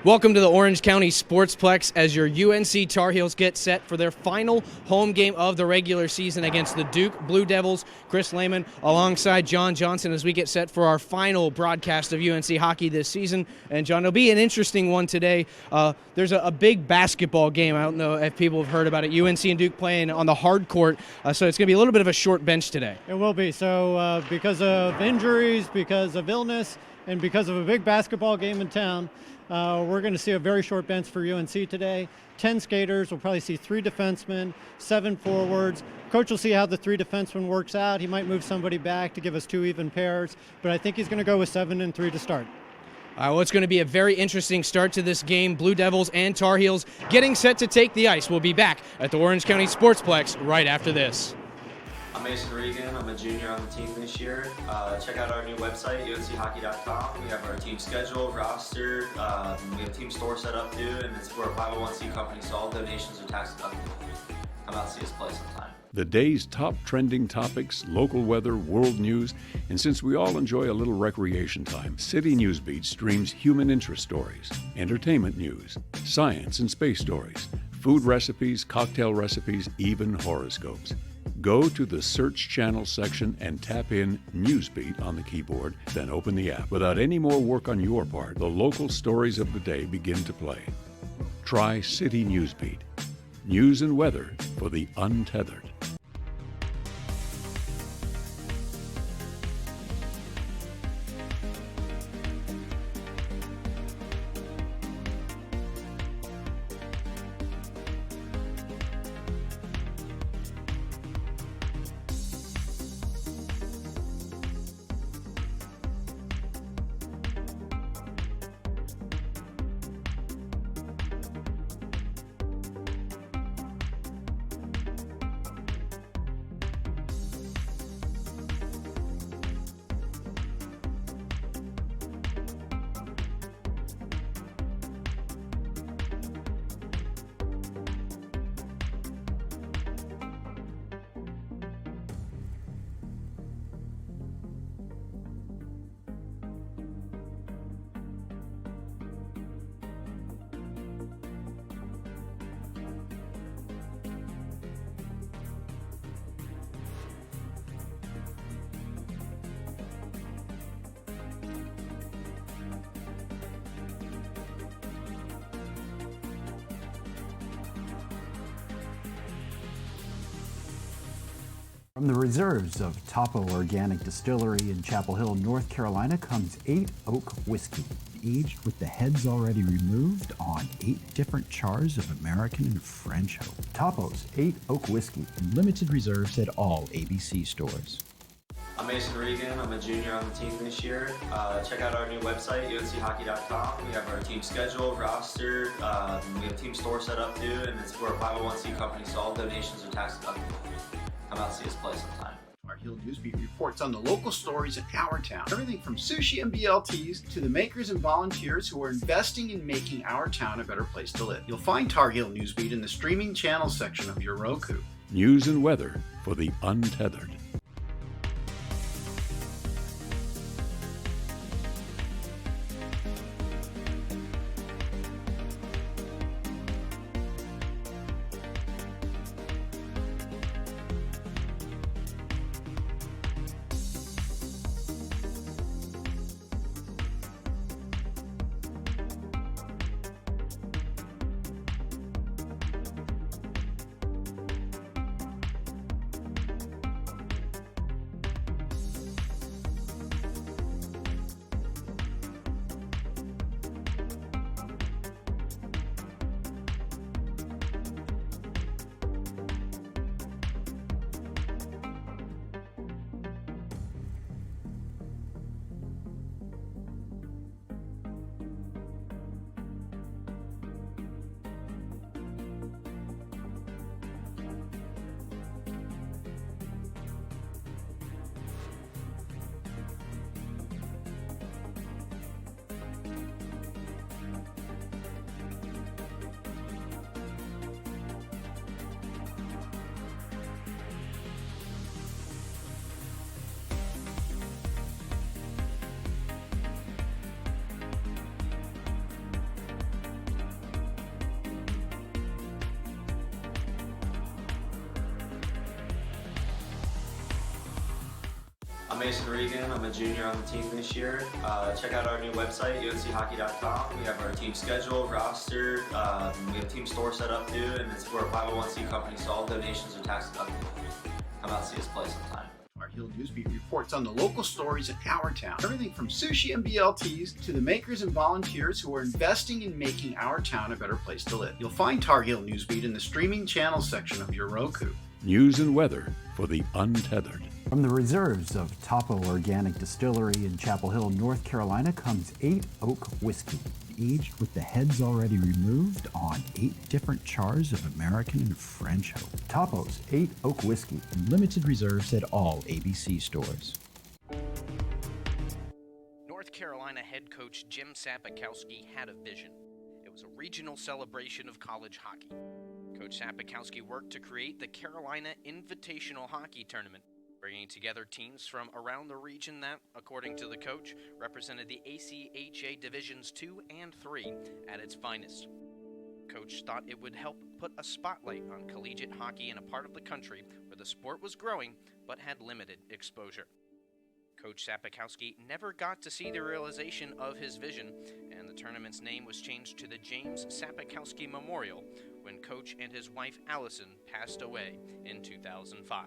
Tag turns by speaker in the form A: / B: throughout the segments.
A: Welcome to the Orange County Sportsplex as your UNC Tar Heels get set for their final home game of the regular season against the Duke Blue Devils. Chris Lehman alongside John Johnson as we get set for our final broadcast of UNC Hockey this season. And John, it'll be an interesting one today. There's a big basketball game. I don't know if people have heard about it. UNC and Duke playing on the hard court, so it's going to be a little bit of a short bench today.
B: It will be. So because of injuries, because of illness, and because of a big basketball game in town, we're going to see a very short bench for UNC today. 10 skaters. We'll probably see 3 defensemen, 7 forwards. Coach will see how the 3 defensemen works out. He might move somebody back to give us 2 even pairs, but I think he's going to go with 7 and 3 to start.
A: Well, it's going to be a very interesting start to this game. Blue Devils and Tar Heels getting set to take the ice. We'll be back at the Orange County Sportsplex right after this.
C: I'm Mason Regan. I'm a junior on the team this year. Check out our new website, unchockey.com. We have our team schedule, roster. We have a team store set up too, and we're a 501c company, so all donations are tax deductible. Come out and see us play sometime.
D: The day's top trending topics, local weather, world news, and since we all enjoy a little recreation time, City Newsbeat streams human interest stories, entertainment news, science and space stories, food recipes, cocktail recipes, even horoscopes. Go to the search channel section and tap in Newsbeat on the keyboard, then open the app. Without any more work on your part, the local stories of the day begin to play. Try City Newsbeat. News and weather for the untethered.
E: From the reserves of Topo Organic Distillery in Chapel Hill, North Carolina, comes 8 Oak Whiskey, aged with the heads already removed on 8 different chars of American and French oak. Topo's 8 Oak Whiskey, in limited reserves at all ABC stores.
C: I'm Mason Regan. I'm a junior on the team this year. Check out our new website, unchockey.com. We have our team schedule, roster. We have a team store set up too, and we're a 501c company, so all donations are tax deductible. Come out and see us play sometime.
F: Tar Heel Newsbeat reports on the local stories in our town. Everything from sushi and BLTs to the makers and volunteers who are investing in making our town a better place to live. You'll find Tar Heel Newsbeat in the streaming channel section of your Roku.
D: News and weather for the untethered.
C: Mason Regan. I'm a junior on the team this year. Check out our new website, UNCHockey.com. We have our team schedule, roster. We have a team store set up too, and we're a 501c company, so all donations are tax deductible. Come out and see us play sometime.
F: Tar Heel Newsbeat reports on the local stories in our town. Everything from sushi and BLTs to the makers and volunteers who are investing in making our town a better place to live. You'll find Tar Heel Newsbeat in the streaming channels section of your Roku.
D: News and weather for the untethered.
E: From the reserves of Topo Organic Distillery in Chapel Hill, North Carolina, comes 8 Oak Whiskey, aged with the heads already removed on 8 different chars of American and French oak. Topo's 8 Oak Whiskey, limited reserves at all ABC stores.
A: North Carolina head coach Jim Sapikowski had a vision. It was a regional celebration of college hockey. Coach Sapikowski worked to create the Carolina Invitational Hockey Tournament, bringing together teams from around the region that, according to the coach, represented the ACHA Divisions 2 and 3 at its finest. Coach thought it would help put a spotlight on collegiate hockey in a part of the country where the sport was growing but had limited exposure. Coach Sapikowski never got to see the realization of his vision, and the tournament's name was changed to the James Sapikowski Memorial when Coach and his wife Allison passed away in 2005.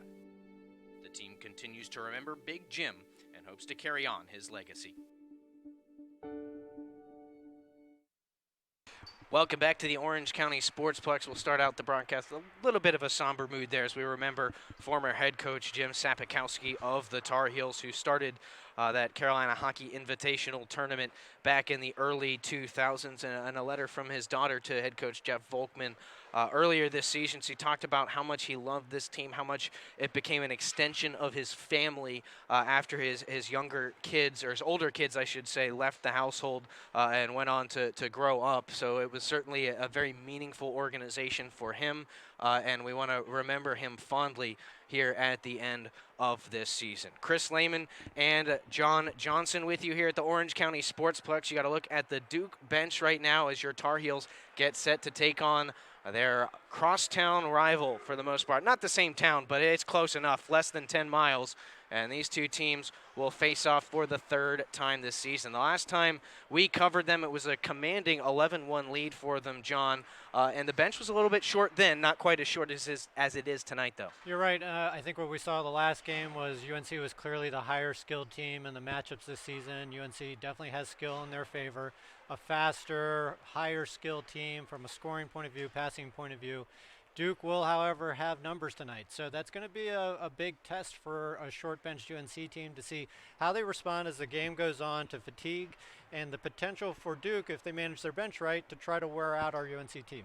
A: The team continues to remember Big Jim and hopes to carry on his legacy. Welcome back to the Orange County Sportsplex. We'll start out the broadcast a little bit of a somber mood there as we remember former head coach Jim Sapikowski of the Tar Heels, who started that Carolina Hockey Invitational Tournament back in the early 2000s, and a letter from his daughter to head coach Jeff Volkman earlier this season. He talked about how much he loved this team, how much it became an extension of his family after his younger kids, or his older kids, I should say, left the household and went on to grow up. So it was certainly a very meaningful organization for him, and we want to remember him fondly here at the end of this season. Chris Lehman and John Johnson with you here at the Orange County Sportsplex. You got to look at the Duke bench right now as your Tar Heels get set to take on their crosstown rival for the most part. Not the same town, but it's close enough, less than 10 miles. And these two teams will face off for the third time this season. The last time we covered them, it was a commanding 11-1 lead for them, John. And the bench was a little bit short then, not quite as short as it is tonight, though.
B: You're right. I think what we saw the last game was UNC was clearly the higher skilled team in the matchups this season. UNC definitely has skill in their favor. A faster, higher skilled team from a scoring point of view, passing point of view. Duke will, however, have numbers tonight. So that's going to be a big test for a short-benched UNC team to see how they respond as the game goes on to fatigue and the potential for Duke, if they manage their bench right, to try to wear out our UNC team.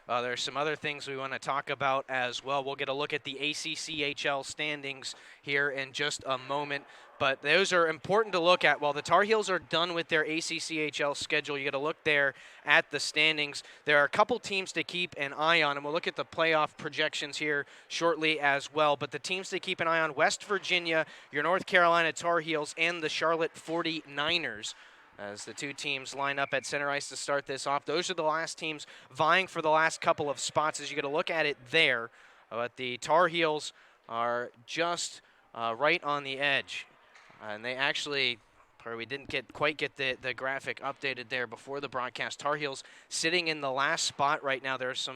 A: There's some other things we want to talk about as well. We'll get a look at the ACCHL standings here in just a moment, but those are important to look at. While the Tar Heels are done with their ACCHL schedule, you got to look there at the standings. There are a couple teams to keep an eye on, and we'll look at the playoff projections here shortly as well. But the teams to keep an eye on: West Virginia, your North Carolina Tar Heels, and the Charlotte 49ers. As the two teams line up at center ice to start this off. Those are the last teams vying for the last couple of spots as you get a look at it there. But the Tar Heels are just right on the edge. And they actually, we didn't quite get the graphic updated there before the broadcast. Tar Heels sitting in the last spot right now. There's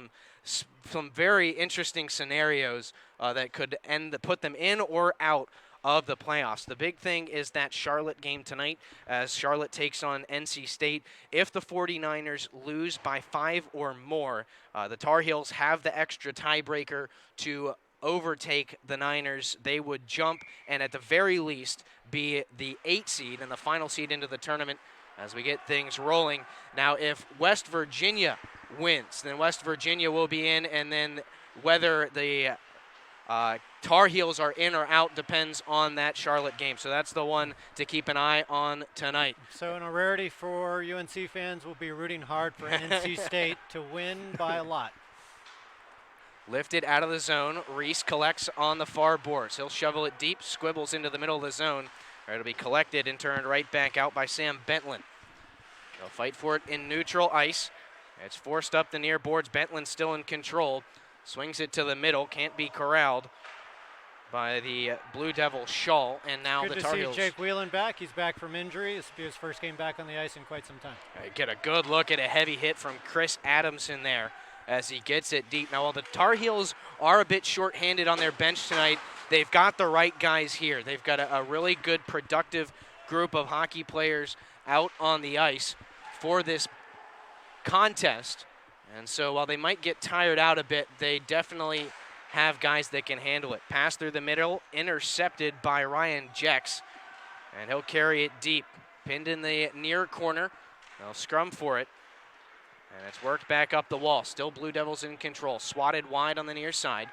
A: some very interesting scenarios that could put them in or out of the playoffs. The big thing is that Charlotte game tonight as Charlotte takes on NC State. If the 49ers lose by 5 or more, the Tar Heels have the extra tiebreaker to overtake the Niners. They would jump and at the very least be the 8 seed and the final seed into the tournament as we get things rolling. Now, if West Virginia wins, then West Virginia will be in, and then whether the Tar Heels are in or out depends on that Charlotte game. So that's the one to keep an eye on tonight.
B: So in a rarity for UNC fans, we'll be rooting hard for NC State to win by a lot.
A: Lifted out of the zone. Reese collects on the far boards. He'll shovel it deep, squibbles into the middle of the zone. It'll be collected and turned right back out by Sam Bentland. They'll fight for it in neutral ice. It's forced up the near boards. Bentland still in control. Swings it to the middle, can't be corralled. by the Blue Devil shawl, and now
B: Good
A: the
B: to
A: Tar
B: see
A: Heels
B: Jake Whelan back. He's back from injury. This will be his first game back on the ice in quite some time.
A: get a good look at a heavy hit from Chris Adamson there as he gets it deep. Now, while the Tar Heels are a bit short-handed on their bench tonight, they've got the right guys here. They've got a really good, productive group of hockey players out on the ice for this contest. And so while they might get tired out a bit, they definitely have guys that can handle it. Pass through the middle, intercepted by Ryan Jex, and he'll carry it deep. Pinned in the near corner. They'll scrum for it. And it's worked back up the wall. Still Blue Devils in control. Swatted wide on the near side.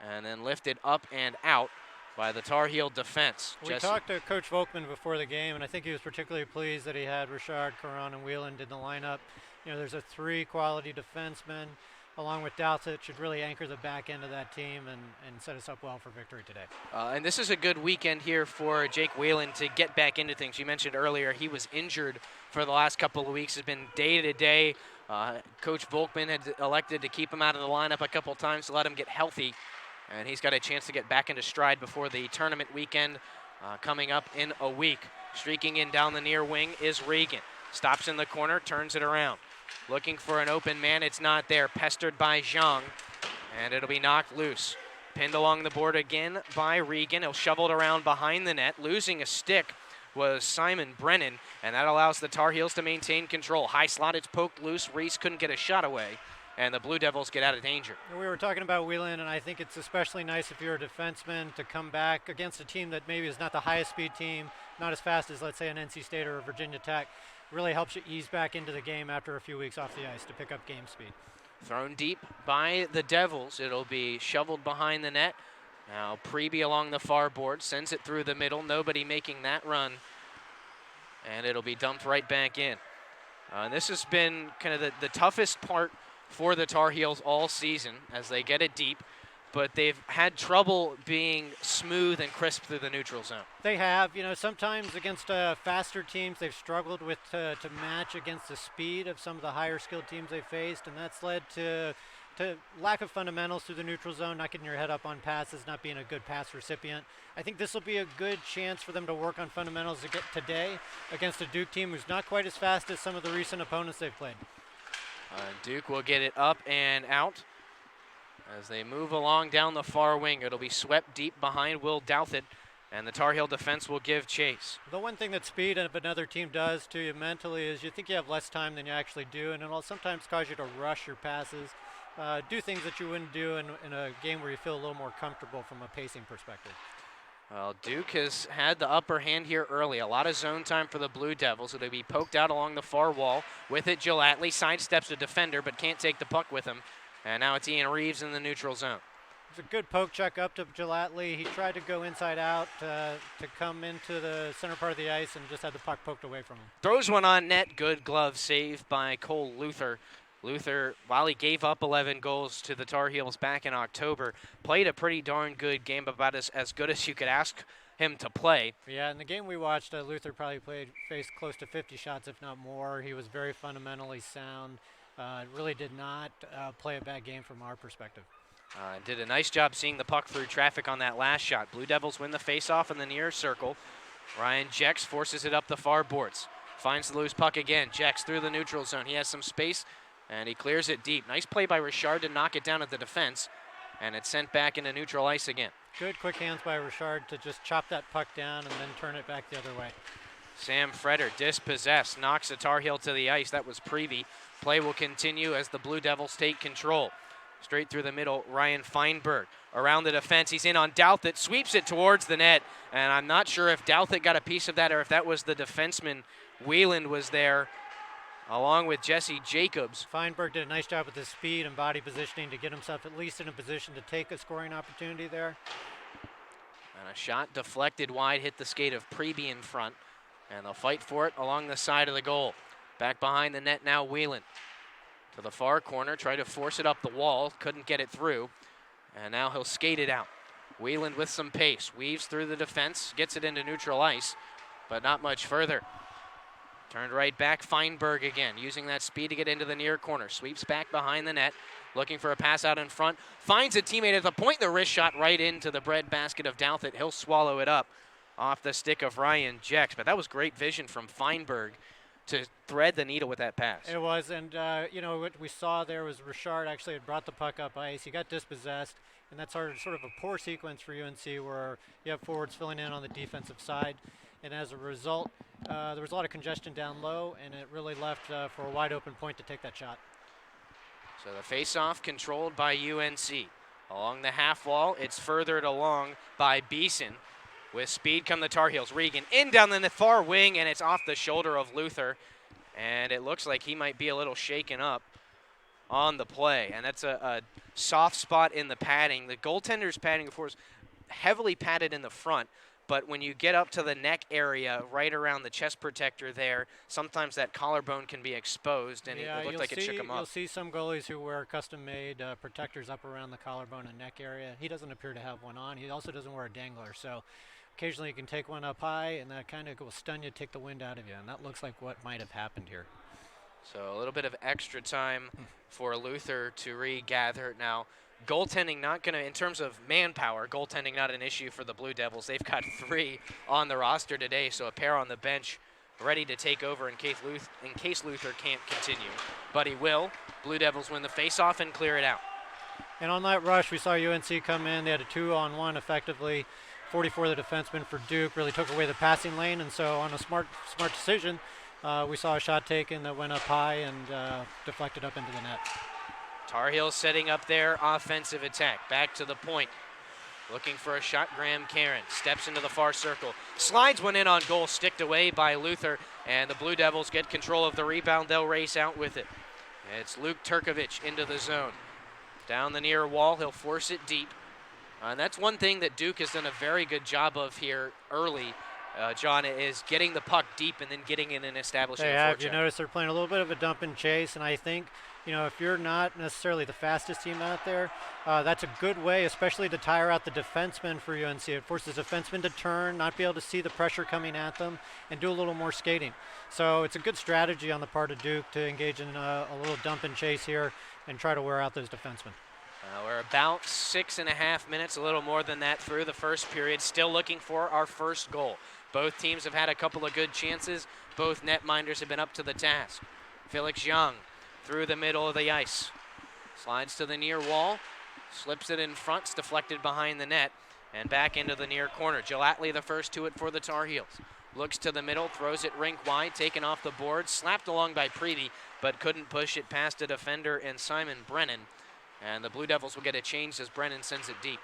A: And then lifted up and out by the Tar Heel defense.
B: We talked to Coach Volkman before the game, and I think he was particularly pleased that he had Richard, Caron, and Whelan in the lineup. You know, there's a 3 quality defensemen, along with Douthit, should really anchor the back end of that team and set us up well for victory today.
A: And this is a good weekend here for Jake Whelan to get back into things. You mentioned earlier he was injured for the last couple of weeks. Has been day-to-day. Coach Volkman had elected to keep him out of the lineup a couple times to let him get healthy. And he's got a chance to get back into stride before the tournament weekend coming up in a week. Streaking in down the near wing is Regan. Stops in the corner, turns it around. Looking for an open man, it's not there. Pestered by Zhang, and it'll be knocked loose. Pinned along the board again by Regan. He'll shovel it around behind the net. Losing a stick was Simon Brennan, and that allows the Tar Heels to maintain control. High slot, it's poked loose. Reese couldn't get a shot away, and the Blue Devils get out of danger.
B: We were talking about Whelan, and I think it's especially nice if you're a defenseman to come back against a team that maybe is not the highest speed team, not as fast as, let's say, an NC State or a Virginia Tech. Really helps you ease back into the game after a few weeks off the ice to pick up game speed.
A: Thrown deep by the Devils. It'll be shoveled behind the net. Now Preby along the far board, sends it through the middle. Nobody making that run. And it'll be dumped right back in. And this has been kind of the toughest part for the Tar Heels all season as they get it deep. But they've had trouble being smooth and crisp through the neutral zone.
B: They have. You know, sometimes against faster teams, they've struggled with to match against the speed of some of the higher skilled teams they faced, and that's led to lack of fundamentals through the neutral zone, not getting your head up on passes, not being a good pass recipient. I think this will be a good chance for them to work on fundamentals to get today against a Duke team who's not quite as fast as some of the recent opponents they've played.
A: Duke will get it up and out. As they move along down the far wing, it'll be swept deep behind Will Douthit, and the Tar Heel defense will give chase.
B: The one thing that speed of another team does to you mentally is you think you have less time than you actually do, and it'll sometimes cause you to rush your passes, do things that you wouldn't do in a game where you feel a little more comfortable from a pacing perspective.
A: Well, Duke has had the upper hand here early. A lot of zone time for the Blue Devils. It'll be poked out along the far wall. With it, Gelatley sidesteps a defender, but can't take the puck with him. And now it's Ian Reeves in the neutral zone.
B: It's a good poke check up to Gelatley. He tried to go inside out to come into the center part of the ice and just had the puck poked away from him.
A: Throws one on net. Good glove save by Cole Luther. Luther, while he gave up 11 goals to the Tar Heels back in October, played a pretty darn good game, about as good as you could ask him to play.
B: Yeah, in the game we watched, Luther probably faced close to 50 shots, if not more. He was very fundamentally sound. Really did not play a bad game from our perspective.
A: Did a nice job seeing the puck through traffic on that last shot. Blue Devils win the faceoff in the near circle. Ryan Jex forces it up the far boards. Finds the loose puck again. Jex through the neutral zone. He has some space, and he clears it deep. Nice play by Richard to knock it down at the defense, and it's sent back into neutral ice again.
B: Good quick hands by Richard to just chop that puck down and then turn it back the other way.
A: Sam Freder, dispossessed, knocks the Tar Heel to the ice. That was Preby. Play will continue as the Blue Devils take control. Straight through the middle, Ryan Feinberg. Around the defense, he's in on Douthit, sweeps it towards the net. And I'm not sure if Douthit got a piece of that or if that was the defenseman. Whelan was there along with Jesse Jacobs.
B: Feinberg did a nice job with his speed and body positioning to get himself at least in a position to take a scoring opportunity there.
A: And a shot deflected wide, hit the skate of Preby in front. And they'll fight for it along the side of the goal. Back behind the net now, Whelan. To the far corner, try to force it up the wall, couldn't get it through. And now he'll skate it out. Whelan with some pace, weaves through the defense, gets it into neutral ice, but not much further. Turned right back, Feinberg again, using that speed to get into the near corner. Sweeps back behind the net, looking for a pass out in front. Finds a teammate at the point, the wrist shot right into the breadbasket of Douthit. He'll swallow it up off the stick of Ryan Jex. But that was great vision from Feinberg to thread the needle with that pass.
B: It was, and what we saw there was Richard actually had brought the puck up ice. He got dispossessed, and that's sort of a poor sequence for UNC where you have forwards filling in on the defensive side. And as a result, there was a lot of congestion down low, and it really left for a wide open point to take that shot.
A: So the face-off controlled by UNC. Along the half wall, it's furthered along by Beeson. With speed come the Tar Heels. Regan in down the far wing, and it's off the shoulder of Luther. And it looks like he might be a little shaken up on the play. And that's a soft spot in the padding. The goaltender's padding, of course, heavily padded in the front. But when you get up to the neck area, right around the chest protector there, sometimes that collarbone can be exposed, and it looked like it shook him up.
B: You'll see some goalies who wear custom-made protectors up around the collarbone and neck area. He doesn't appear to have one on. He also doesn't wear a dangler, so occasionally you can take one up high, and that kind of will stun you, take the wind out of you, and that looks like what might have happened here.
A: So a little bit of extra time for Luther to regather. Now, goaltending not going to, in terms of manpower, goaltending not an issue for the Blue Devils. They've got 3 on the roster today, so a pair on the bench ready to take over in case Luther can't continue. But he will. Blue Devils win the faceoff and clear it out.
B: And on that rush, we saw UNC come in. They had a 2-on-1 effectively. 44, the defenseman for Duke, really took away the passing lane, and so on a smart decision, we saw a shot taken that went up high and deflected up into the net.
A: Tar Heels setting up their offensive attack. Back to the point. Looking for a shot, Graham Karen. Steps into the far circle. Slides one in on goal, sticked away by Luther. And the Blue Devils get control of the rebound. They'll race out with it. It's Luke Turkovich into the zone. Down the near wall, he'll force it deep. And that's one thing that Duke has done a very good job of here early, John, is getting the puck deep and then getting in and establishing a forecheck.
B: You notice they're playing a little bit of a dump and chase, and I think, if you're not necessarily the fastest team out there, that's a good way, especially to tire out the defensemen for UNC. It forces defensemen to turn, not be able to see the pressure coming at them, and do a little more skating. So it's a good strategy on the part of Duke to engage in a little dump and chase here and try to wear out those defensemen.
A: We're about 6.5 minutes, a little more than that through the first period. Still looking for our first goal. Both teams have had a couple of good chances. Both netminders have been up to the task. Felix Young through the middle of the ice. Slides to the near wall. Slips it in front. It's deflected behind the net. And back into the near corner. Gelatley the first to it for the Tar Heels. Looks to the middle. Throws it rink wide. Taken off the board. Slapped along by Prevey, but couldn't push it past a defender and Simon Brennan. And the Blue Devils will get a change as Brennan sends it deep.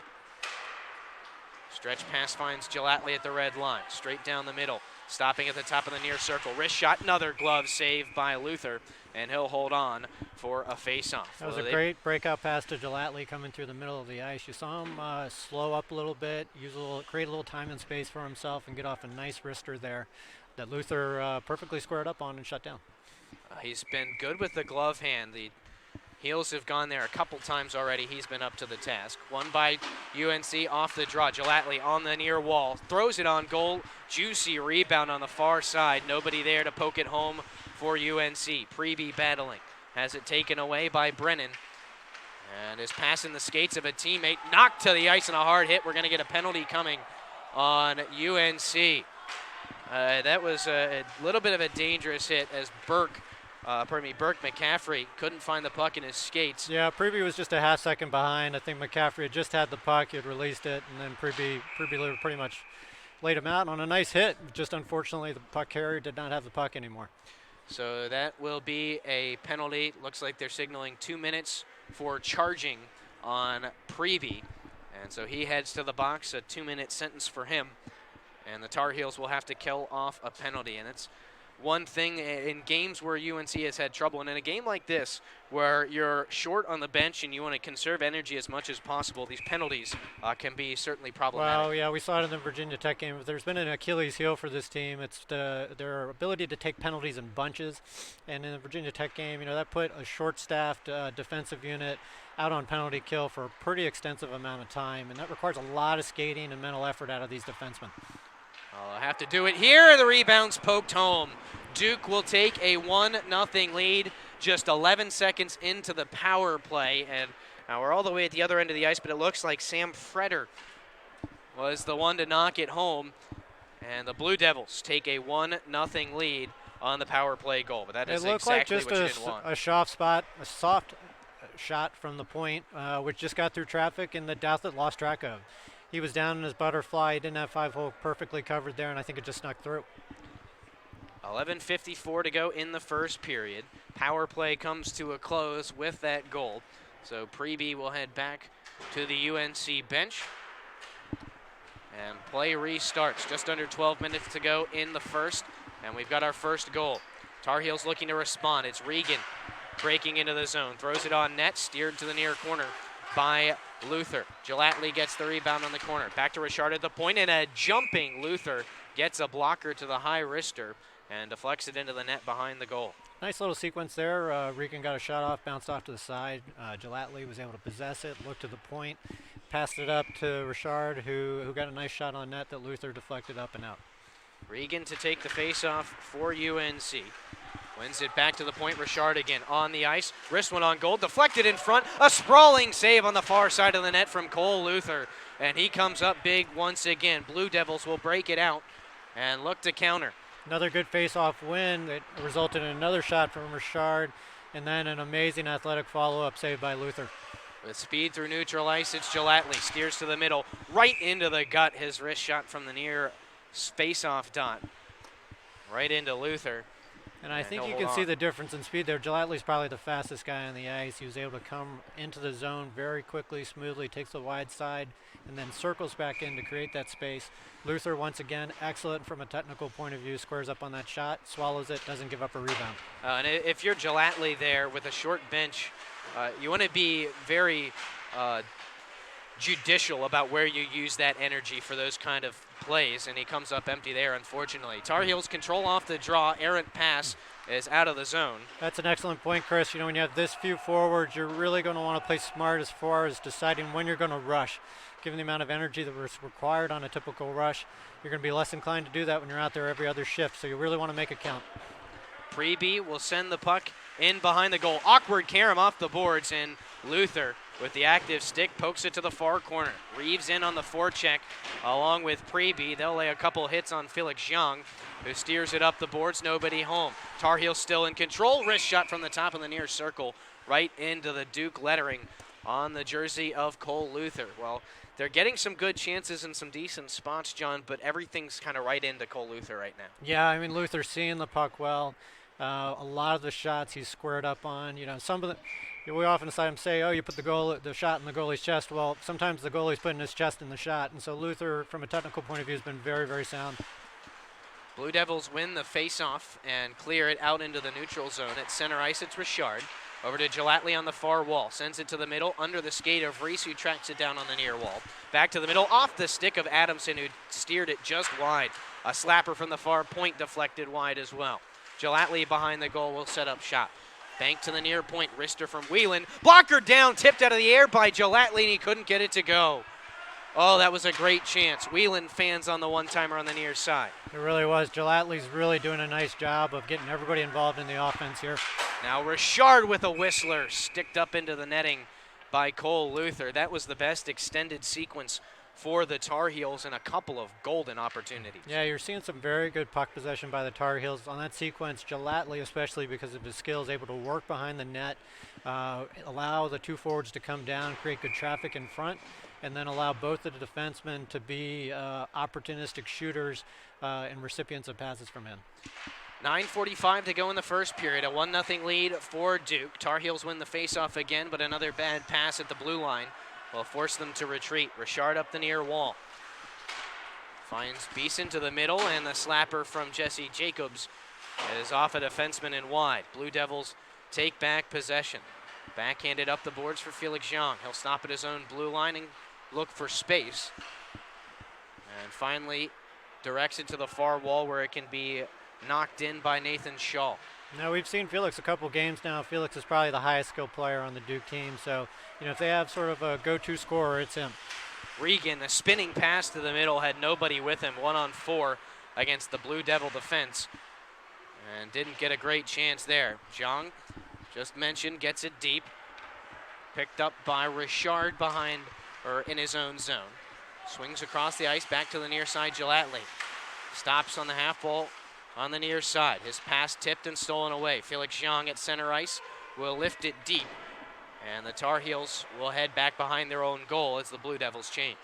A: Stretch pass finds Gelatley at the red line. Straight down the middle. Stopping at the top of the near circle. Wrist shot, another glove save by Luther. And he'll hold on for a face-off.
B: That was a great breakout pass to Gelatley coming through the middle of the ice. You saw him slow up a little bit, create a little time and space for himself, and get off a nice wrister there that Luther perfectly squared up on and shut down.
A: He's been good with the glove hand. The Heels have gone there a couple times already. He's been up to the task. One by UNC off the draw. Gelatley on the near wall. Throws it on goal. Juicy rebound on the far side. Nobody there to poke it home for UNC. Prevey battling. Has it taken away by Brennan. And is passing the skates of a teammate. Knocked to the ice and a hard hit. We're going to get a penalty coming on UNC. That was a little bit of a dangerous hit as Burke McCaffrey couldn't find the puck in his skates.
B: Yeah, Prevey was just a half second behind. I think McCaffrey had just had the puck, he had released it, and then Prevey pretty much laid him out on a nice hit. Just unfortunately, the puck carrier did not have the puck anymore.
A: So that will be a penalty. Looks like they're signaling 2 minutes for charging on Prevey. And so he heads to the box, a 2-minute sentence for him. And the Tar Heels will have to kill off a penalty. And it's one thing in games where UNC has had trouble, and in a game like this where you're short on the bench and you want to conserve energy as much as possible, these penalties can be certainly problematic.
B: Well, yeah, we saw it in the Virginia Tech game. If there's been an Achilles heel for this team, it's their ability to take penalties in bunches. And in the Virginia Tech game, that put a short-staffed defensive unit out on penalty kill for a pretty extensive amount of time, and that requires a lot of skating and mental effort out of these defensemen.
A: I'll have to do it here. The rebound's poked home Duke will take a 1-0 lead just 11 seconds into the power play. And now we're all the way at the other end of the ice, but it looks like Sam Freder was the one to knock it home. And the Blue Devils take a 1-0 lead on the power play goal. But that is exactly what you didn't want.
B: A soft shot from the point, which just got through traffic, and the Douthit lost track of. He was down in his butterfly. He didn't have 5-hole perfectly covered there, and I think it just snuck through.
A: 11:54 to go in the first period. Power play comes to a close with that goal. So Preby will head back to the UNC bench. And play restarts. Just under 12 minutes to go in the first. And we've got our first goal. Tar Heels looking to respond. It's Regan breaking into the zone. Throws it on net, steered to the near corner by Luther. Gelatley gets the rebound on the corner. Back to Richard at the point, and a jumping Luther gets a blocker to the high wrister and deflects it into the net behind the goal.
B: Nice little sequence there. Regan got a shot off, bounced off to the side. Gelatley was able to possess it, looked to the point, passed it up to Richard, who got a nice shot on net that Luther deflected up and out.
A: Regan to take the face-off for UNC. Wins it back to the point. Richard again on the ice. Wrist one on goal. Deflected in front. A sprawling save on the far side of the net from Cole Luther. And he comes up big once again. Blue Devils will break it out and look to counter.
B: Another good face-off win that resulted in another shot from Richard, and then an amazing athletic follow-up save by Luther.
A: With speed through neutral ice, it's Gelatley. Steers to the middle, right into the gut. His wrist shot from the near face-off dot. Right into Luther.
B: And I think you can see the difference in speed there. Gelatley's probably the fastest guy on the ice. He was able to come into the zone very quickly, smoothly, takes the wide side, and then circles back in to create that space. Luther, once again, excellent from a technical point of view, squares up on that shot, swallows it, doesn't give up a rebound.
A: And if you're Gelatley there with a short bench, you want to be very judicial about where you use that energy for those kind of plays, and he comes up empty there, unfortunately. Tar Heels control off the draw. Errant pass is out of the zone.
B: That's an excellent point, Chris. You know, when you have this few forwards, you're really going to want to play smart as far as deciding when you're going to rush. Given the amount of energy that was required on a typical rush, you're going to be less inclined to do that when you're out there every other shift, so you really want to make it count.
A: Preby will send the puck in behind the goal. Awkward carom off the boards, and Luther with the active stick pokes it to the far corner. Reeves in on the forecheck along with Preby. They'll lay a couple hits on Felix Young, who steers it up the boards, nobody home. Tar Heels still in control. Wrist shot from the top of the near circle right into the Duke lettering on the jersey of Cole Luther. Well, they're getting some good chances and some decent spots, John, but everything's kind of right into Cole Luther right now.
B: Yeah, I mean, Luther's seeing the puck well. A lot of the shots he's squared up on. You know, some of the, we often say, oh, you put the shot in the goalie's chest. Well, sometimes the goalie's putting his chest in the shot, and so Luther, from a technical point of view, has been very, very sound.
A: Blue Devils win the face-off and clear it out into the neutral zone. At center ice, it's Richard. Over to Gelatley on the far wall. Sends it to the middle, under the skate of Reese, who tracks it down on the near wall. Back to the middle, off the stick of Adamson, who steered it just wide. A slapper from the far point deflected wide as well. Gelatley behind the goal will set up shot. Bank to the near point, wrister from Whelan. Blocker down, tipped out of the air by Gelatley, and he couldn't get it to go. Oh, that was a great chance. Whelan fans on the one-timer on the near side.
B: It really was. Gelatley's really doing a nice job of getting everybody involved in the offense here.
A: Now Richard with a whistler, sticked up into the netting by Cole Luther. That was the best extended sequence for the Tar Heels and a couple of golden opportunities.
B: Yeah, you're seeing some very good puck possession by the Tar Heels on that sequence. Gelatley, especially because of his skills, able to work behind the net, allow the two forwards to come down, create good traffic in front, and then allow both of the defensemen to be opportunistic shooters and recipients of passes from him.
A: 9:45 to go in the first period. A 1-0 lead for Duke. Tar Heels win the faceoff again, but another bad pass at the blue line will force them to retreat. Richard up the near wall. Finds Beeson to the middle, and the slapper from Jesse Jacobs is off a defenseman and wide. Blue Devils take back possession. Backhanded up the boards for Felix Young. He'll stop at his own blue line and look for space. And finally directs it to the far wall where it can be knocked in by Nathan Shaw.
B: Now, we've seen Felix a couple games now. Felix is probably the highest skilled player on the Duke team. So, you know, if they have sort of a go-to scorer, it's him.
A: Regan, the spinning pass to the middle, had nobody with him. 1-on-4 against the Blue Devil defense. and didn't get a great chance there. Zhang, just mentioned, gets it deep. Picked up by Richard behind, or in his own zone. Swings across the ice, back to the near side, Gelatli. Stops on the half wall on the near side. His pass tipped and stolen away. Felix Zhang at center ice will lift it deep. And the Tar Heels will head back behind their own goal as the Blue Devils change.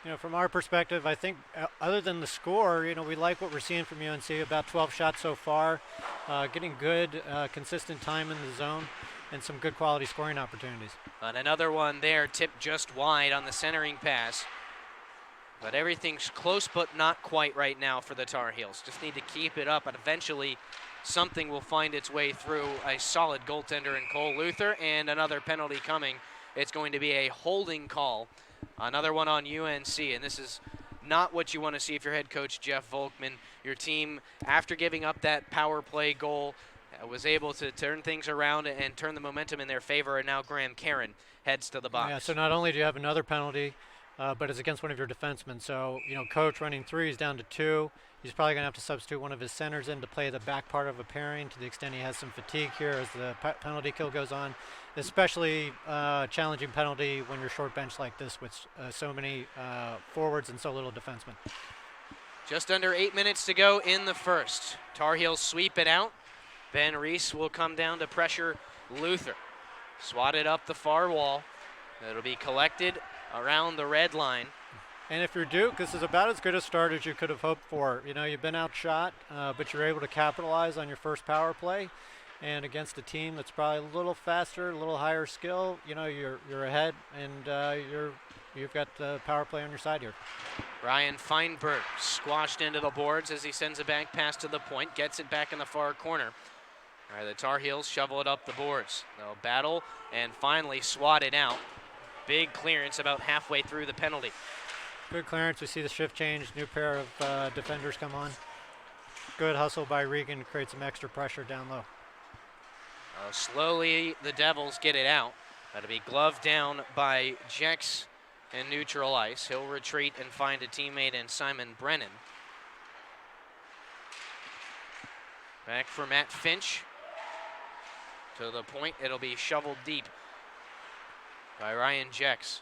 B: You know, from our perspective, I think other than the score, you know, we like what we're seeing from UNC. About 12 shots so far, getting good, consistent time in the zone, and some good quality scoring opportunities.
A: And another one there, tipped just wide on the centering pass. But everything's close, but not quite right now for the Tar Heels. Just need to keep it up, and eventually something will find its way through. A solid goaltender in Cole Luther, and another penalty coming. It's going to be a holding call. Another one on UNC, and this is not what you want to see if you're head coach Jeff Volkman. Your team, after giving up that power play goal, was able to turn things around and turn the momentum in their favor, and now Graham Karen heads to the box.
B: Yeah, so not only do you have another penalty, but it's against one of your defensemen. So, you know, coach running 3 is down to 2. He's probably going to have to substitute one of his centers in to play the back part of a pairing to the extent he has some fatigue here as the penalty kill goes on. Especially challenging penalty when you're short bench like this with so many forwards and so little defensemen.
A: Just under 8 minutes to go in the first. Tar Heels sweep it out. Ben Reese will come down to pressure Luther. Swatted up the far wall. It'll be collected around the red line.
B: And if you're Duke, this is about as good a start as you could have hoped for. You know, you've been outshot, but you're able to capitalize on your first power play. And against a team that's probably a little faster, a little higher skill, you know, you're ahead, and you've got the power play on your side here.
A: Ryan Feinberg squashed into the boards as he sends a back pass to the point, gets it back in the far corner. All right, the Tar Heels shovel it up the boards. They'll battle and finally swat it out. Big clearance about halfway through the penalty.
B: Good clearance. We see the shift change. New pair of defenders come on. Good hustle by Regan to create some extra pressure down low.
A: Slowly, the Devils get it out. That'll be gloved down by Jex in neutral ice. He'll retreat and find a teammate in Simon Brennan. Back for Matt Finch. To the point, it'll be shoveled deep by Ryan Jex.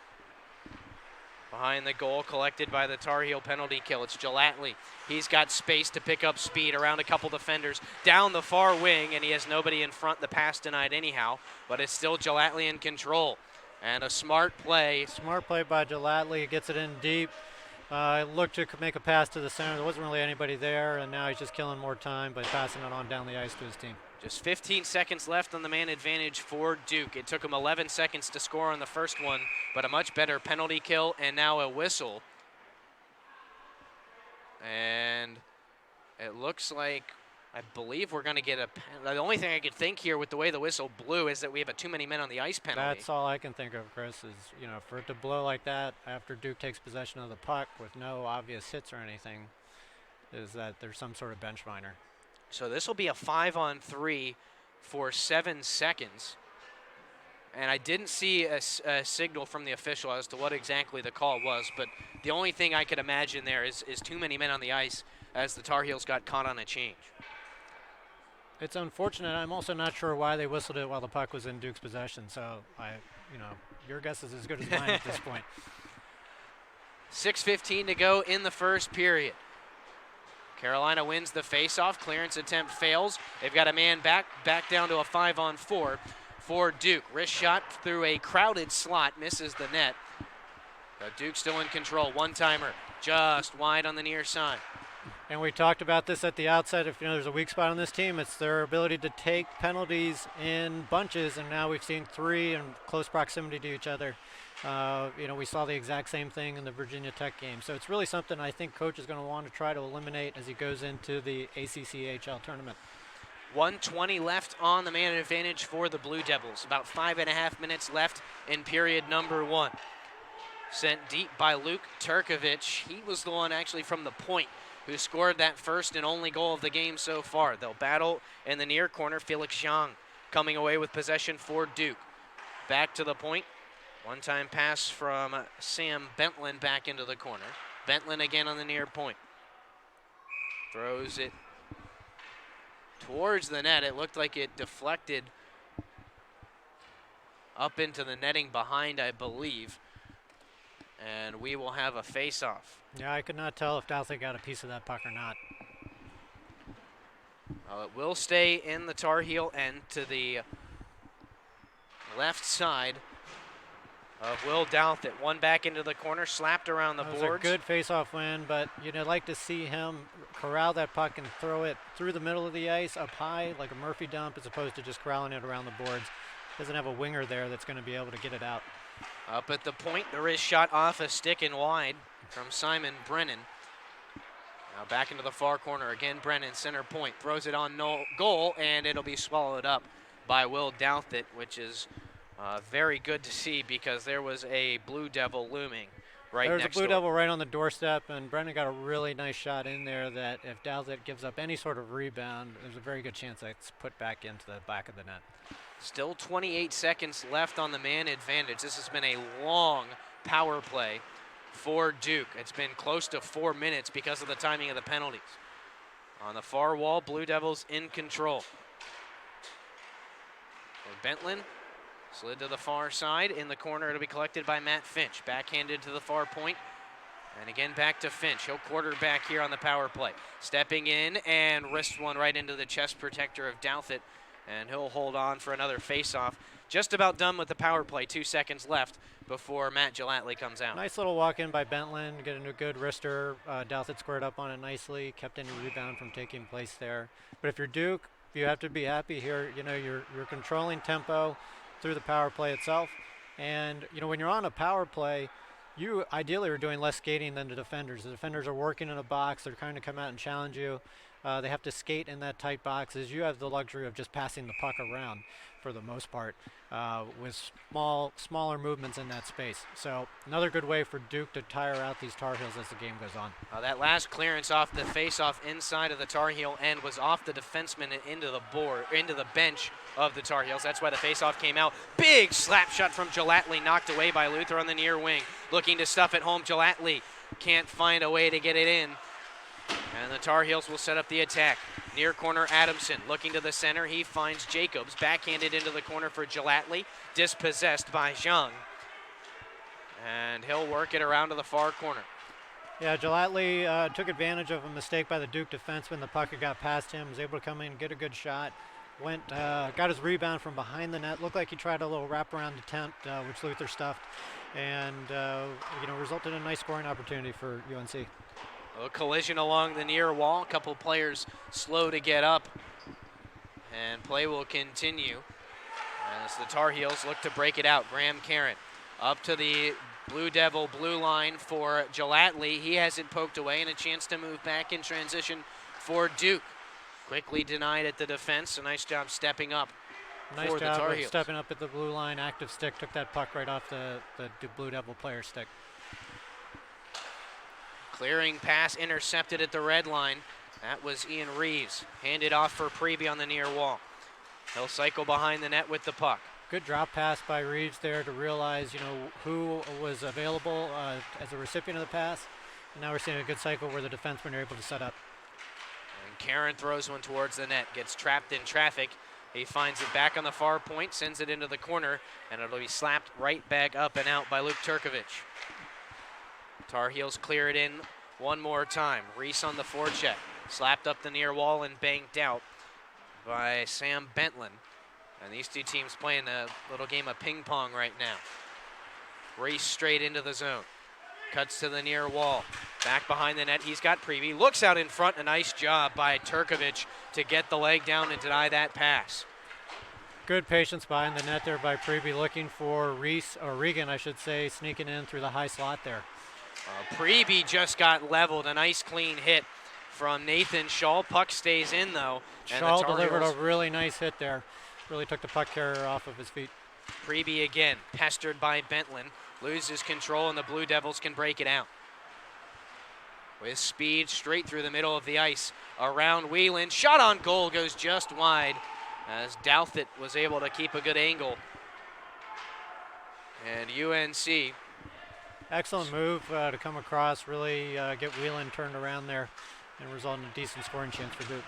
A: Behind the goal, collected by the Tar Heel penalty kill. It's Gelatli. He's got space to pick up speed around a couple defenders. Down the far wing, and he has nobody in front. The pass denied anyhow, but it's still Gelatli in control. And a smart play.
B: Smart play by Gelatli. Gets it in deep. Looked to make a pass to the center. There wasn't really anybody there, and now he's just killing more time by passing it on down the ice to his team.
A: Just 15 seconds left on the man advantage for Duke. It took him 11 seconds to score on the first one, but a much better penalty kill and now a whistle. And it looks like, I believe we're going to get the only thing I could think here with the way the whistle blew is that we have a too many men on the ice penalty.
B: That's all I can think of, Chris, is, you know, for it to blow like that after Duke takes possession of the puck with no obvious hits or anything, is that there's some sort of bench minor.
A: So this will be a 5-on-3 for 7 seconds. And I didn't see a signal from the official as to what exactly the call was, but the only thing I could imagine there is too many men on the ice as the Tar Heels got caught on a change.
B: It's unfortunate. I'm also not sure why they whistled it while the puck was in Duke's possession. So, your guess is as good as mine at this point.
A: 6:15 to go in the first period. Carolina wins the faceoff. Clearance attempt fails. They've got a man back down to a 5-on-4 for Duke. Wrist shot through a crowded slot, misses the net. But Duke still in control. One-timer just wide on the near side.
B: And we talked about this at the outset. If there's a weak spot on this team, it's their ability to take penalties in bunches, and now we've seen 3 in close proximity to each other. We saw the exact same thing in the Virginia Tech game. So it's really something I think Coach is going to want to try to eliminate as he goes into the ACCHL tournament.
A: 1:20 left on the man advantage for the Blue Devils. About 5.5 minutes left in period number 1. Sent deep by Luke Turkovich. He was the one actually from the point who scored that first and only goal of the game so far. They'll battle in the near corner. Felix Zhang coming away with possession for Duke. Back to the point. One-time pass from Sam Bentland back into the corner. Bentland again on the near point. Throws it towards the net. It looked like it deflected up into the netting behind, I believe. And we will have a face-off.
B: Yeah, I could not tell if Douthit got a piece of that puck or not.
A: It will stay in the Tar Heel end to the left side of Will Douthit. One back into the corner, slapped around the boards.
B: It was a good face-off win, but you'd like to see him corral that puck and throw it through the middle of the ice up high like a Murphy dump as opposed to just corralling it around the boards. Doesn't have a winger there that's going to be able to get it out.
A: Up at the point, the wrist shot off a stick and wide from Simon Brennan. Now back into the far corner. Again, Brennan, center point, throws it on goal, and it'll be swallowed up by Will Douthit, which is very good to see because there was a Blue Devil looming right
B: There's
A: next
B: a Blue
A: door.
B: Devil right on the doorstep, and Brennan got a really nice shot in there that if Douthit gives up any sort of rebound, there's a very good chance that's put back into the back of the net.
A: Still 28 seconds left on the man advantage. This has been a long power play for Duke. It's been close to 4 minutes because of the timing of the penalties. On the far wall, Blue Devils in control. Bentland slid to the far side. In the corner, it'll be collected by Matt Finch. Backhanded to the far point. And again, back to Finch. He'll quarterback here on the power play. Stepping in and wrists one right into the chest protector of Douthit. And he'll hold on for another face-off. Just about done with the power play. 2 seconds left before Matt Gellatley comes out.
B: Nice little walk-in by Bentland, getting a good wrister. Douthit squared up on it nicely, kept any rebound from taking place there. But if you're Duke, you have to be happy here. You're controlling tempo through the power play itself. And, when you're on a power play, you ideally are doing less skating than the defenders. The defenders are working in a box. They're trying to come out and challenge you. They have to skate in that tight box as you have the luxury of just passing the puck around for the most part with smaller movements in that space. So another good way for Duke to tire out these Tar Heels as the game goes on.
A: That last clearance off the face-off inside of the Tar Heel end was off the defenseman and into the bench of the Tar Heels. That's why the face-off came out. Big slap shot from Gellatley, knocked away by Luther on the near wing. Looking to stuff it home. Gellatley can't find a way to get it in. And the Tar Heels will set up the attack. Near corner, Adamson looking to the center. He finds Jacobs. Backhanded into the corner for Gellatley. Dispossessed by Zhang. And he'll work it around to the far corner.
B: Yeah, Gellatley took advantage of a mistake by the Duke defenseman. The puck had got past him, was able to come in, get a good shot. Got his rebound from behind the net. Looked like he tried a little wraparound attempt, which Luther stuffed. And, resulted in a nice scoring opportunity for UNC.
A: A collision along the near wall. A couple players slow to get up. And play will continue as the Tar Heels look to break it out. Graham Karen up to the Blue Devil blue line for Gellatley. He has it poked away and a chance to move back in transition for Duke. Quickly denied at the defense. A nice job stepping up for the Tar Heels.
B: Stepping up at the blue line. Active stick. Took that puck right off the Blue Devil player stick.
A: Clearing pass intercepted at the red line. That was Ian Reeves. Handed off for Preby on the near wall. He'll cycle behind the net with the puck.
B: Good drop pass by Reeves there to realize, who was available as a recipient of the pass. And now we're seeing a good cycle where the defensemen are able to set up.
A: And Karen throws one towards the net. Gets trapped in traffic. He finds it back on the far point, sends it into the corner, and it'll be slapped right back up and out by Luke Turkovich. Tar Heels clear it in one more time. Reese on the forecheck. Slapped up the near wall and banked out by Sam Bentland. And these two teams playing a little game of ping pong right now. Reese straight into the zone. Cuts to the near wall. Back behind the net, he's got Preby. Looks out in front, a nice job by Turkovich to get the leg down and deny that pass.
B: Good patience behind the net there by Preby, looking for Regan, I should say, sneaking in through the high slot there.
A: Preby just got leveled. A nice clean hit from Nathan Shaw. Puck stays in, though.
B: Shaw delivered a really nice hit there. Really took the puck carrier off of his feet.
A: Preby again, pestered by Bentland. Loses control, and the Blue Devils can break it out. With speed straight through the middle of the ice. Around Whelan. Shot on goal goes just wide as Douthit was able to keep a good angle. And UNC...
B: Excellent move to come across, really get Whelan turned around there and result in a decent scoring chance for Duke.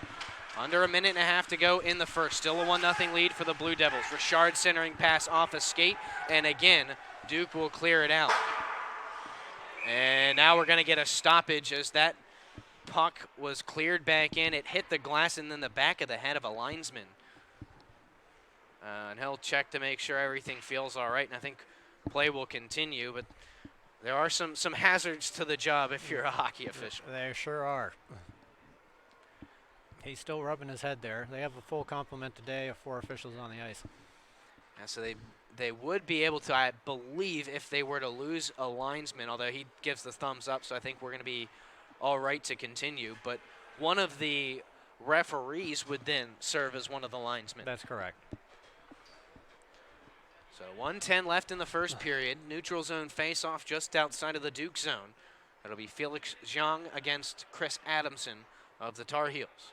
A: Under a minute and a half to go in the first. Still a 1-0 lead for the Blue Devils. Richard centering pass off a skate, and again, Duke will clear it out. And now we're going to get a stoppage as that puck was cleared back in. It hit the glass and then the back of the head of a linesman. And he'll check to make sure everything feels all right, and I think play will continue, but there are some hazards to the job if you're a hockey official.
B: There sure are. He's still rubbing his head there. They have a full complement today of 4 officials on the ice.
A: And so they would be able to, I believe, if they were to lose a linesman, although he gives the thumbs up, so I think we're going to be all right to continue. But one of the referees would then serve as one of the linesmen.
B: That's correct.
A: So 1:10 left in the first period. Neutral zone face-off just outside of the Duke zone. It'll be Felix Zhang against Chris Adamson of the Tar Heels.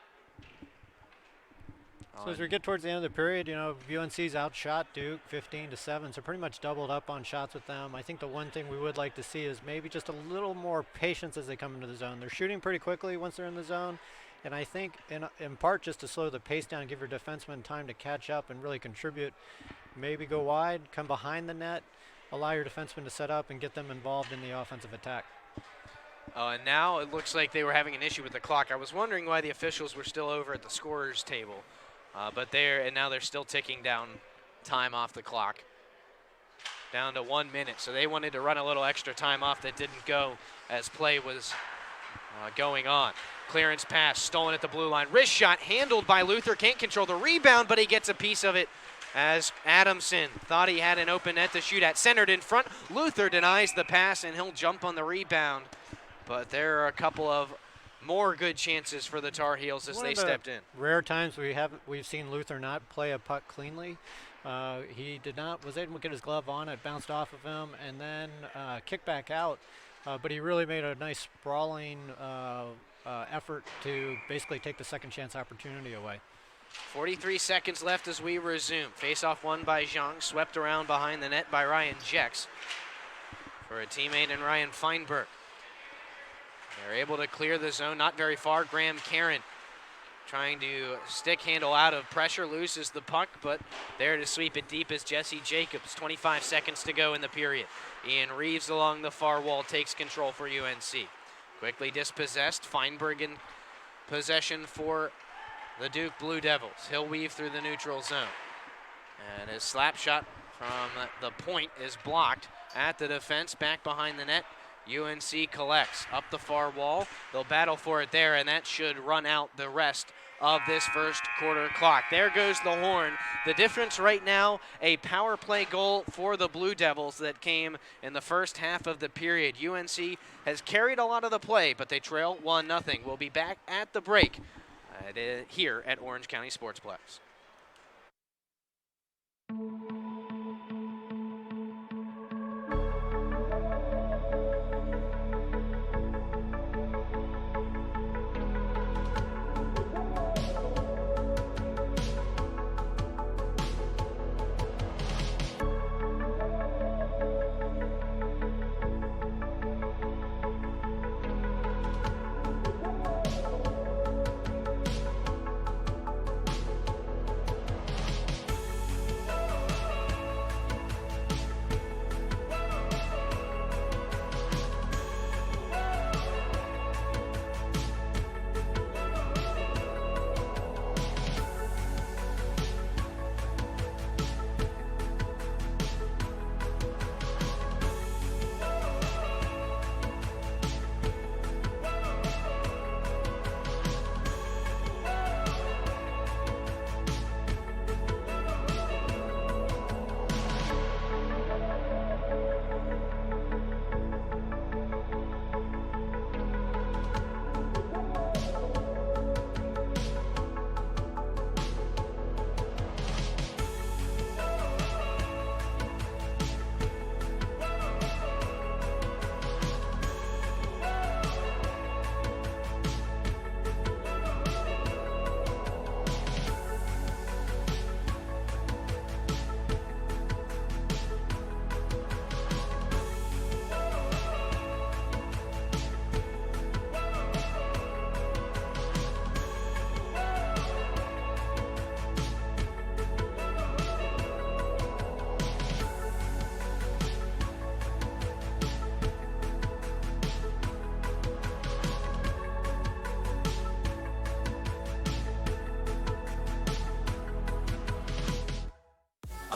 B: So as we get towards the end of the period, you know, UNC's outshot Duke 15-7, so pretty much doubled up on shots with them. I think the one thing we would like to see is maybe just a little more patience as they come into the zone. They're shooting pretty quickly once they're in the zone, and I think in part just to slow the pace down, give your defensemen time to catch up and really contribute. Maybe go wide, come behind the net, allow your defensemen to set up and get them involved in the offensive attack.
A: And now it looks like they were having an issue with the clock. I was wondering why the officials were still over at the scorer's table. But now they're still ticking down time off the clock. Down to 1 minute. So they wanted to run a little extra time off that didn't go as play was going on. Clearance pass, stolen at the blue line. Wrist shot handled by Luther. Can't control the rebound, but he gets a piece of it as Adamson thought he had an open net to shoot at. Centered in front. Luther denies the pass, and he'll jump on the rebound. But there are a couple of more good chances for the Tar Heels as they stepped in.
B: Rare times we've seen Luther not play a puck cleanly. He was able to get his glove on it, bounced off of him, and then kicked back out. But he really made a nice sprawling effort to basically take the second chance opportunity away.
A: 43 seconds left as we resume. Face-off won by Zhang, swept around behind the net by Ryan Jex for a teammate in Ryan Feinberg. They're able to clear the zone, not very far. Graham Karen trying to stick handle out of pressure, loses the puck, but there to sweep it deep is Jesse Jacobs. 25 seconds to go in the period. Ian Reeves along the far wall takes control for UNC. Quickly dispossessed, Feinberg in possession for the Duke Blue Devils. He'll weave through the neutral zone. And his slap shot from the point is blocked at the defense, back behind the net. UNC collects up the far wall. They'll battle for it there, and that should run out the rest of this first quarter clock. There goes the horn. The difference right now, a power play goal for the Blue Devils that came in the first half of the period. UNC has carried a lot of the play, but they trail 1-0. We'll be back at the break here at Orange County Sportsplex.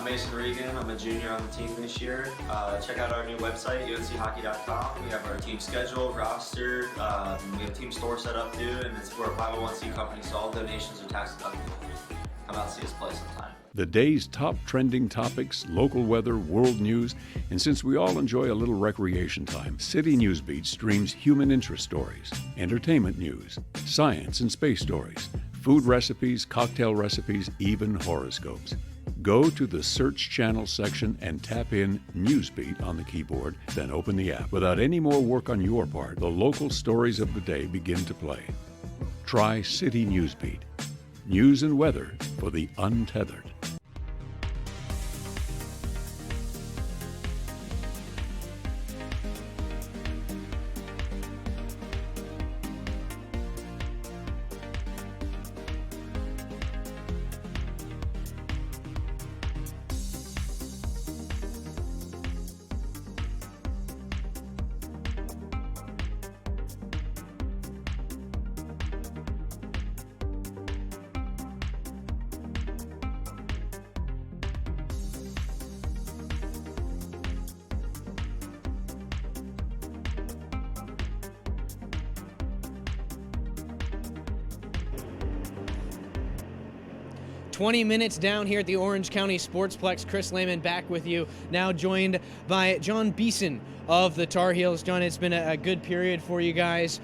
C: Mason Regan. I'm a junior on the team this year. Check out our new website, UNCHockey.com. We have our team schedule, roster. We have a team store set up too, and we're a 501c company, so all donations are tax deductible. Come out and see us play sometime.
D: The day's top trending topics, local weather, world news, and since we all enjoy a little recreation time, City Newsbeat streams human interest stories, entertainment news, science and space stories, food recipes, cocktail recipes, even horoscopes. Go to the search channel section and tap in Newsbeat on the keyboard, then open the app. Without any more work on your part, the local stories of the day begin to play. Try City Newsbeat. News and weather for the untethered.
A: "20 minutes down here at the Orange County Sportsplex. Chris Lehman back with you, now joined by John Beeson of the Tar Heels. John, it's been a good period for you guys.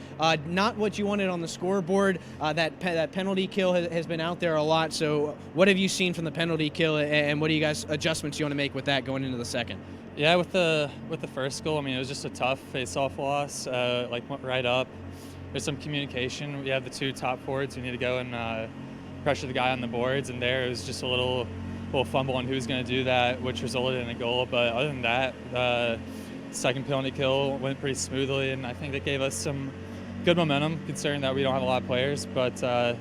A: Not what you wanted on the scoreboard. That penalty kill has been out there a lot. So what have you seen from the penalty kill, and what do you guys adjustments you want to make with that going into the second?
G: Yeah, with the first goal, I mean, it was just a tough face-off loss. Went right up. There's some communication. We have the two top forwards who need to go and pressure the guy on the boards, and there it was just a little fumble on who's going to do that, which resulted in a goal. But other than that, the second penalty kill went pretty smoothly, and I think that gave us some good momentum considering that we don't have a lot of players. But I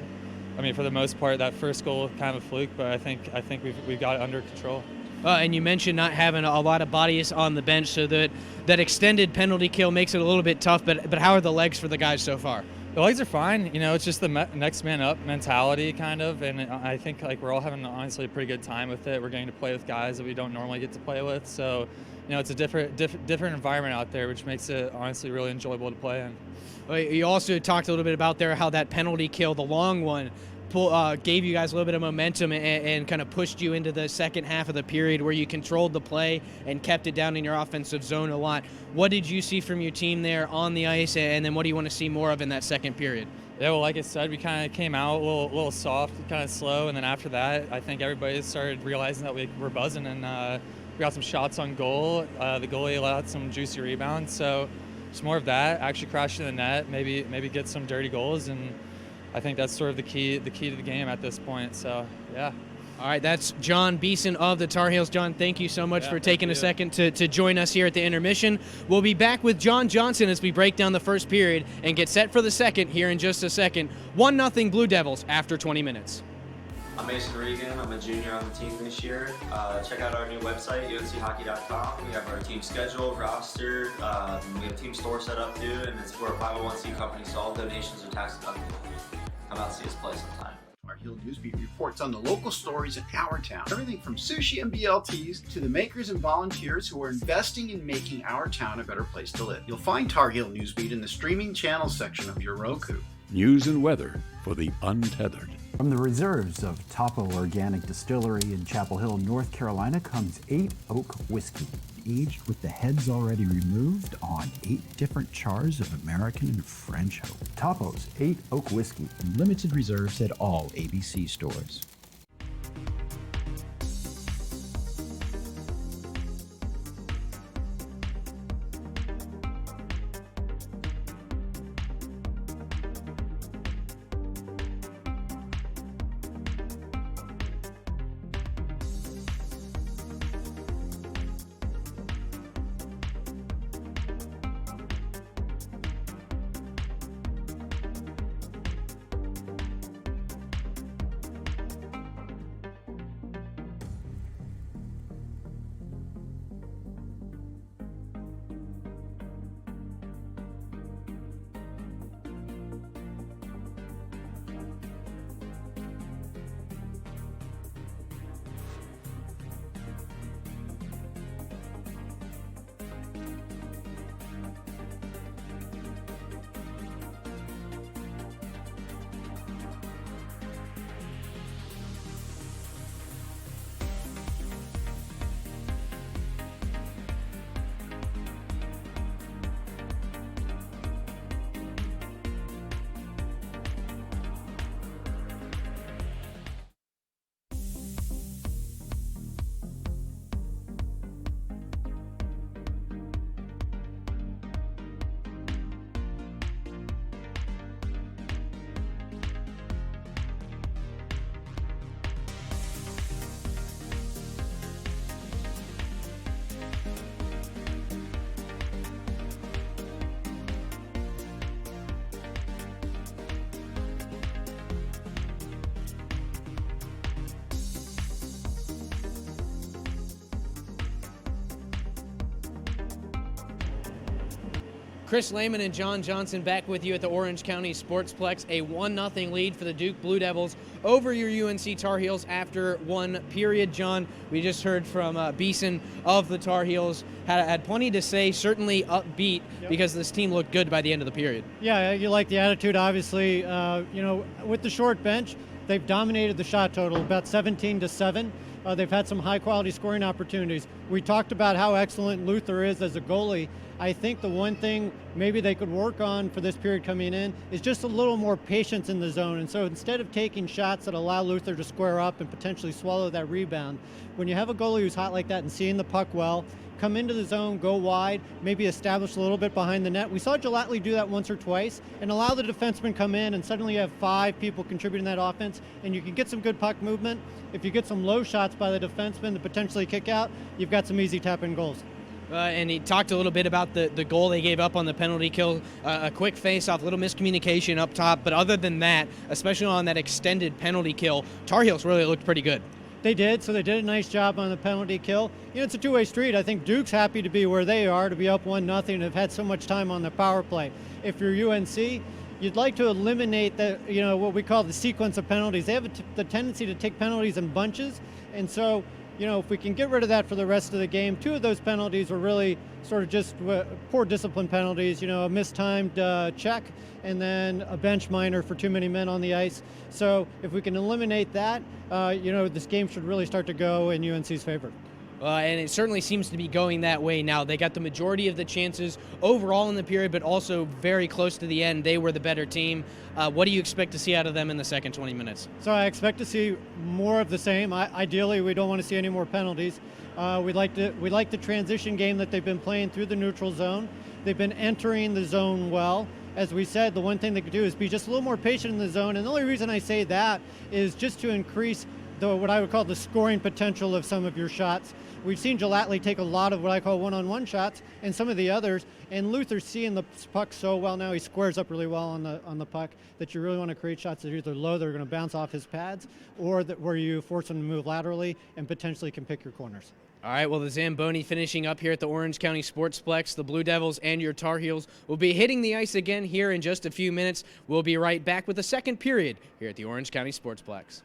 G: mean, for the most part, that first goal kind of a fluke, but I think we've got it under control.
A: And you mentioned not having a lot of bodies on the bench, so that extended penalty kill makes it a little bit tough. But how are the legs for the guys so far?
G: The legs are fine. You know, it's just the next man up mentality kind of, and I think we're all having honestly a pretty good time with it. We're getting to play with guys that we don't normally get to play with, so you know it's a different environment out there, which makes it honestly really enjoyable to play in.
A: You also talked a little bit about there how that penalty kill, the long one, gave you guys a little bit of momentum and kind of pushed you into the second half of the period where you controlled the play and kept it down in your offensive zone a lot. What did you see from your team there on the ice, and then what do you want to see more of in that second period?
G: Yeah, well, like I said, we kind of came out a little soft, kind of slow, and then after that, I think everybody started realizing that we were buzzing, and we got some shots on goal. The goalie allowed some juicy rebounds, so just more of that, actually crash to the net, maybe get some dirty goals, and I think that's sort of the key to the game at this point. So, yeah.
A: All right, that's John Beeson of the Tar Heels. John, thank you so much for taking a second to join us here at the intermission. We'll be back with John Johnson as we break down the first period and get set for the second here in just a second. 1-0 Blue Devils after 20 minutes.
C: I'm Mason Regan. I'm a junior on the team this year. Check out our new website, UNCHockey.com. We have our team schedule, roster. We have a team store set up too, and we're a 501c company, so all donations are tax deductible. Come out and see us play sometime.
F: Our Heel Newsbeat reports on the local stories in our town. Everything from sushi and BLTs to the makers and volunteers who are investing in making our town a better place to live. You'll find Tar Heel Newsbeat in the streaming channels section of your Roku.
D: News and weather for the untethered.
E: From the reserves of Topo Organic Distillery in Chapel Hill, North Carolina, comes 8 Oak Whiskey, aged with the heads already removed on 8 different chars of American and French oak. Topo's 8 Oak Whiskey, limited reserves at all ABC stores.
A: Chris Lehman and John Johnson back with you at the Orange County Sportsplex. A 1-0 lead for the Duke Blue Devils over your UNC Tar Heels after one period. John, we just heard from Beeson of the Tar Heels. Had plenty to say, certainly upbeat, because this team looked good by the end of the period.
B: Yeah, you like the attitude, obviously. With the short bench, they've dominated the shot total, about 17-7. They've had some high-quality scoring opportunities. We talked about how excellent Luther is as a goalie. I think the one thing maybe they could work on for this period coming in is just a little more patience in the zone. And so instead of taking shots that allow Luther to square up and potentially swallow that rebound, when you have a goalie who's hot like that and seeing the puck well, come into the zone, go wide, maybe establish a little bit behind the net. We saw Gelatley do that once or twice and allow the defenseman come in, and suddenly you have 5 people contributing that offense, and you can get some good puck movement. If you get some low shots by the defenseman to potentially kick out, you've got some easy tap-in goals.
A: And he talked a little bit about the goal they gave up on the penalty kill, a quick face-off, little miscommunication up top. But other than that, especially on that extended penalty kill, Tar Heels really looked pretty good.
B: They did, so they did a nice job on the penalty kill. It's a two-way street. I think Duke's happy to be where they are, to be up 1-0, and have had so much time on the power play. If you're UNC, you'd like to eliminate what we call the sequence of penalties. They have the tendency to take penalties in bunches, and so if we can get rid of that for the rest of the game. 2 of those penalties were really sort of just poor discipline penalties, a mistimed check and then a bench minor for too many men on the ice. So if we can eliminate that, this game should really start to go in UNC's favor.
A: And it certainly seems to be going that way now. They got the majority of the chances overall in the period, but also very close to the end. They were the better team. What do you expect to see out of them in the second 20 minutes?
B: So I expect to see more of the same. Ideally, we don't want to see any more penalties. We like the transition game that they've been playing through the neutral zone. They've been entering the zone well. As we said, the one thing they could do is be just a little more patient in the zone. And the only reason I say that is just to increase what I would call the scoring potential of some of your shots. We've seen Gelatley take a lot of what I call one-on-one shots, and some of the others. And Luther's seeing the puck so well now; he squares up really well on the puck. That you really want to create shots that are either low, that are going to bounce off his pads, or where you force him to move laterally and potentially can pick your corners.
A: All right, well, the Zamboni finishing up here at the Orange County Sportsplex. The Blue Devils and your Tar Heels will be hitting the ice again here in just a few minutes. We'll be right back with the second period here at the Orange County Sportsplex.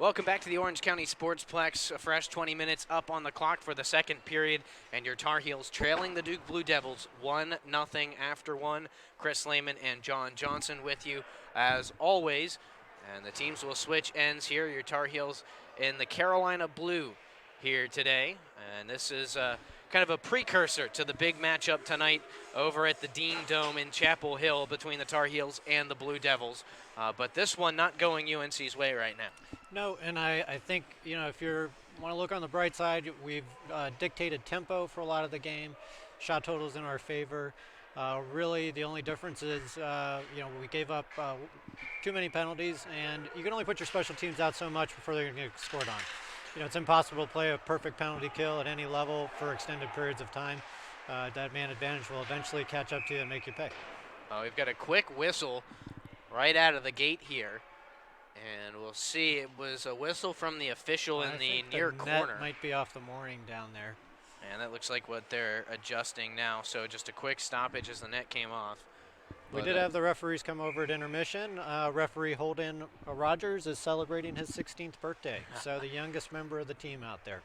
A: Welcome back to the Orange County Sportsplex. A fresh 20 minutes up on the clock for the second period, and your Tar Heels trailing the Duke Blue Devils 1-0 after one. Chris Lehman and John Johnson with you as always, and the teams will switch ends here. Your Tar Heels in the Carolina blue here today, and this is kind of a precursor to the big matchup tonight over at the Dean Dome in Chapel Hill between the Tar Heels and the Blue Devils. But this one not going UNC's way right now.
B: No, and I think, if you want to look on the bright side, we've dictated tempo for a lot of the game. Shot totals in our favor. Really, the only difference is, we gave up too many penalties, and you can only put your special teams out so much before they're going to get scored on. It's impossible to play a perfect penalty kill at any level for extended periods of time. That man advantage will eventually catch up to you and make you pay.
A: We've got a quick whistle right out of the gate here. And we'll see. It was a whistle from the official in the near corner.
B: Net might be off the mooring down there.
A: And that looks like what they're adjusting now. So just a quick stoppage as the net came off.
B: We did have the referees come over at intermission. Referee Holden Rogers is celebrating his 16th birthday. So the youngest member of the team out there.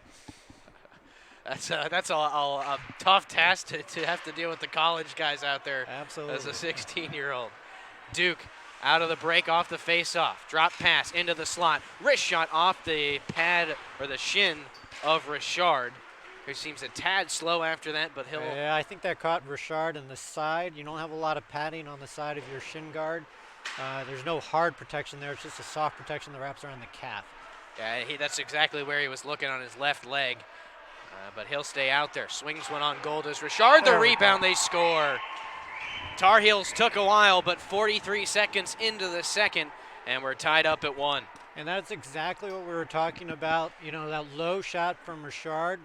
A: That's a tough task to have to deal with the college guys out there.
B: Absolutely.
A: As a 16-year-old. Duke out of the break, off the face-off. Drop pass into the slot. Wrist shot off the pad or the shin of Richard, who seems a tad slow after that, but he'll...
B: Yeah, I think that caught Richard in the side. You don't have a lot of padding on the side of your shin guard. There's no hard protection there. It's just a soft protection that wraps around the calf.
A: Yeah, that's exactly where he was looking on his left leg. But he'll stay out there. Swings one on goal. Does Richard the rebound? They score. Tar Heels took a while, but 43 seconds into the second, and we're tied up at 1.
B: And that's exactly what we were talking about. That low shot from Richard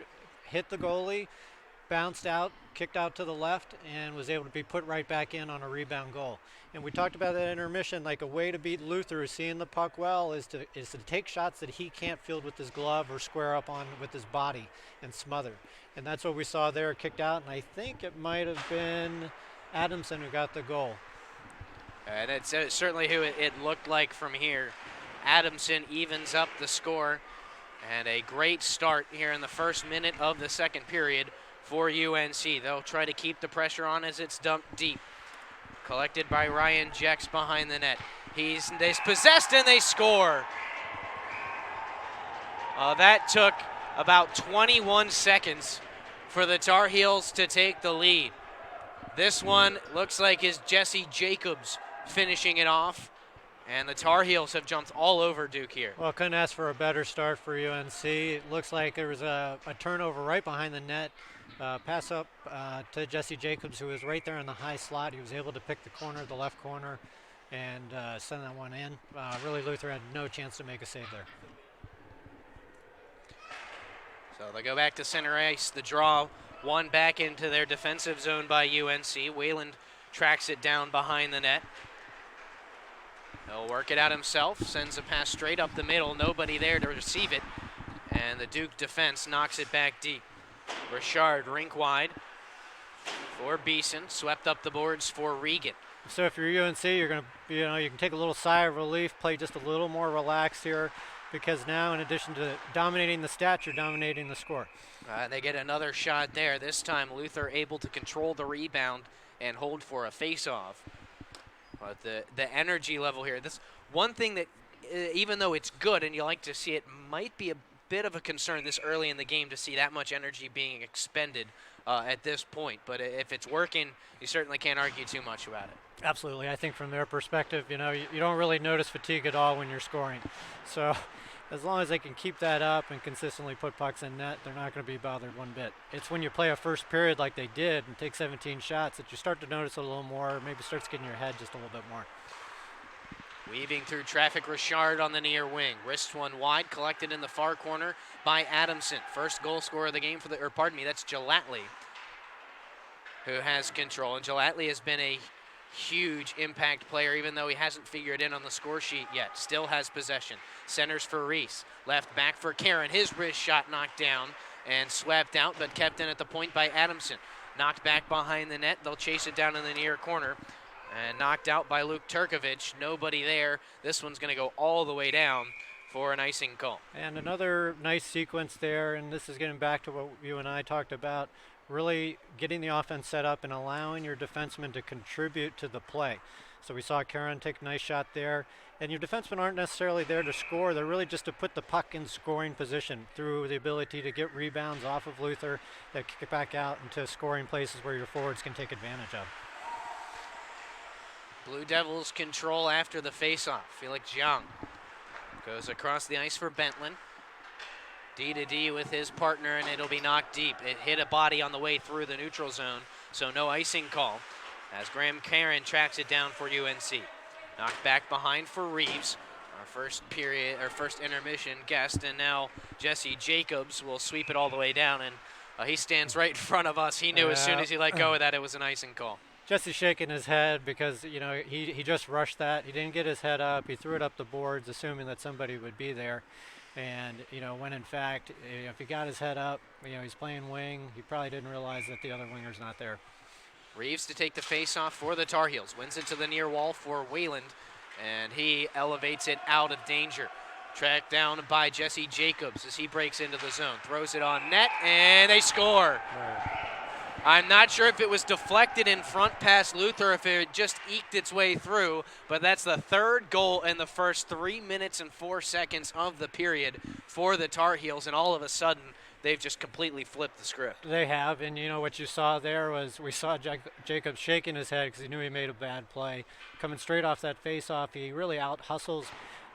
B: hit the goalie, bounced out, kicked out to the left, and was able to be put right back in on a rebound goal. And we talked about that intermission, like a way to beat Luther, seeing the puck well, is to take shots that he can't field with his glove or square up on with his body and smother. And that's what we saw there, kicked out, and I think it might have been Adamson who got the goal.
A: And it's certainly who it looked like from here. Adamson evens up the score, and a great start here in the first minute of the second period for UNC. They'll try to keep the pressure on as it's dumped deep. Collected by Ryan Jex behind the net. He's possessed and they score. That took about 21 seconds for the Tar Heels to take the lead. This one looks like is Jesse Jacobs finishing it off, and the Tar Heels have jumped all over Duke here.
B: Well, couldn't ask for a better start for UNC. It looks like there was a turnover right behind the net. Pass up to Jesse Jacobs, who was right there in the high slot. He was able to pick the corner, the left corner, and send that one in. Really, Luther had no chance to make a save there.
A: So they go back to center ice. The draw. One back into their defensive zone by UNC. Wayland tracks it down behind the net. He'll work it out himself. Sends a pass straight up the middle. Nobody there to receive it. And the Duke defense knocks it back deep. Richard rink wide for Beeson. Swept up the boards for Regan.
B: So if you're UNC, you're going to, you can take a little sigh of relief, play just a little more relaxed here, because now, in addition to dominating the stats, you're dominating the score.
A: They get another shot there. This time, Luther able to control the rebound and hold for a face-off. But the energy level here, this one thing that, even though it's good and you like to see it, might be a bit of a concern this early in the game to see that much energy being expended at this point. But if it's working, you certainly can't argue too much about it.
B: Absolutely. I think from their perspective, you don't really notice fatigue at all when you're scoring. So as long as they can keep that up and consistently put pucks in net, they're not going to be bothered one bit. It's when you play a first period like they did and take 17 shots that you start to notice a little more, maybe starts getting in your head just a little bit more.
A: Weaving through traffic, Richard on the near wing. Wrist one wide, collected in the far corner by Adamson. First goal scorer of the game that's Gelatley, who has control. And Gelatley has been a huge impact player, even though he hasn't figured in on the score sheet yet. Still has possession. Centers for Reese. Left back for Karen. His wrist shot knocked down and swept out, but kept in at the point by Adamson. Knocked back behind the net. They'll chase it down in the near corner. And knocked out by Luke Turkovich. Nobody there. This one's going to go all the way down for an icing call.
B: And another nice sequence there, and this is getting back to what you and I talked about, really getting the offense set up and allowing your defensemen to contribute to the play. So we saw Karen take a nice shot there, and your defensemen aren't necessarily there to score. They're really just to put the puck in scoring position through the ability to get rebounds off of Luther that kick it back out into scoring places where your forwards can take advantage of.
A: Blue Devils control after the faceoff. Felix Zhang goes across the ice for Bentland. D-to-D with his partner, and it'll be knocked deep. It hit a body on the way through the neutral zone, so no icing call as Graham Karen tracks it down for UNC. Knocked back behind for Reeves, our first intermission guest, and now Jesse Jacobs will sweep it all the way down, and he stands right in front of us. He knew as soon as he let go of that it was an icing call.
B: Jesse's shaking his head because, you know, he just rushed that. He didn't get his head up. He threw it up the boards, assuming that somebody would be there. And, you know, when in fact, if he got his head up, you know, he's playing wing, he probably didn't realize that the other winger's not there.
A: Reeves to take the face-off for the Tar Heels. Wins it to the near wall for Wayland, and he elevates it out of danger. Tracked down by Jesse Jacobs as he breaks into the zone. Throws it on net, and they score.
B: Right.
A: I'm not sure if it was deflected in front past Luther, if it just eked its way through, but that's the third goal in the first 3 minutes and 4 seconds of the period for the Tar Heels, and all of a sudden, they've just completely flipped the script.
B: They have, and you know what you saw there was we saw Jacobs shaking his head because he knew he made a bad play. Coming straight off that face-off, he really out-hustles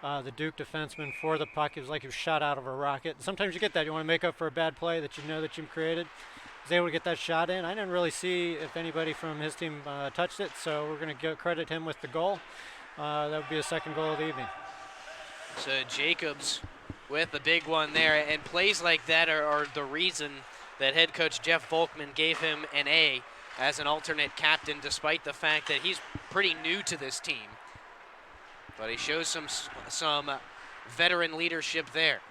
B: the Duke defenseman for the puck. It was like he was shot out of a rocket. Sometimes you get that. You want to make up for a bad play that you know that you've created. He was able to get that shot in. I didn't really see if anybody from his team touched it, so we're going to credit him with the goal. That would be his second goal of the evening.
A: So Jacobs with the big one there, and plays like that are the reason that head coach Jeff Volkman gave him an A as an alternate captain, despite the fact that he's pretty new to this team. But he shows some veteran leadership there.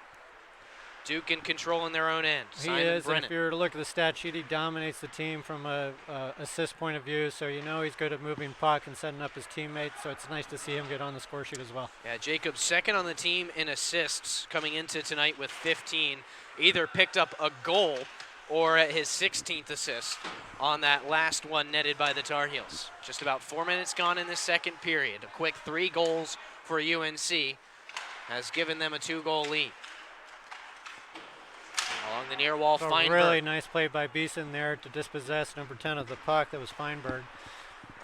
A: Duke in control in their own end.
B: He is, and if you were to look at the stat sheet, he dominates the team from a assist point of view, so you know he's good at moving puck and setting up his teammates, so it's nice to see him get on the score sheet as well.
A: Yeah, Jacobs second on the team in assists coming into tonight with 15. Either picked up a goal or his 16th assist on that last one netted by the Tar Heels. Just about 4 minutes gone in this second period. A quick 3 goals for UNC has given them a 2-goal lead. Along the near wall, Feinberg.
B: Really nice play by Beeson there to dispossess number 10 of the puck. That was Feinberg.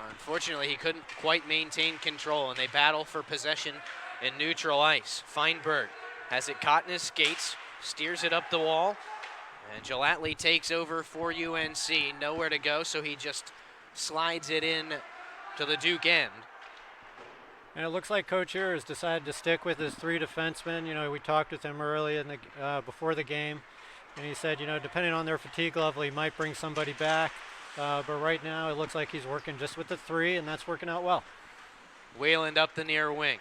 A: Unfortunately, he couldn't quite maintain control, and they battle for possession in neutral ice. Feinberg has it caught in his skates, steers it up the wall, and Gelatli takes over for UNC. Nowhere to go, so he just slides it in to the Duke end.
B: And it looks like Coach here has decided to stick with his 3 defensemen. You know, we talked with him early in the before the game, and he said, you know, depending on their fatigue level, he might bring somebody back. But right now, it looks like he's working just with the 3, and that's working out well.
A: Wayland up the near wing.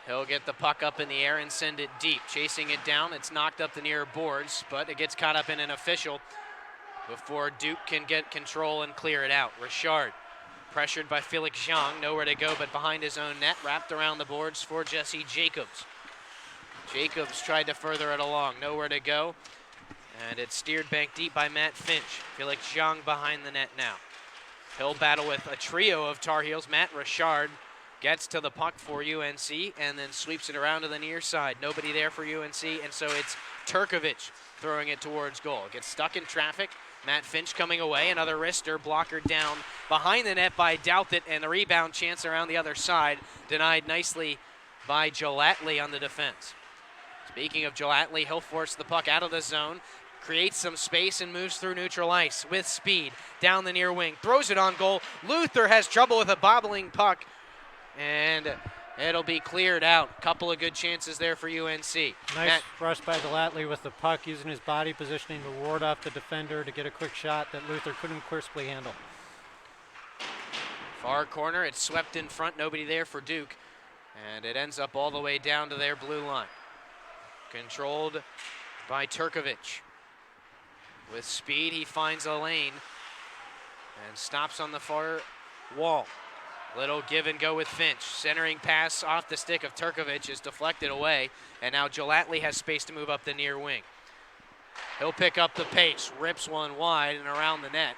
A: He'll get the puck up in the air and send it deep. Chasing it down, it's knocked up the near boards, but it gets caught up in an official before Duke can get control and clear it out. Richard pressured by Felix Zhang, nowhere to go but behind his own net, wrapped around the boards for Jesse Jacobs. Jacobs tried to further it along, nowhere to go, and it's steered back deep by Matt Finch. Felix Zhang behind the net now. He'll battle with a trio of Tar Heels. Matt Richard gets to the puck for UNC and then sweeps it around to the near side. Nobody there for UNC, and so it's Turkovic throwing it towards goal. It gets stuck in traffic. Matt Finch coming away, another wrister blocker down behind the net by Douthit, and the rebound chance around the other side denied nicely by Gelatli on the defense. Speaking of Gelatli, he'll force the puck out of the zone, creates some space and moves through neutral ice with speed down the near wing, throws it on goal. Luther has trouble with a bobbling puck, and it'll be cleared out. Couple of good chances there for UNC.
B: Nice rush by Gelatli with the puck, using his body positioning to ward off the defender to get a quick shot that Luther couldn't crisply handle.
A: Far corner, it's swept in front, nobody there for Duke, and it ends up all the way down to their blue line. Controlled by Turkovic. With speed, he finds a lane and stops on the far wall. Little give and go with Finch. Centering pass off the stick of Turkovic is deflected away, and now Gelattley has space to move up the near wing. He'll pick up the pace, rips one wide and around the net.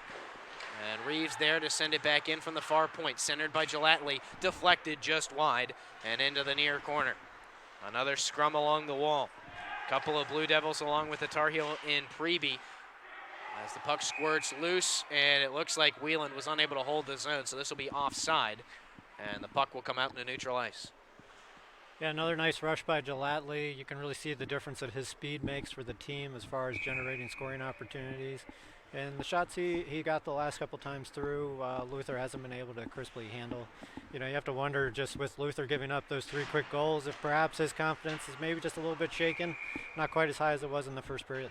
A: And Reeves there to send it back in from the far point, centered by Gelattley, deflected just wide and into the near corner. Another scrum along the wall. Couple of Blue Devils along with the Tar Heel in Preby. As the puck squirts loose, and it looks like Whelan was unable to hold the zone, so this will be offside, and the puck will come out into neutral ice.
B: Yeah, another nice rush by Gelattley. You can really see the difference that his speed makes for the team as far as generating scoring opportunities. And the shots he got the last couple times through, Luther hasn't been able to crisply handle. You have to wonder, just with Luther giving up those 3 quick goals, if perhaps his confidence is maybe just a little bit shaken, not quite as high as it was in the first period.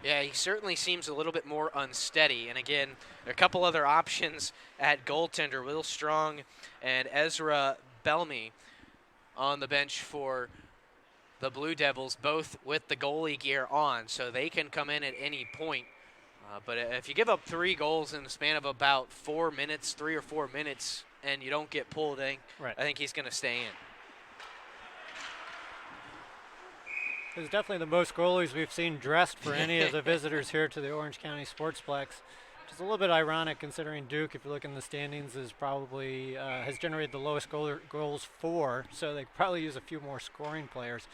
A: Yeah, he certainly seems a little bit more unsteady. And again, there are a couple other options at goaltender. Will Strong and Ezra Belmy on the bench for the Blue Devils, both with the goalie gear on, so they can come in at any point. But if you give up 3 goals in the span of about 4 minutes, 3 or 4 minutes, and you don't get pulled, I think he's going to stay in.
B: It's definitely the most goalies we've seen dressed for any of the visitors here to the Orange County Sportsplex, which is a little bit ironic considering Duke, if you look in the standings, is probably has generated the lowest goals for, so they probably use a few more scoring players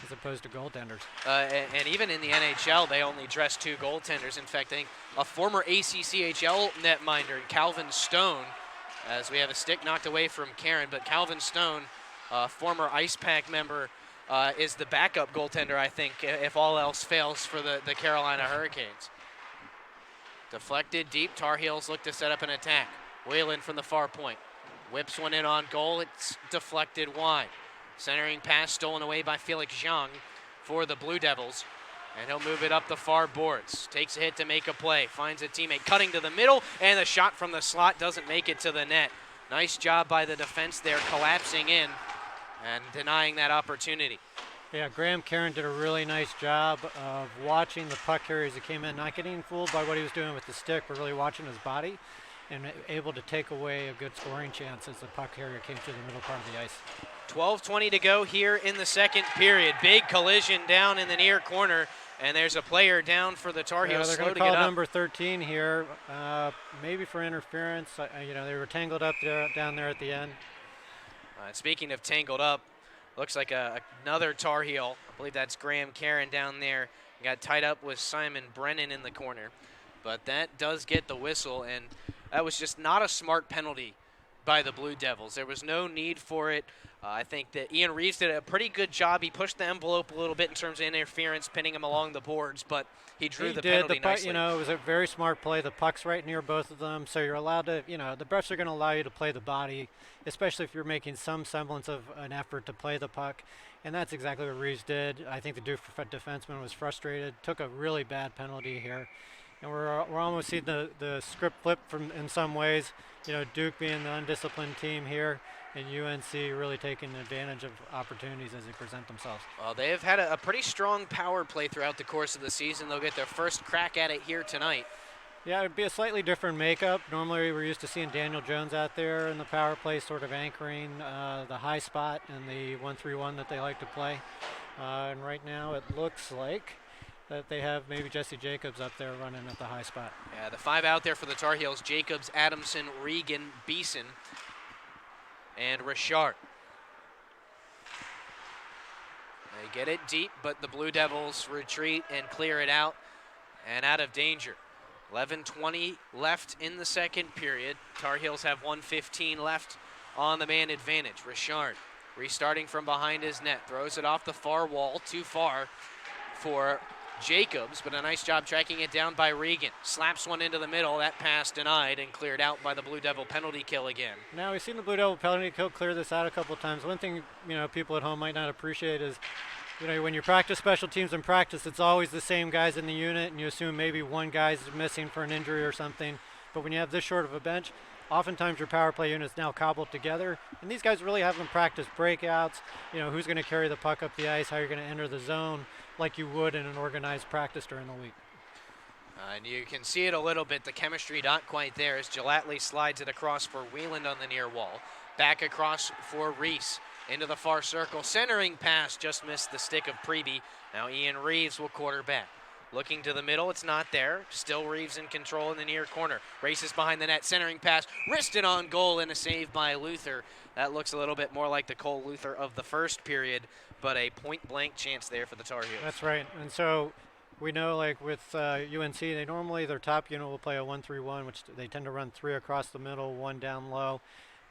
B: as opposed to goaltenders.
A: And even in the NHL, they only dress 2 goaltenders. In fact, I think a former ACCHL netminder, Calvin Stone, as we have a stick knocked away from Karen, but Calvin Stone, former Ice Pack member, is the backup goaltender, I think, if all else fails for the Carolina Hurricanes. Deflected deep, Tar Heels look to set up an attack. Whalen from the far point. Whips one in on goal, it's deflected wide. Centering pass stolen away by Felix Zhang for the Blue Devils. And he'll move it up the far boards. Takes a hit to make a play, finds a teammate cutting to the middle, and the shot from the slot doesn't make it to the net. Nice job by the defense there, collapsing in and denying that opportunity.
B: Yeah, Graham Karen did a really nice job of watching the puck carrier as he came in, not getting fooled by what he was doing with the stick, but really watching his body and able to take away a good scoring chance as the puck carrier came through the middle part of the ice.
A: 12:20 to go here in the second period. Big collision down in the near corner, and there's a player down for the Tar Heels.
B: They're going to call number 13 here, maybe for interference. They were tangled up down there at the end.
A: Speaking of tangled up, looks like another Tar Heel. I believe that's Graham Karen down there. Got tied up with Simon Brennan in the corner. But that does get the whistle, and that was just not a smart penalty by the Blue Devils. There was no need for it. I think that Ian Reeves did a pretty good job. He pushed the envelope a little bit in terms of interference, pinning him along the boards, but he drew the penalty nicely.
B: It was a very smart play. The puck's right near both of them, so you're allowed to, the refs are going to allow you to play the body, especially if you're making some semblance of an effort to play the puck, and that's exactly what Reeves did. I think the Duke defenseman was frustrated, took a really bad penalty here, and we're almost seeing the script flip in some ways. Duke being the undisciplined team here, and UNC really taking advantage of opportunities as they present themselves.
A: Well, they have had a pretty strong power play throughout the course of the season. They'll get their first crack at it here tonight.
B: Yeah, it would be a slightly different makeup. Normally we're used to seeing Daniel Jones out there in the power play, sort of anchoring the high spot and the 1-3-1 that they like to play. And right now it looks like that they have maybe Jesse Jacobs up there running at the high spot.
A: Yeah, the 5 out there for the Tar Heels: Jacobs, Adamson, Regan, Beeson, and Richard. They get it deep, but the Blue Devils retreat and clear it out and out of danger. 11:20 left in the second period. Tar Heels have 1:15 left on the man advantage. Richard restarting from behind his net, throws it off the far wall, too far for Jacobs, but a nice job tracking it down by Regan. Slaps one into the middle, that pass denied and cleared out by the Blue Devil penalty kill again.
B: Now we've seen the Blue Devil penalty kill clear this out a couple times. One thing people at home might not appreciate is when you practice special teams in practice, it's always the same guys in the unit, and you assume maybe one guy's missing for an injury or something. But when you have this short of a bench, oftentimes your power play unit's now cobbled together, and these guys really haven't practiced breakouts, who's going to carry the puck up the ice, how you're going to enter the zone, like you would in an organized practice during the week.
H: And you can see it a little bit. The chemistry not quite there as Gelatley slides it across for Wheeland on the near wall. Back across for Reese into the far circle. Centering pass just missed the stick of Preby. Now Ian Reeves will quarterback. Looking to the middle, it's not there. Still Reeves in control in the near corner. Races behind the net, centering pass, wristed on goal, and a save by Luther. That looks a little bit more like the Cole Luther of the first period, but a point-blank chance there for the Tar Heels.
B: That's right. And so we know, like with UNC, their top unit will play a 1-3-1, which they tend to run 3 across the middle, 1 down low.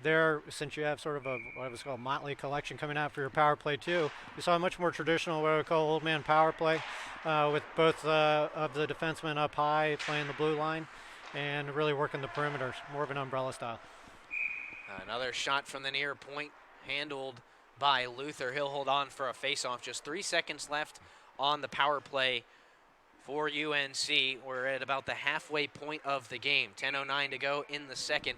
B: There, since you have sort of what was called motley collection coming out for your power play too, we saw a much more traditional, what I would call old man power play, with both of the defensemen up high playing the blue line and really working the perimeters, more of an umbrella style.
H: Another shot from the near point handled by Luther. He'll hold on for a face-off. Just 3 seconds left on the power play for UNC. We're at about the halfway point of the game. 10:09 to go in the second.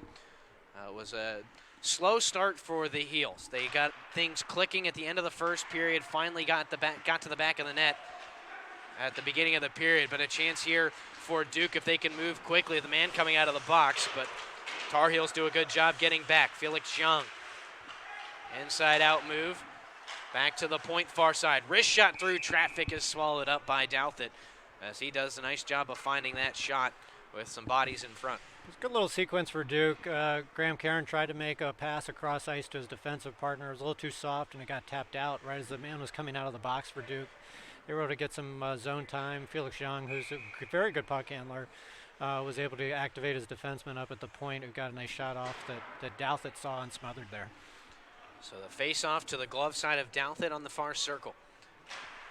H: It was a slow start for the Heels. They got things clicking at the end of the first period, finally got to the back of the net at the beginning of the period, but a chance here for Duke if they can move quickly. The man coming out of the box, but Tar Heels do a good job getting back. Felix Young, inside out move, back to the point far side. Wrist shot through traffic is swallowed up by Douthit as he does a nice job of finding that shot with some bodies in front.
B: It's a good little sequence for Duke. Graham Caron tried to make a pass across ice to his defensive partner. It was a little too soft, and it got tapped out right as the man was coming out of the box for Duke. They were able to get some zone time. Felix Young, who's a very good puck handler, was able to activate his defenseman up at the point, who got a nice shot off that Douthit saw and smothered there.
H: So the face-off to the glove side of Douthit on the far circle.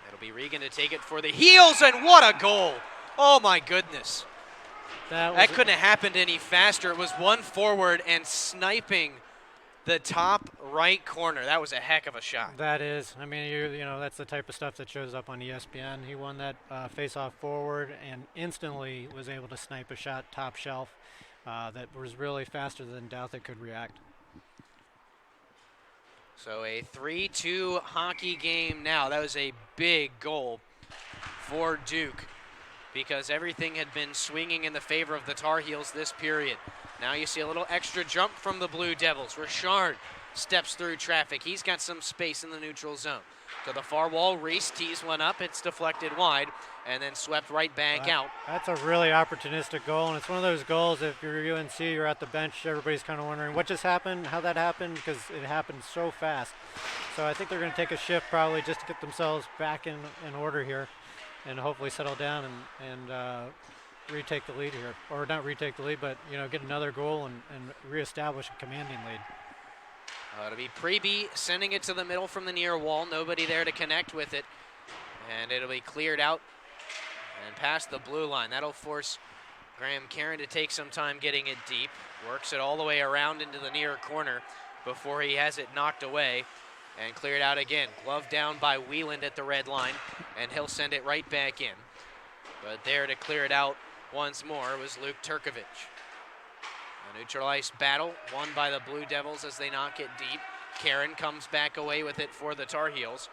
H: It'll be Regan to take it for the Heels, and what a goal! Oh my goodness. That couldn't have happened any faster. It was one forward and sniping the top right corner. That was a heck of a shot.
B: That is. I mean, you know, that's the type of stuff that shows up on ESPN. He won that face-off forward and instantly was able to snipe a shot top shelf that was really faster than Douthit could react.
H: So a 3-2 hockey game now. That was a big goal for Duke, because everything had been swinging in the favor of the Tar Heels this period. Now you see a little extra jump from the Blue Devils. Richard steps through traffic. He's got some space in the neutral zone. To the far wall, Reese tees one up. It's deflected wide and then swept right back out.
B: That's a really opportunistic goal, and it's one of those goals, if you're UNC, you're at the bench, everybody's kind of wondering what just happened, how that happened, because it happened so fast. So I think they're going to take a shift probably just to get themselves back in order here, and hopefully settle down and retake the lead here. Or not retake the lead, but get another goal and reestablish a commanding lead.
H: It'll be Preby sending it to the middle from the near wall. Nobody there to connect with it. And it'll be cleared out and past the blue line. That'll force Graham Caron to take some time getting it deep. Works it all the way around into the near corner before he has it knocked away. And cleared out again. Glove down by Wheeland at the red line, and he'll send it right back in. But there to clear it out once more was Luke Turkovich. A neutral ice battle won by the Blue Devils as they knock it deep. Caron comes back away with it for the Tar Heels.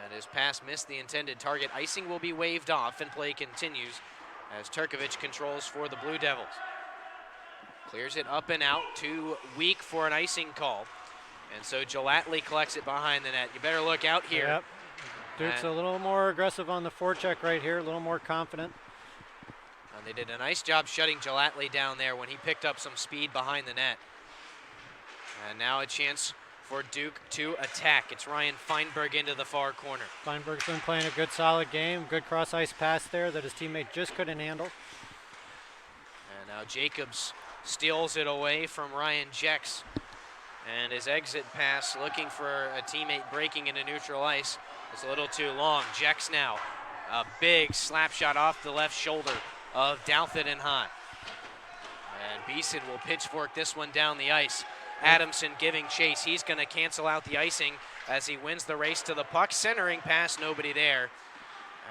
H: And his pass missed the intended target. Icing will be waved off and play continues as Turkovich controls for the Blue Devils. Clears it up and out, too weak for an icing call. And so Gelatley collects it behind the net. You better look out here.
B: Yep. Duke's a little more aggressive on the forecheck right here, a little more confident.
H: And they did a nice job shutting Gelatley down there when he picked up some speed behind the net. And now a chance for Duke to attack. It's Ryan Feinberg into the far corner.
B: Feinberg's been playing a good solid game. Good cross-ice pass there that his teammate just couldn't handle.
H: And now Jacobs steals it away from Ryan Jex. And his exit pass, looking for a teammate breaking into neutral ice, is a little too long. Jex now, a big slap shot off the left shoulder of Douthit and high. And Beeson will pitchfork this one down the ice. Adamson giving chase. He's going to cancel out the icing as he wins the race to the puck. Centering pass, nobody there.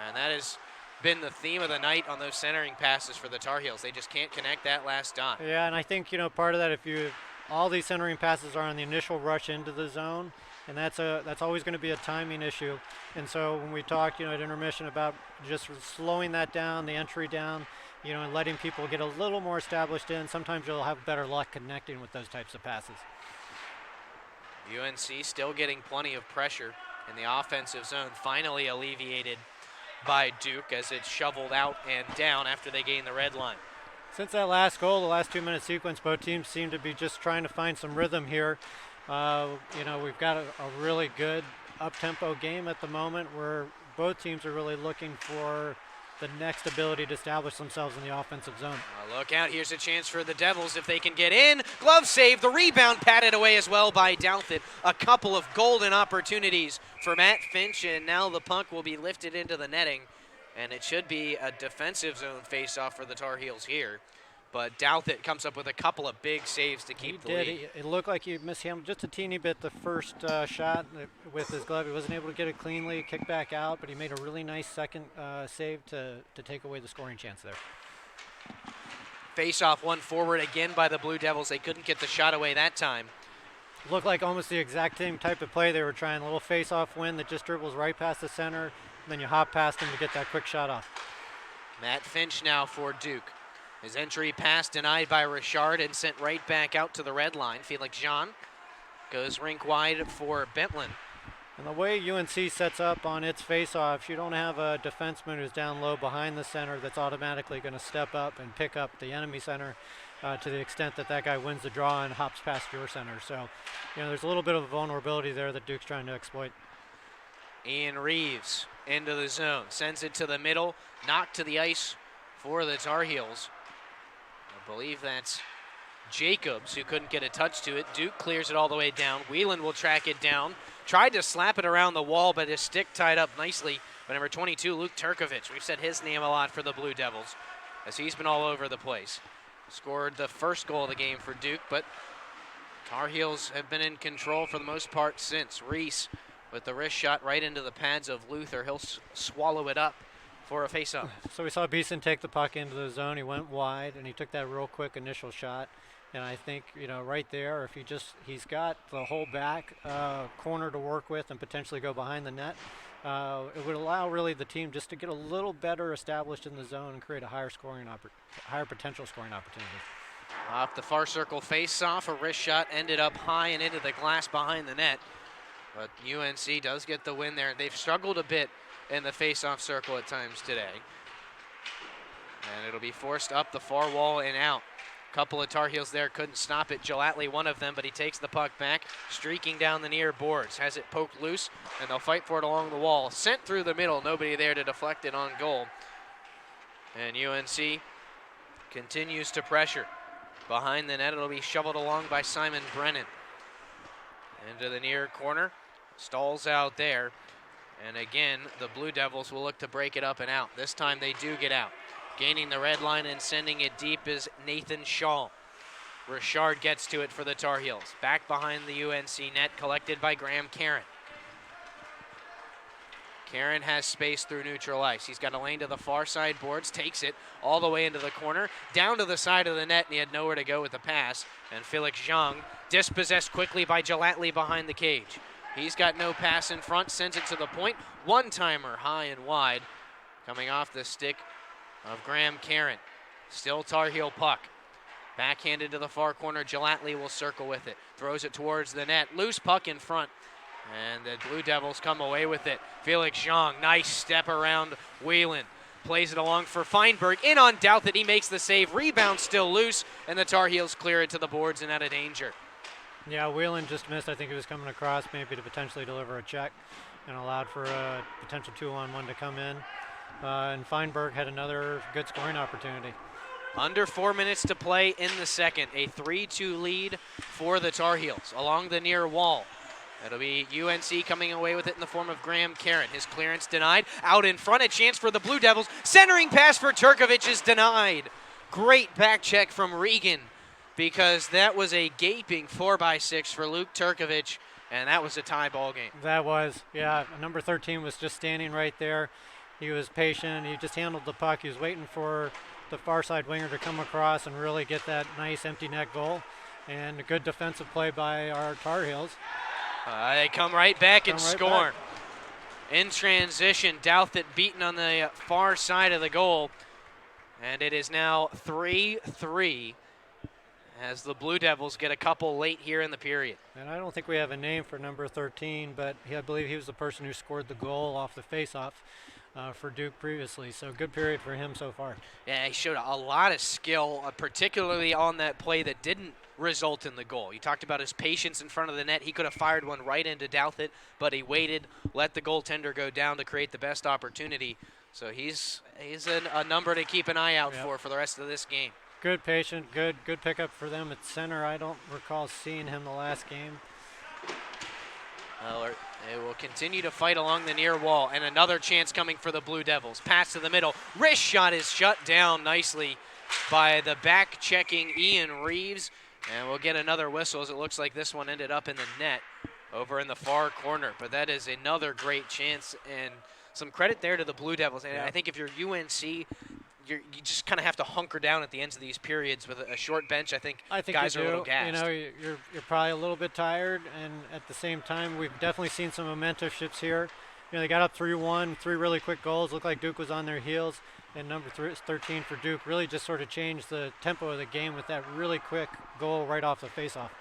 H: And that has been the theme of the night on those centering passes for the Tar Heels. They just can't connect that last dot.
B: Yeah, and I think, part of that, all these centering passes are on the initial rush into the zone, and that's always going to be a timing issue. And so when we talked, at intermission about just slowing that down, the entry down, and letting people get a little more established in, sometimes you'll have better luck connecting with those types of passes.
H: UNC still getting plenty of pressure in the offensive zone, finally alleviated by Duke as it's shoveled out and down after they gain the red line.
B: Since that last goal, the last 2-minute sequence, both teams seem to be just trying to find some rhythm here. We've got a really good up-tempo game at the moment where both teams are really looking for the next ability to establish themselves in the offensive zone.
H: Look out, here's a chance for the Devils if they can get in. Glove save, the rebound patted away as well by Douthit. A couple of golden opportunities for Matt Finch, and now the puck will be lifted into the netting, and it should be a defensive zone face-off for the Tar Heels here. But Douthit comes up with a couple of big saves to keep the lead.
B: It looked like he missed him just a teeny bit the first shot with his glove. He wasn't able to get it cleanly, kick back out, but he made a really nice second save to take away the scoring chance there.
H: Face-off one forward again by the Blue Devils. They couldn't get the shot away that time.
B: Looked like almost the exact same type of play they were trying. A little face-off win that just dribbles right past the center, and then you hop past him to get that quick shot off.
H: Matt Finch now for Duke. His entry pass denied by Richard and sent right back out to the red line. Felix Jean goes rink wide for Bentland.
B: And the way UNC sets up on its face-offs, you don't have a defenseman who's down low behind the center that's automatically going to step up and pick up the enemy center to the extent that that guy wins the draw and hops past your center. So, there's a little bit of vulnerability there that Duke's trying to exploit.
H: Ian Reeves into the zone, sends it to the middle, knocked to the ice for the Tar Heels. I believe that's Jacobs who couldn't get a touch to it. Duke clears it all the way down. Whelan will track it down. Tried to slap it around the wall, but his stick tied up nicely by number 22, Luke Turkovich. We've said his name a lot for the Blue Devils as he's been all over the place. Scored the first goal of the game for Duke, but Tar Heels have been in control for the most part since. Reese with the wrist shot right into the pads of Luther. He'll swallow it up for a face-off.
B: So we saw Beeson take the puck into the zone. He went wide, and he took that real quick initial shot. And I think, right there, if he's got the whole back corner to work with and potentially go behind the net, it would allow really the team just to get a little better established in the zone and create a higher potential scoring opportunity.
H: Off the far circle face-off, a wrist shot ended up high and into the glass behind the net. But UNC does get the win there. They've struggled a bit in the face-off circle at times today. And it'll be forced up the far wall and out. Couple of Tar Heels there couldn't stop it. Gillatly one of them, but he takes the puck back, streaking down the near boards. Has it poked loose, and they'll fight for it along the wall. Sent through the middle, nobody there to deflect it on goal. And UNC continues to pressure. Behind the net, it'll be shoveled along by Simon Brennan. Into the near corner, stalls out there. And again, the Blue Devils will look to break it up and out. This time they do get out. Gaining the red line and sending it deep is Nathan Shaw. Richard gets to it for the Tar Heels. Back behind the UNC net, collected by Graham Karen. Karen has space through neutral ice. He's got a lane to the far side boards, takes it all the way into the corner, down to the side of the net, and he had nowhere to go with the pass. And Felix Jean dispossessed quickly by Gillatly behind the cage. He's got no pass in front, sends it to the point. One-timer high and wide, coming off the stick of Graham Karen. Still Tar Heel puck. Backhanded to the far corner, Gillatly will circle with it. Throws it towards the net, loose puck in front. And the Blue Devils come away with it. Felix Jean, nice step around Whelan. Plays it along for Feinberg. In on Douthit, he makes the save. Rebound still loose, and the Tar Heels clear it to the boards and out of danger.
B: Yeah, Whelan just missed. I think he was coming across maybe to potentially deliver a check and allowed for a potential 2-on-1 to come in. And Feinberg had another good scoring opportunity.
H: Under 4 minutes to play in the second. A 3-2 lead for the Tar Heels along the near wall. It'll be UNC coming away with it in the form of Graham Karen. His clearance denied. Out in front, a chance for the Blue Devils. Centering pass for Turkovich is denied. Great back check from Regan, because that was a gaping 4x6 for Luke Turkovich, and that was a tie ball game.
B: That was, yeah. Number 13 was just standing right there. He was patient. He just handled the puck. He was waiting for the far side winger to come across and really get that nice empty net goal. And a good defensive play by our Tar Heels.
H: They come right back and
B: Come right
H: score.
B: back.
H: In transition, Douthit beaten on the far side of the goal. And it is now 3-3 as the Blue Devils get a couple late here in the period.
B: And I don't think we have a name for number 13, but I believe he was the person who scored the goal off the faceoff for Duke previously. So good period for him so far.
H: Yeah, he showed a lot of skill, particularly on that play that didn't result in the goal. You talked about his patience in front of the net. He could have fired one right into Douthit, but he waited, let the goaltender go down to create the best opportunity. So he's a number to keep an eye out for the rest of this game.
B: Good patient, good pickup for them at center. I don't recall seeing him the last game.
H: Well, they will continue to fight along the near wall, and another chance coming for the Blue Devils. Pass to the middle. Wrist shot is shut down nicely by the back-checking Ian Reeves, and we'll get another whistle as it looks like this one ended up in the net over in the far corner. But that is another great chance, and some credit there to the Blue Devils. And I think if you're UNC, you just kind of have to hunker down at the ends of these periods with a short bench. I think guys are a little gassed.
B: You know, you're probably a little bit tired, and at the same time, we've definitely seen some momentum shifts here. You know, they got up 3-1, 3 really quick goals. Looked like Duke was on their heels, and number 13 for Duke really just sort of changed the tempo of the game with that really quick goal right off the faceoff.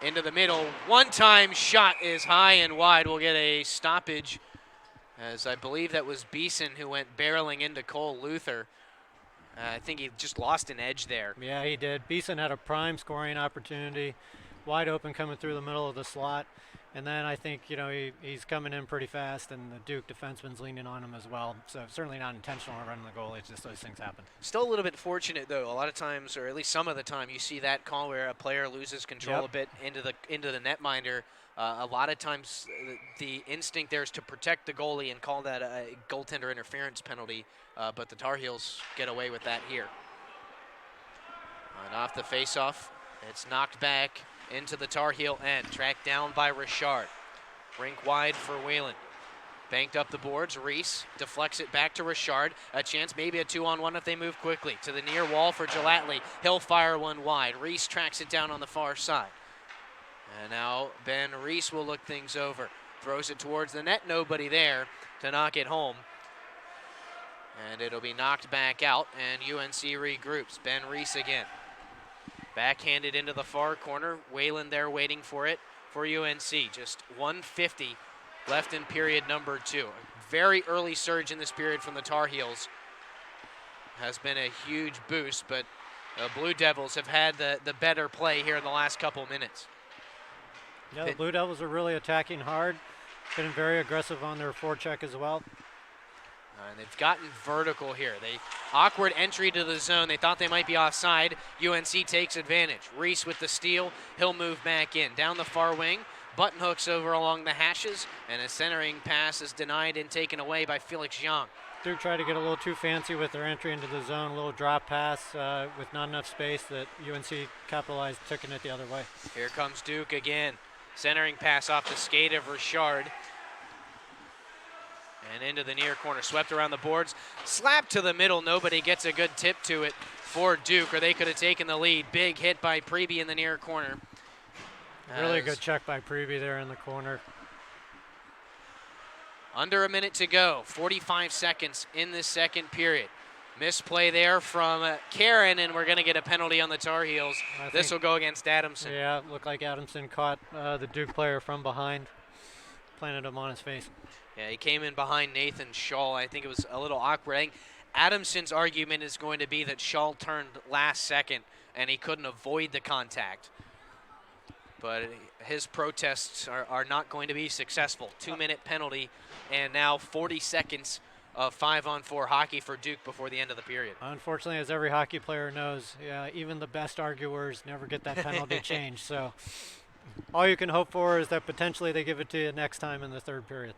H: Into the middle, one-time shot is high and wide. We'll get a stoppage, as I believe that was Beeson who went barreling into Cole Luther. I think he just lost an edge there.
B: Yeah, he did. Beeson had a prime scoring opportunity, wide open coming through the middle of the slot. And then I think, you know, he's coming in pretty fast, and the Duke defenseman's leaning on him as well. So certainly not intentional running the goal. It's just those things happen.
H: Still a little bit fortunate, though. A lot of times, or at least some of the time, you see that call where a player loses control a bit into the netminder. A lot of times the instinct there is to protect the goalie and call that a goaltender interference penalty, but the Tar Heels get away with that here. And off the faceoff, it's knocked back into the Tar Heel end, tracked down by Richard. Rink wide for Whalen. Banked up the boards, Reese deflects it back to Richard. A chance, maybe a 2-on-1 if they move quickly. To the near wall for Gelatley. He'll fire one wide. Reese tracks it down on the far side. And now Ben Reese will look things over. Throws it towards the net, nobody there to knock it home. And it'll be knocked back out, and UNC regroups. Ben Reese again. Backhanded into the far corner. Whalen there waiting for it for UNC. Just 1:50 left in period number 2. A very early surge in this period from the Tar Heels has been a huge boost, but the Blue Devils have had the better play here in the last couple minutes.
B: Yeah, the Blue Devils are really attacking hard, been very aggressive on their forecheck as well.
H: And they've gotten vertical here. Awkward entry to the zone. They thought they might be offside. UNC takes advantage. Reese with the steal. He'll move back in. Down the far wing. Button hooks over along the hashes. And a centering pass is denied and taken away by Felix Young.
B: Duke tried to get a little too fancy with their entry into the zone. A little drop pass with not enough space that UNC capitalized, taking it the other way.
H: Here comes Duke again. Centering pass off the skate of Richard. And into the near corner, swept around the boards, slapped to the middle. Nobody gets a good tip to it for Duke, or they could have taken the lead. Big hit by Preby in the near corner.
B: Really good check by Preby there in the corner.
H: Under a minute to go, 45 seconds in this second period. Misplay there from Karen, and we're going to get a penalty on the Tar Heels. This will go against Adamson.
B: Yeah, it looked like Adamson caught the Duke player from behind, planted him on his face.
H: Yeah, he came in behind Nathan Shaw. I think it was a little awkward. I think Adamson's argument is going to be that Shaw turned last second and he couldn't avoid the contact. But his protests are not going to be successful. 2-minute penalty, and now 40 seconds of 5-on-4 hockey for Duke before the end of the period.
B: Unfortunately, as every hockey player knows, even the best arguers never get that penalty changed. So all you can hope for is that potentially they give it to you next time in the third period.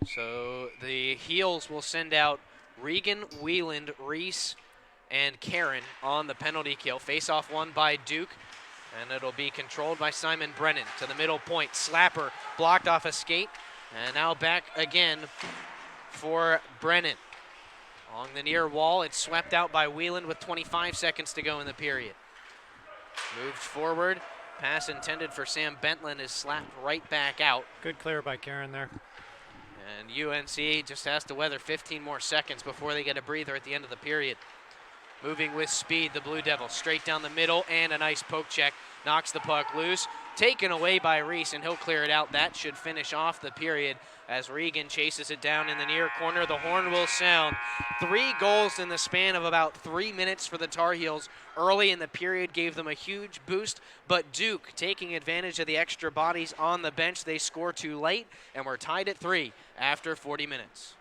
H: So the Heels will send out Regan, Wieland, Reese, and Karen on the penalty kill. Face-off won by Duke, and it'll be controlled by Simon Brennan. To the middle point, Slapper blocked off a skate, and now back again for Brennan. Along the near wall, it's swept out by Wieland with 25 seconds to go in the period. Moved forward, Pass intended for Sam Bentland is slapped right back out.
B: Good clear by Karen there.
H: And UNC just has to weather 15 more seconds before they get a breather at the end of the period. Moving with speed, the Blue Devils straight down the middle, and a nice poke check. Knocks the puck loose. Taken away by Reese, and he'll clear it out. That should finish off the period as Regan chases it down in the near corner. The horn will sound. 3 goals in the span of about 3 minutes for the Tar Heels. Early in the period gave them a huge boost, but Duke taking advantage of the extra bodies on the bench. They score too late, and we're tied at 3 after 40 minutes.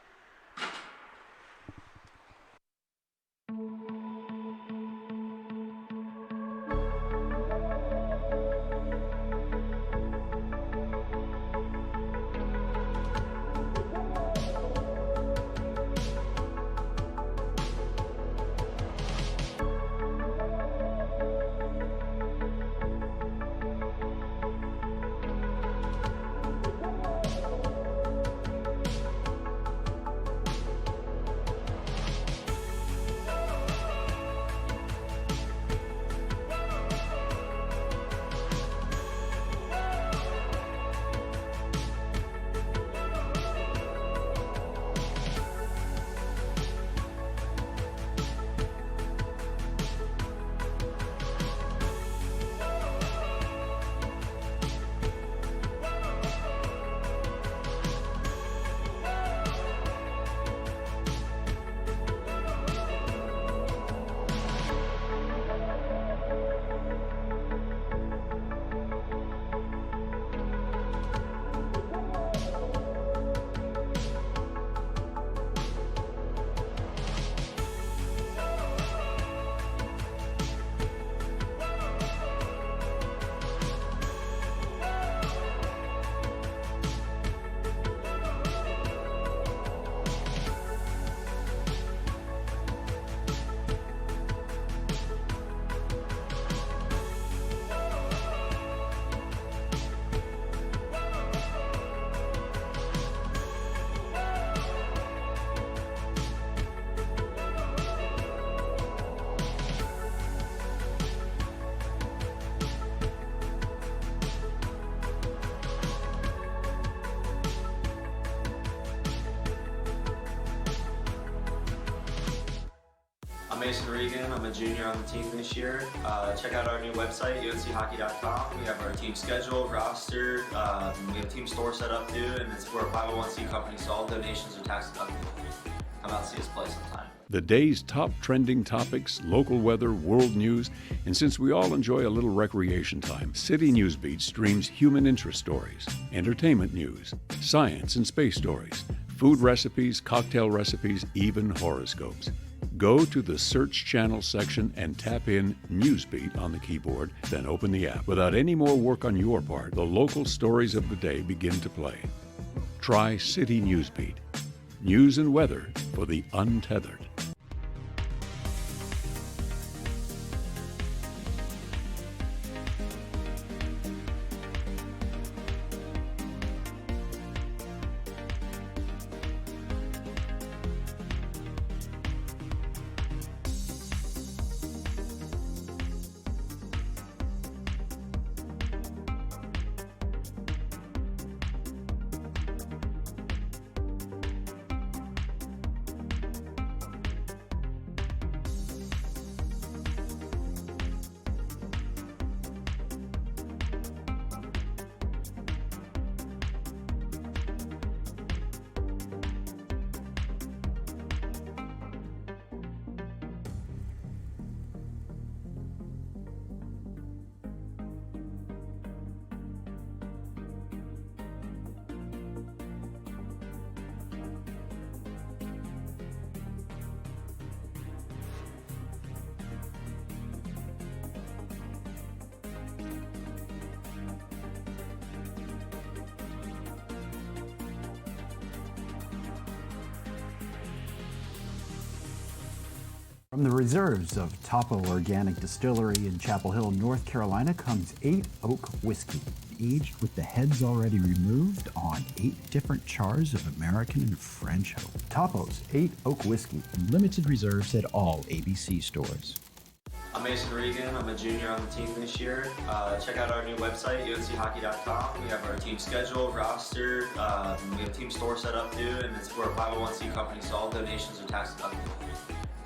C: I'm Mason Regan. I'm a junior on the team this year. Check out our new website, UNCHockey.com. We have our team schedule, roster. We have a team store set up too, and we're a 501c company, so all donations are tax deductible. Come out and see us play sometime.
D: The day's top trending topics, local weather, world news, and since we all enjoy a little recreation time, City Newsbeat streams human interest stories, entertainment news, science and space stories, food recipes, cocktail recipes, even horoscopes. Go to the search channel section and tap in Newsbeat on the keyboard, then open the app. Without any more work on your part, the local stories of the day begin to play. Try City Newsbeat. News and weather for the untethered.
E: From the reserves of Topo Organic Distillery in Chapel Hill, North Carolina, comes 8 Oak Whiskey, aged with the heads already removed on 8 different chars of American and French oak. Topo's 8 Oak Whiskey, limited reserves at all ABC stores.
C: I'm Mason Regan. I'm a junior on the team this year. Check out our new website, UNCHockey.com. We have our team schedule, roster. We have team store set up too, and we're a 501c company, so all donations are tax deductible.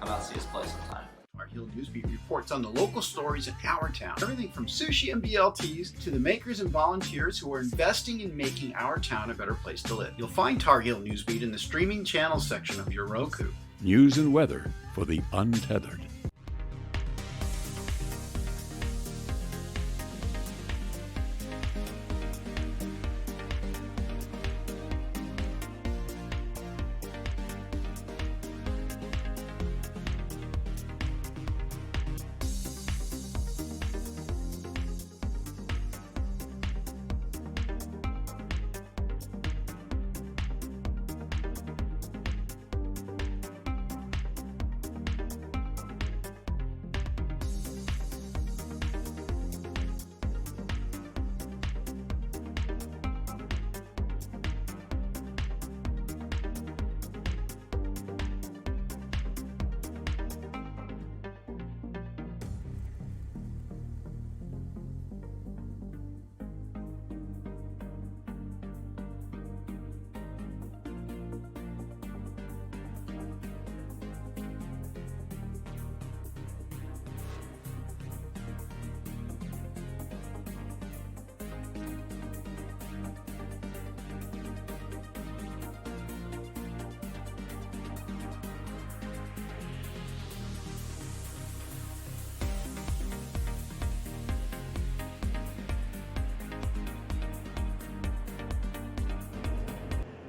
C: Come out and see us play sometime.
F: Tar Heel Newsbeat reports on the local stories in our town. Everything from sushi and BLTs to the makers and volunteers who are investing in making our town a better place to live. You'll find Tar Heel Newsbeat in the streaming channels section of your Roku.
D: News and weather for the untethered.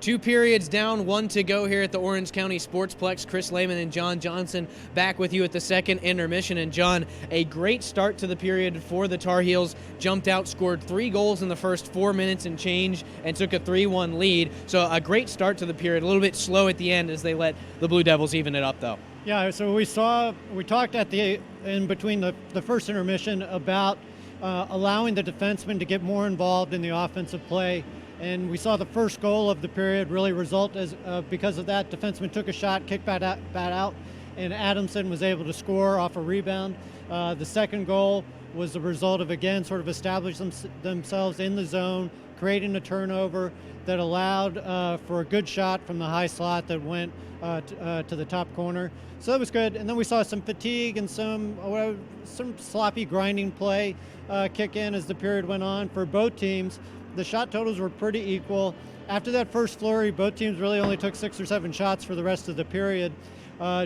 A: Two periods down, one to go here at the Orange County Sportsplex. Chris Lehman and John Johnson back with you at the second intermission. And John, a great start to the period for the Tar Heels. Jumped out, scored 3 goals in the first 4 minutes and change, and took a 3-1 lead. So a great start to the period. A little bit slow at the end as they let the Blue Devils even it up, though.
B: Yeah, so we talked in between the first intermission about allowing the defensemen to get more involved in the offensive play. And we saw the first goal of the period really result as because of that. Defenseman took a shot, kicked bat out, and Adamson was able to score off a rebound. The second goal was the result of, again, sort of establishing themselves in the zone, creating a turnover that allowed for a good shot from the high slot that went to the top corner. So that was good. And then we saw some fatigue and some sloppy grinding play kick in as the period went on for both teams. The shot totals were pretty equal. After that first flurry, both teams really only took 6 or 7 shots for the rest of the period.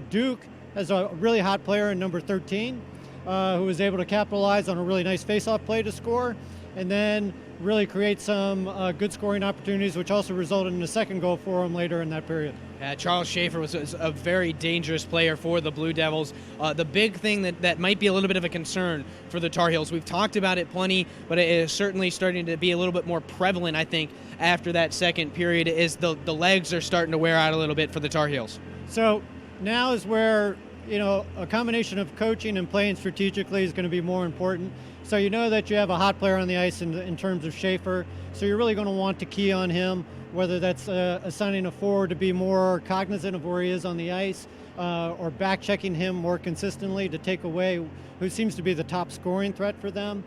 B: Duke has a really hot player in number 13 who was able to capitalize on a really nice face-off play to score, and then really create some good scoring opportunities, which also resulted in a second goal for him later in that period.
A: Charles Schaefer was a very dangerous player for the Blue Devils. The big thing that might be a little bit of a concern for the Tar Heels, we've talked about it plenty, but it is certainly starting to be a little bit more prevalent, I think, after that second period, is the legs are starting to wear out a little bit for the Tar Heels.
B: So now is where, a combination of coaching and playing strategically is going to be more important. So you know that you have a hot player on the ice in terms of Schaefer, so you're really going to want to key on him, whether that's assigning a forward to be more cognizant of where he is on the ice, or back-checking him more consistently to take away who seems to be the top scoring threat for them,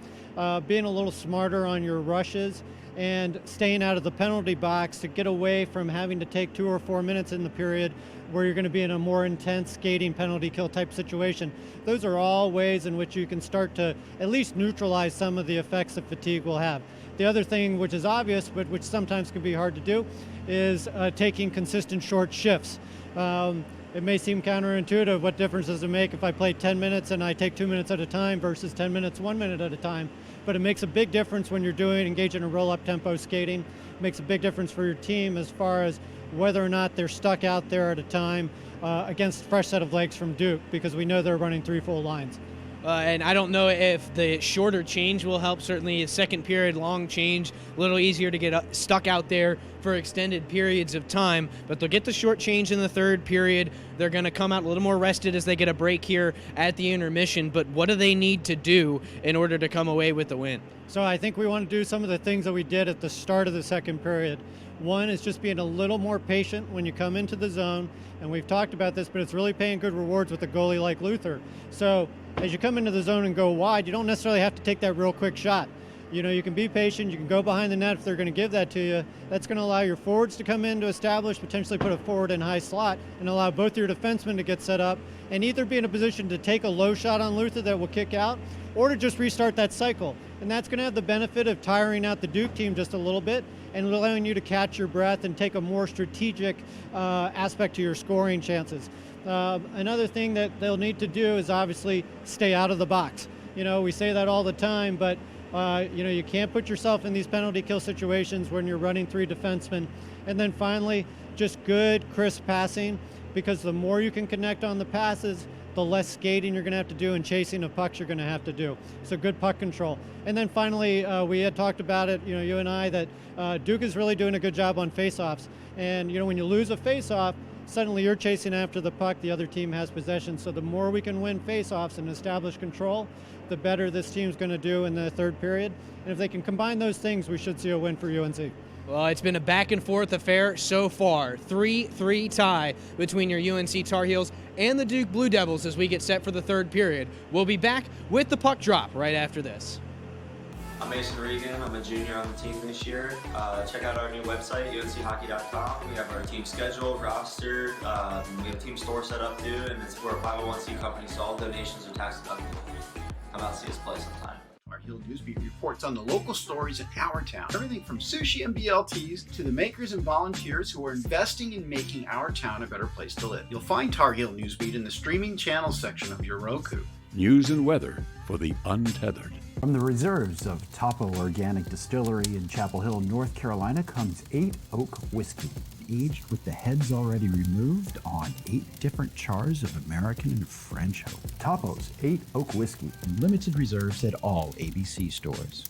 B: being a little smarter on your rushes, and staying out of the penalty box to get away from having to take 2 or 4 minutes in the period where you're going to be in a more intense skating penalty kill type situation. Those are all ways in which you can start to at least neutralize some of the effects that fatigue will have. The other thing, which is obvious, but which sometimes can be hard to do, is taking consistent short shifts. It may seem counterintuitive. What difference does it make if I play 10 minutes and I take 2 minutes at a time versus 10 minutes, 1 minute at a time? But it makes a big difference when you're engaging in roll-up tempo skating. It makes a big difference for your team as far as whether or not they're stuck out there at a time against a fresh set of legs from Duke, because we know they're running 3 full lines.
A: And I don't know if the shorter change will help. Certainly a second period long change, a little easier to get stuck out there for extended periods of time, but they'll get the short change in the third period. They're going to come out a little more rested as they get a break here at the intermission, but what do they need to do in order to come away with the win?
B: So I think we want to do some of the things that we did at the start of the second period. One is just being a little more patient when you come into the zone, and we've talked about this, but it's really paying good rewards with a goalie like Luther. So as you come into the zone and go wide, you don't necessarily have to take that real quick shot. You know, you can be patient, you can go behind the net if they're going to give that to you. That's going to allow your forwards to come in to establish, potentially put a forward in high slot, and allow both your defensemen to get set up and either be in a position to take a low shot on Luther that will kick out, or to just restart that cycle. And that's going to have the benefit of tiring out the Duke team just a little bit and allowing you to catch your breath and take a more strategic aspect to your scoring chances. Another thing that they'll need to do is obviously stay out of the box. You know, we say that all the time, but you know, you can't put yourself in these penalty kill situations when you're running 3 defensemen. And then finally, just good, crisp passing, because the more you can connect on the passes, the less skating you're going to have to do and chasing of pucks you're going to have to do. So good puck control. And then finally, we had talked about it, you know, you and I, that Duke is really doing a good job on faceoffs. And, you know, when you lose a faceoff, suddenly you're chasing after the puck, the other team has possession. So the more we can win faceoffs and establish control, the better this team's going to do in the third period. And if they can combine those things, we should see a win for UNC.
A: Well, it's been a back-and-forth affair so far. 3-3 tie between your UNC Tar Heels and the Duke Blue Devils as we get set for the third period. We'll be back with the puck drop right after this.
C: I'm Mason Regan. I'm a junior on the team this year. Check out our new website, UNCHockey.com. We have our team schedule, roster. We have a team store set up too, and we're a 501c company, so all donations are tax deductible. Come out and see us play sometime.
F: Tar Heel Newsbeat reports on the local stories in our town. Everything from sushi and BLTs to the makers and volunteers who are investing in making our town a better place to live. You'll find Tar Heel Newsbeat in the streaming channels section of your Roku.
D: News and weather for the untethered.
E: From the reserves of Topo Organic Distillery in Chapel Hill, North Carolina, comes 8 Oak Whiskey, aged with the heads already removed on 8 different chars of American and French oak. Topo's 8 Oak Whiskey, in limited reserves at all ABC stores.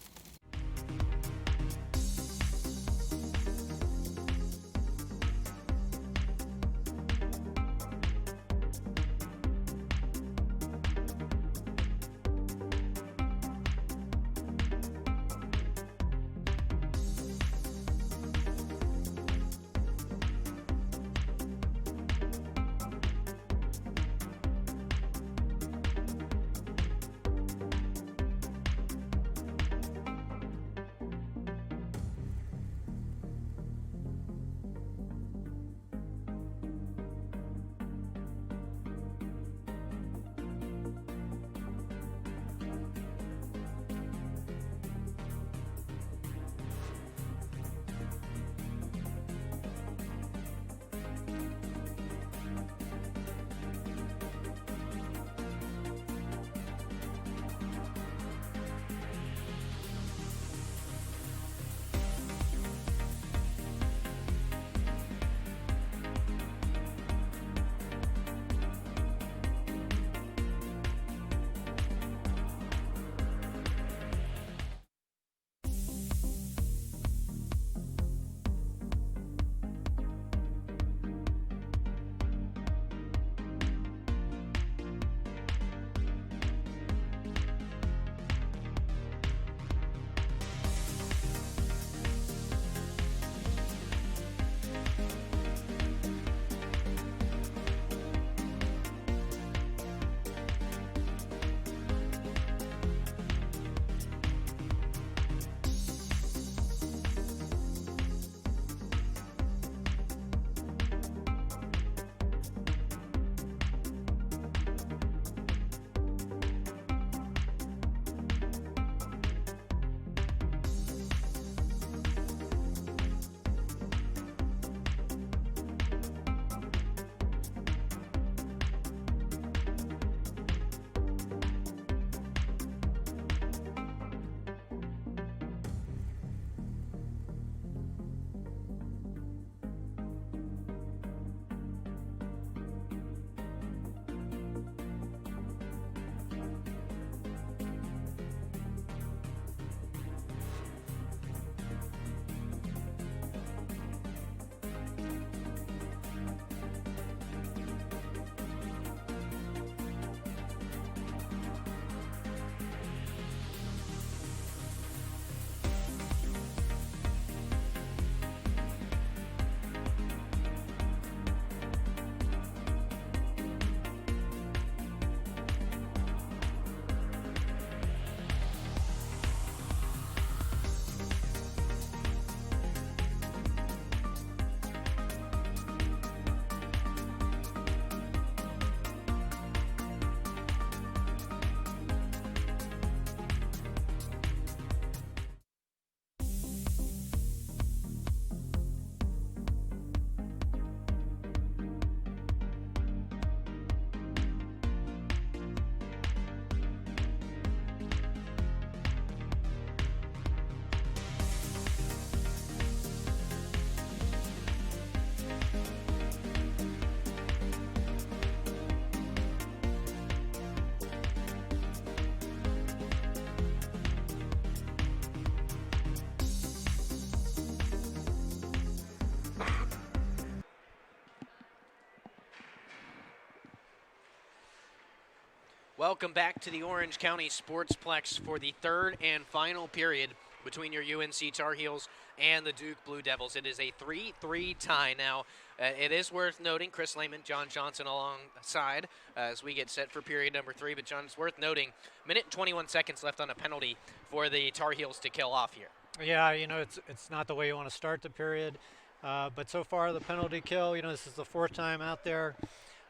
H: Welcome back to the Orange County Sportsplex for the third and final period between your UNC Tar Heels and the Duke Blue Devils. It is a 3-3 tie now. It is worth noting Chris Lehman, John Johnson alongside as we get set for period number 3. But, John, it's worth noting, minute and 21 seconds left on a penalty for the Tar Heels to kill off here.
B: Yeah, it's not the way you want to start the period. But so far, the penalty kill, this is the fourth time out there.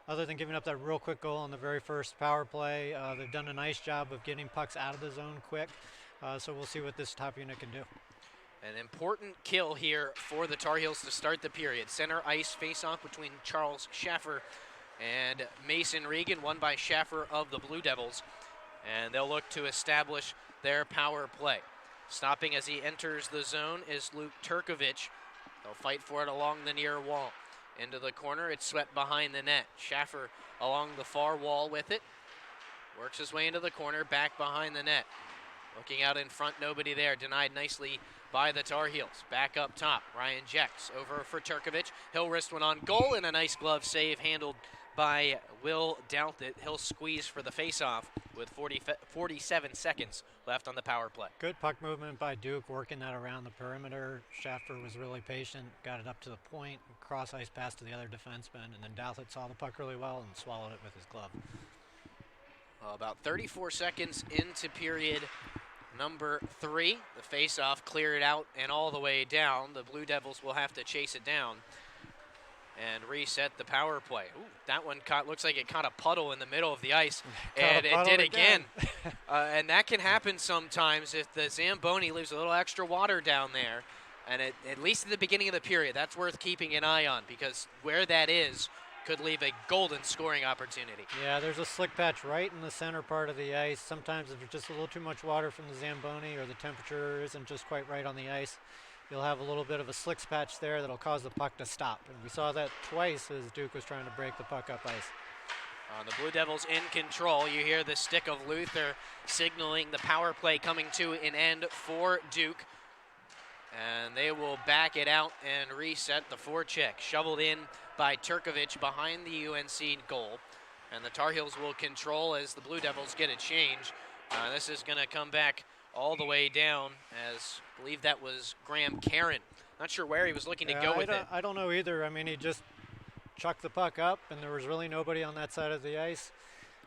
B: Other than giving up that real quick goal on the very first power play, they've done a nice job of getting pucks out of the zone quick. So we'll see what this top unit can do.
H: An important kill here for the Tar Heels to start the period. Center ice face-off between Charles Schaffer and Mason Regan, won by Schaffer of the Blue Devils. And they'll look to establish their power play. Stopping as he enters the zone is Luke Turkovich. They'll fight for it along the near wall. Into the corner, it's swept behind the net. Schaffer along the far wall with it. Works his way into the corner, back behind the net. Looking out in front, nobody there. Denied nicely by the Tar Heels. Back up top, Ryan Jex over for Turkovich. He'll wrist one on goal, and a nice glove save handled by Will Douthit. He'll squeeze for the faceoff with 47 seconds left on the power play.
B: Good puck movement by Duke, working that around the perimeter. Schaffer was really patient, got it up to the point, cross ice pass to the other defenseman, and then Douthit saw the puck really well and swallowed it with his glove.
H: About 34 seconds into period number 3. The faceoff cleared out and all the way down. The Blue Devils will have to chase it down and reset the power play. Ooh, that one looks like it caught a puddle in the middle of the ice, and it did again. And that can happen sometimes if the Zamboni leaves a little extra water down there. And at least at the beginning of the period, that's worth keeping an eye on, because where that is could leave a golden scoring opportunity.
B: Yeah, there's a slick patch right in the center part of the ice. Sometimes if there's just a little too much water from the Zamboni or the temperature isn't just quite right on the ice, you'll have a little bit of a slicks patch there that'll cause the puck to stop. And we saw that twice as Duke was trying to break the puck up ice.
H: The Blue Devils in control. You hear the stick of Luther signaling the power play coming to an end for Duke. And they will back it out and reset the forecheck. Shoveled in by Turkovich behind the UNC goal. And the Tar Heels will control as the Blue Devils get a change. This is going to come back all the way down, as I believe that was Graham Caron. Not sure where he was looking to go with it.
B: I don't know either. I mean, he just chucked the puck up, and there was really nobody on that side of the ice.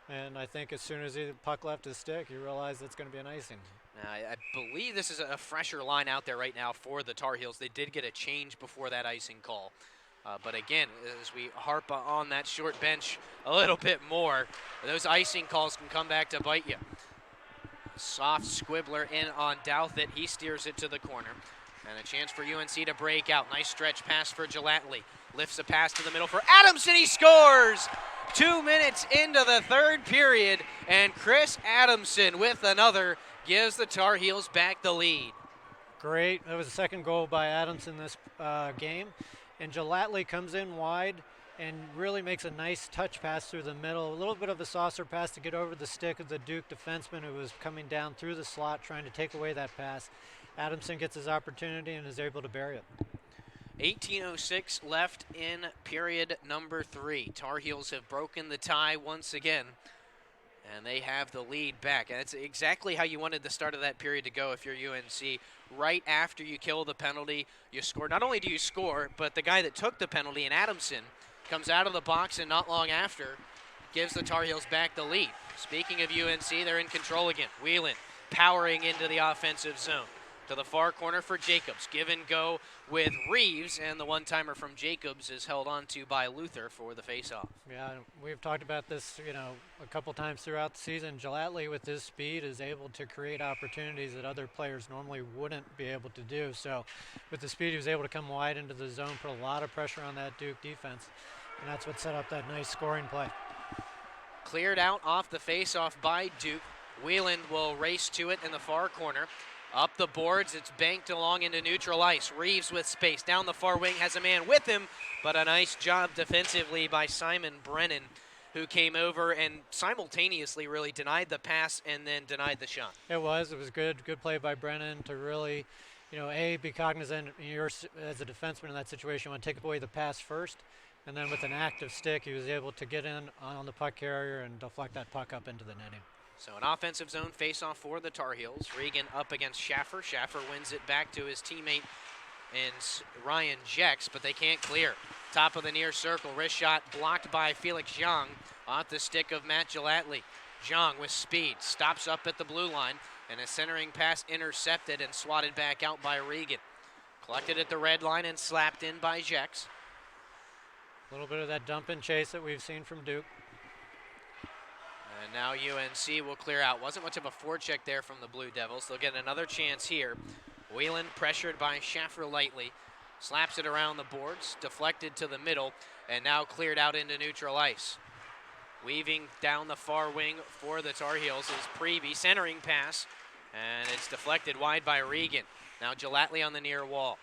B: And I think as soon as the puck left his stick, you realize it's going to be an icing.
H: Now, I believe this is a fresher line out there right now for the Tar Heels. They did get a change before that icing call. But again, as we harp on that short bench a little bit more, those icing calls can come back to bite you. Soft squibbler in on Douthit. He steers it to the corner. And a chance for UNC to break out. Nice stretch pass for Gelatly. Lifts a pass to the middle for Adamson. He scores! 2 minutes into the third period, and Chris Adamson with another gives the Tar Heels back the lead.
B: Great. That was the second goal by Adamson this game. And Gelatly comes in wide and really makes a nice touch pass through the middle. A little bit of a saucer pass to get over the stick of the Duke defenseman who was coming down through the slot trying to take away that pass. Adamson gets his opportunity and is able to bury it.
H: 18:06 left in period number 3. Tar Heels have broken the tie once again, and they have the lead back. And that's exactly how you wanted the start of that period to go if you're UNC. Right after you kill the penalty, you score. Not only do you score, but the guy that took the penalty, and Adamson, comes out of the box, and not long after gives the Tar Heels back the lead. Speaking of UNC, they're in control again. Whelan powering into the offensive zone. To the far corner for Jacobs. Give and go with Reeves, and the one-timer from Jacobs is held on to by Luther for the faceoff.
B: Yeah, we've talked about this, a couple times throughout the season. Gelatly, with his speed, is able to create opportunities that other players normally wouldn't be able to do. So with the speed, he was able to come wide into the zone, put a lot of pressure on that Duke defense, and that's what set up that nice scoring play.
H: Cleared out off the faceoff by Duke. Whelan will race to it in the far corner. Up the boards, it's banked along into neutral ice. Reeves with space. Down the far wing, has a man with him, but a nice job defensively by Simon Brennan, who came over and simultaneously really denied the pass and then denied the shot.
B: It was good play by Brennan to really, be cognizant. You're, as a defenseman in that situation, you want to take away the pass first, And then with an active stick, he was able to get in on the puck carrier and deflect that puck up into the netting.
H: So an offensive zone face-off for the Tar Heels. Regan up against Schaffer. Schaffer wins it back to his teammate in Ryan Jex, but they can't clear. Top of the near circle, wrist shot blocked by Felix Zhang off the stick of Matt Gilatli. Zhang with speed, stops up at the blue line, and a centering pass intercepted and swatted back out by Regan. Collected at the red line and slapped in by Jex.
B: A little bit of that dump and chase that we've seen from Duke.
H: And now UNC will clear out. Wasn't much of a forecheck there from the Blue Devils. They'll get another chance here. Whelan pressured by Schaffer lightly. Slaps it around the boards, deflected to the middle, and now cleared out into neutral ice. Weaving down the far wing for the Tar Heels is Preby, centering pass, and it's deflected wide by Regan. Now Gilatli on the near wall,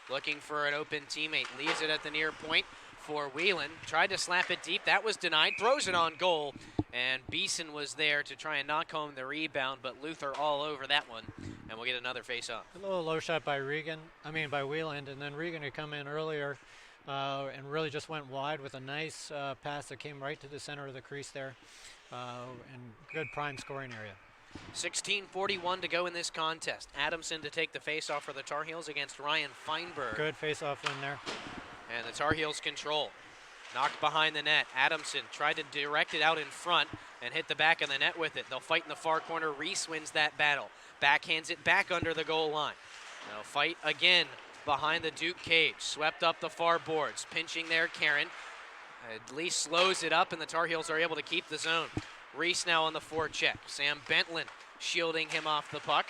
H: looking for an open teammate. Leaves it at the near point for Whelan. Tried to slap it deep, that was denied. Throws it on goal, and Beeson was there to try and knock home the rebound, but Luther all over that one, and we'll get another face-off.
B: A little low shot by by Whelan, and then Regan had come in earlier and really just went wide with a nice pass that came right to the center of the crease there, and good prime scoring area.
H: 16:41 to go in this contest. Adamson to take the face-off for the Tar Heels against Ryan Feinberg.
B: Good face-off win there.
H: And the Tar Heels control. Knocked behind the net. Adamson tried to direct it out in front and hit the back of the net with it. They'll fight in the far corner. Reese wins that battle. Backhands it back under the goal line. They'll fight again behind the Duke cage. Swept up the far boards. Pinching there, Karen. At least slows it up, and the Tar Heels are able to keep the zone. Reese now on the forecheck. Sam Bentland shielding him off the puck.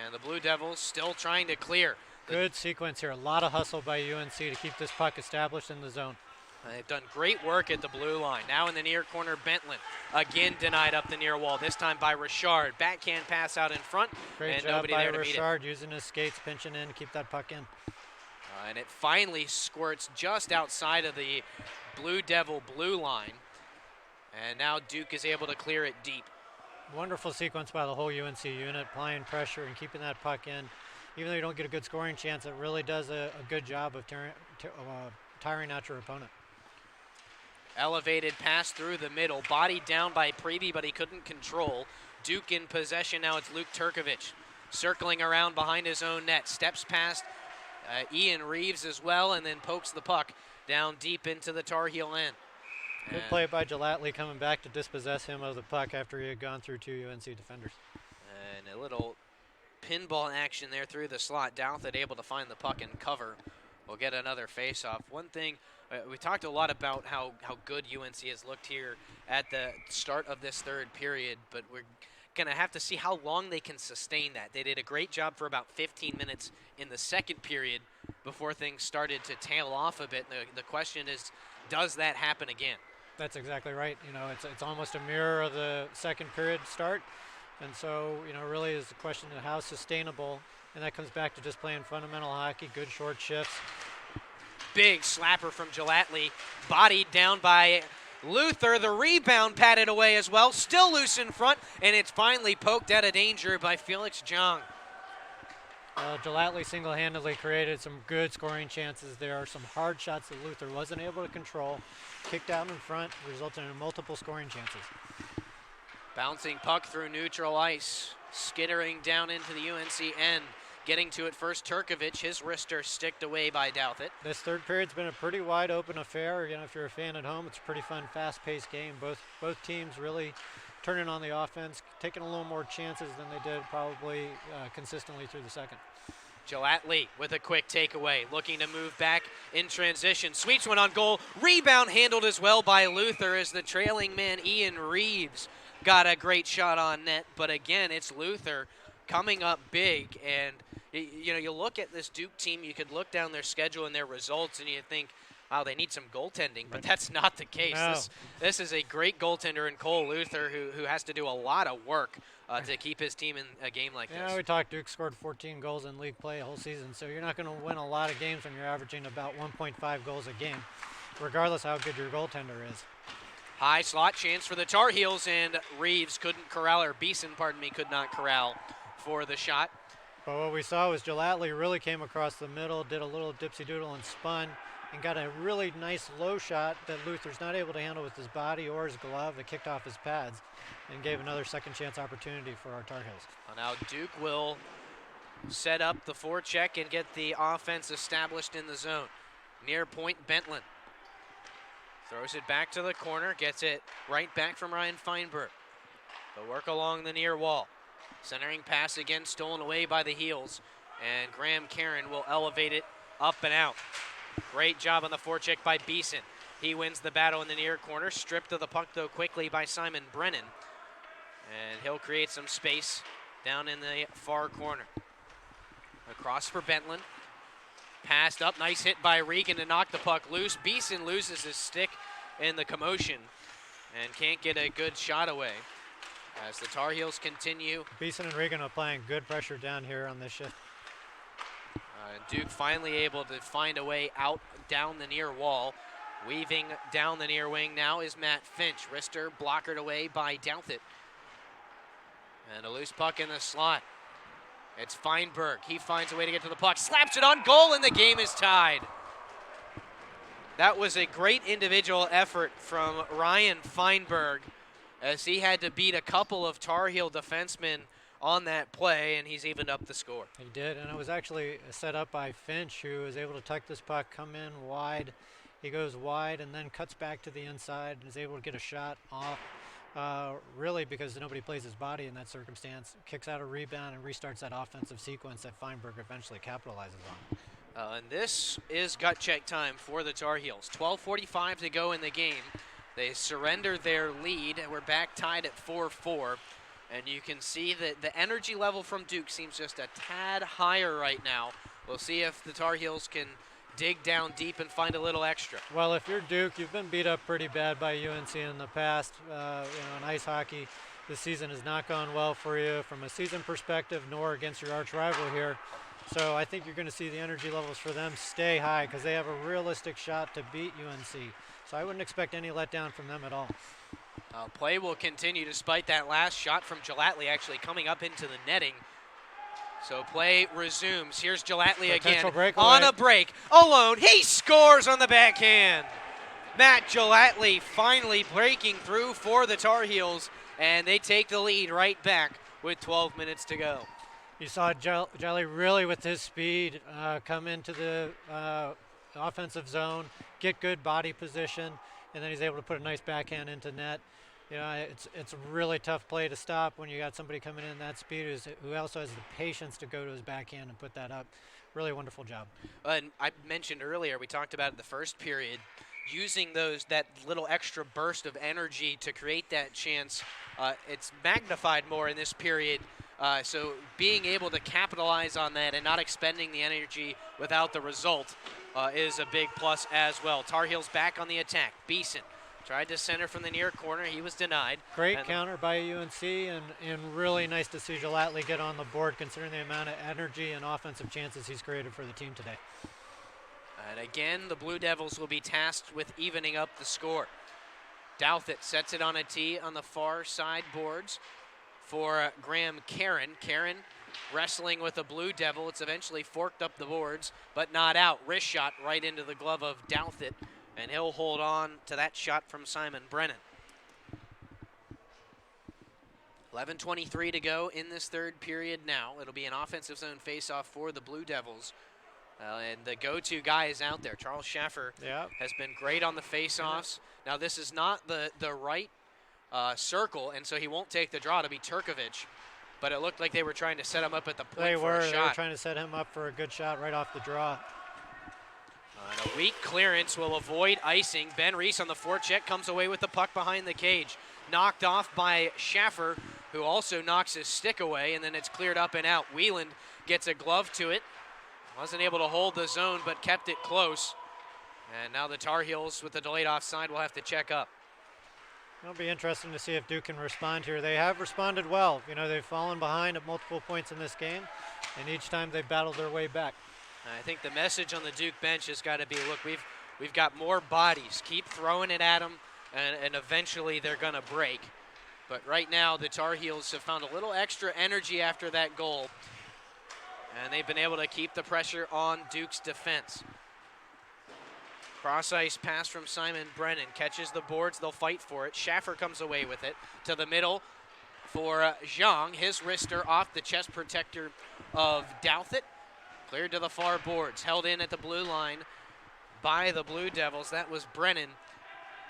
H: And the Blue Devils still trying to clear.
B: Good sequence here. A lot of hustle by UNC to keep this puck established in the zone.
H: They've done great work at the blue line. Now in the near corner, Bentland again denied up the near wall, this time by Richard. Backhand pass out in front,
B: Great
H: and
B: job
H: nobody
B: by
H: there to beat it.
B: Richard using his skates, pinching in to keep that puck in.
H: And it finally squirts just outside of the Blue Devil blue line. And now Duke is able to clear it deep.
B: Wonderful sequence by the whole UNC unit, applying pressure and keeping that puck in. Even though you don't get a good scoring chance, it really does a good job of tiring out your opponent.
H: Elevated pass through the middle, bodied down by Preby, but he couldn't control. Duke in possession, now it's Luke Turkovich. Circling around behind his own net, steps past Ian Reeves as well, and then pokes the puck down deep into the Tar Heel end.
B: Good play by Gilatli coming back to dispossess him of the puck after he had gone through two UNC defenders.
H: And a little pinball action there through the slot. Douthit able to find the puck and cover. We'll get another face-off. One thing, we talked a lot about how good UNC has looked here at the start of this third period, but we're going to have to see how long they can sustain that. They did a great job for about 15 minutes in the second period before things started to tail off a bit. The question is, does that happen again?
B: That's exactly right. You know, it's almost a mirror of the second period start. And so, you know, really is the question of how sustainable, and that comes back to just playing fundamental hockey, good short shifts.
H: Big slapper from Gilatli, bodied down by Luther. The rebound patted away as well, still loose in front, and it's finally poked out of danger by Felix Zhang.
B: Gilatli single-handedly created some good scoring chances there, some hard shots that Luther wasn't able to control, kicked out in front, resulting in multiple scoring chances.
H: Bouncing puck through neutral ice, skittering down into the UNC end. Getting to it first, Turkovich, his wrister sticked away by Douthit.
B: This third period's been a pretty wide open affair. You know, if you're a fan at home, it's a pretty fun, fast-paced game. Both teams really turning on the offense, taking a little more chances than they did probably consistently through the second.
H: Gilatli with a quick takeaway, looking to move back in transition. Sweeps one on goal. Rebound handled as well by Luther as the trailing man, Ian Reeves, got a great shot on net. But again, it's Luther coming up big. And, you know, you look at this Duke team, you could look down their schedule and their results, and you think, wow, they need some goaltending, but that's not the case.
B: No.
H: This is a great goaltender in Cole Luther who has to do a lot of work to keep his team in a game like this.
B: Yeah, we talked Duke scored 14 goals in league play a whole season, so you're not going to win a lot of games when you're averaging about 1.5 goals a game, regardless how good your goaltender is.
H: High slot chance for the Tar Heels, and Reeves couldn't corral, or Beeson, pardon me, could not corral for the shot.
B: But what we saw was Gilatli really came across the middle, did a little dipsy-doodle and spun, and got a really nice low shot that Luther's not able to handle with his body or his glove. It kicked off his pads and gave another second chance opportunity for our Tar Heels.
H: Well, now Duke will set up the forecheck and get the offense established in the zone. Near point, Bentland throws it back to the corner, gets it right back from Ryan Feinberg. The work along the near wall. Centering pass again stolen away by the Heels, and Graham Karen will elevate it up and out. Great job on the forecheck by Beeson. He wins the battle in the near corner, stripped of the puck though quickly by Simon Brennan. And he'll create some space down in the far corner. Across for Bentland. Passed up, nice hit by Regan to knock the puck loose. Beeson loses his stick in the commotion and can't get a good shot away. As the Tar Heels continue.
B: Beeson and Regan are applying good pressure down here on this shift.
H: Duke finally able to find a way out down the near wall. Weaving down the near wing now is Matt Finch. Rister blockered away by Douthit. And a loose puck in the slot. It's Feinberg. He finds a way to get to the puck. Slaps it on goal, and the game is tied. That was a great individual effort from Ryan Feinberg, as he had to beat a couple of Tar Heel defensemen on that play, and he's evened up the score.
B: He did, and it was actually set up by Finch, who was able to tuck this puck, come in wide. He goes wide and then cuts back to the inside and is able to get a shot off, really because nobody plays his body in that circumstance. Kicks out a rebound and restarts that offensive sequence that Feinberg eventually capitalizes on.
H: And this is gut check time for the Tar Heels. 12:45 to go in the game. They surrender their lead, and we're back tied at 4-4. And you can see that the energy level from Duke seems just a tad higher right now. We'll see if the Tar Heels can dig down deep and find a little extra.
B: Well, if you're Duke, you've been beat up pretty bad by UNC in the past. In ice hockey, this season has not gone well for you from a season perspective, nor against your arch rival here. So I think you're going to see the energy levels for them stay high because they have a realistic shot to beat UNC. So I wouldn't expect any letdown from them at all.
H: Play will continue despite that last shot from Gelatly actually coming up into the netting. So play resumes. Here's Gelatly again on a break, alone. He scores on the backhand. Matt Gelatly finally breaking through for the Tar Heels, and they take the lead right back with 12 minutes to go.
B: You saw Jelly really with his speed come into the offensive zone, get good body position, and then he's able to put a nice backhand into net. You know, it's a really tough play to stop when you got somebody coming in that speed who also has the patience to go to his backhand and put that up. Really wonderful job.
H: And I mentioned earlier, we talked about it in the first period, using that little extra burst of energy to create that chance. It's magnified more in this period. So being able to capitalize on that and not expending the energy without the result is a big plus as well. Tar Heels back on the attack. Beeson tried to center from the near corner. He was denied.
B: Great counter by UNC, and really nice to see Gelatly get on the board considering the amount of energy and offensive chances he's created for the team today.
H: And again, the Blue Devils will be tasked with evening up the score. Douthit sets it on a tee on the far side boards for Graham Karen. Karen wrestling with a Blue Devil. It's eventually forked up the boards, but not out. Wrist shot right into the glove of Douthit, and he'll hold on to that shot from Simon Brennan. 11:23 to go in this third period now. It'll be an offensive zone faceoff for the Blue Devils. And the go-to guy is out there. Charles Schaffer has been great on the faceoffs. Now, this is not the right circle, and so he won't take the draw to be Turkovic. But it looked like they were trying to set him up at the point for a shot.
B: They were trying to set him up for a good shot right off the draw.
H: And a weak clearance will avoid icing. Ben Reese on the forecheck comes away with the puck behind the cage. Knocked off by Schaffer, who also knocks his stick away, and then it's cleared up and out. Wieland gets a glove to it. Wasn't able to hold the zone, but kept it close. And now the Tar Heels with the delayed offside will have to check up.
B: It'll be interesting to see if Duke can respond here. They have responded well. You know, they've fallen behind at multiple points in this game, and each time they've battled their way back.
H: I think the message on the Duke bench has got to be, look, we've got more bodies. Keep throwing it at them, and eventually they're going to break. But right now, the Tar Heels have found a little extra energy after that goal, and they've been able to keep the pressure on Duke's defense. Cross ice pass from Simon Brennan. Catches the boards. They'll fight for it. Schaffer comes away with it to the middle for Zhang. His wrister off the chest protector of Douthit. Cleared to the far boards. Held in at the blue line by the Blue Devils. That was Brennan.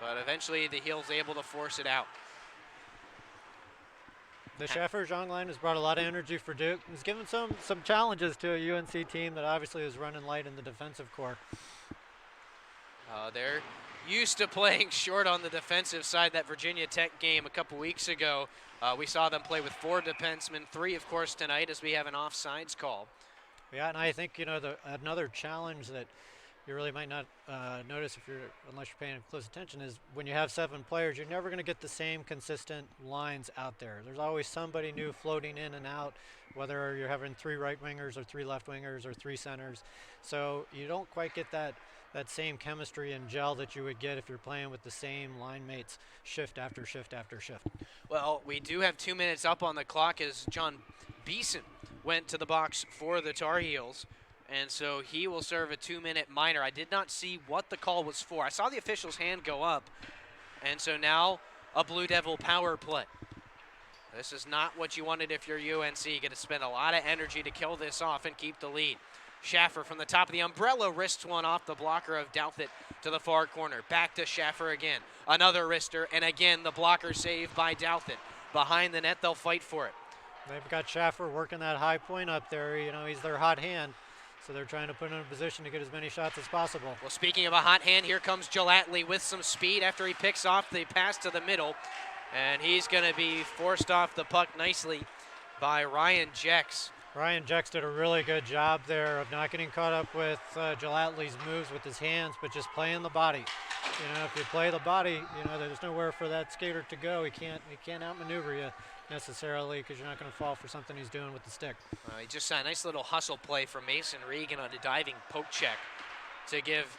H: But eventually the Heels able to force it out.
B: The Schaffer-Zhang line has brought a lot of energy for Duke. It's given some challenges to a UNC team that obviously is running light in the defensive core.
H: They're used to playing short on the defensive side. That Virginia Tech game a couple weeks ago, we saw them play with 4 defensemen, 3 of course tonight as we have an offsides call.
B: Yeah, and I think, another challenge that you really might not notice unless you're paying close attention is when you have 7 players, you're never going to get the same consistent lines out there. There's always somebody new floating in and out, whether you're having 3 right wingers or 3 left wingers or 3 centers. So you don't quite get that same chemistry and gel that you would get if you're playing with the same line mates shift after shift after shift.
H: Well, we do have 2 minutes up on the clock as John Beeson went to the box for the Tar Heels. And so he will serve a 2-minute minor. I did not see what the call was for. I saw the official's hand go up. And so now a Blue Devil power play. This is not what you wanted if you're UNC. You got to spend a lot of energy to kill this off and keep the lead. Schaffer from the top of the umbrella wrists one off the blocker of Douthit to the far corner. Back to Schaffer again. Another wrister, and again the blocker saved by Douthit. Behind the net, they'll fight for it.
B: They've got Schaffer working that high point up there. He's their hot hand. So they're trying to put him in a position to get as many shots as possible.
H: Well, speaking of a hot hand, here comes Gelatley with some speed after he picks off the pass to the middle. And he's going to be forced off the puck nicely by Ryan Jex.
B: Ryan Jex did a really good job there of not getting caught up with Gelatley's moves with his hands, but just playing the body. If you play the body, there's nowhere for that skater to go. He can't outmaneuver you necessarily because you're not going to fall for something he's doing with the stick.
H: He just saw a nice little hustle play from Mason Regan on a diving poke check to give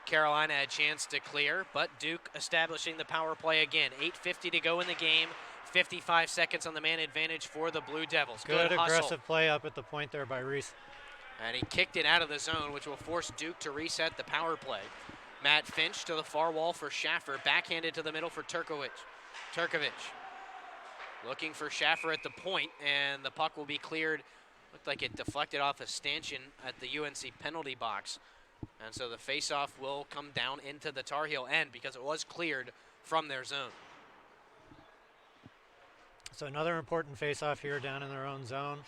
H: Carolina a chance to clear, but Duke establishing the power play again. 8:50 to go in the game, 55 seconds on the man advantage for the Blue Devils.
B: Good
H: hustle.
B: Aggressive play up at the point there by Reese.
H: And he kicked it out of the zone, which will force Duke to reset the power play. Matt Finch to the far wall for Schaffer, backhanded to the middle for Turkovic. Looking for Schaffer at the point, and the puck will be cleared. Looked like it deflected off a stanchion at the UNC penalty box. And so the faceoff will come down into the Tar Heel end because it was cleared from their zone.
B: So another important faceoff here down in their own zone.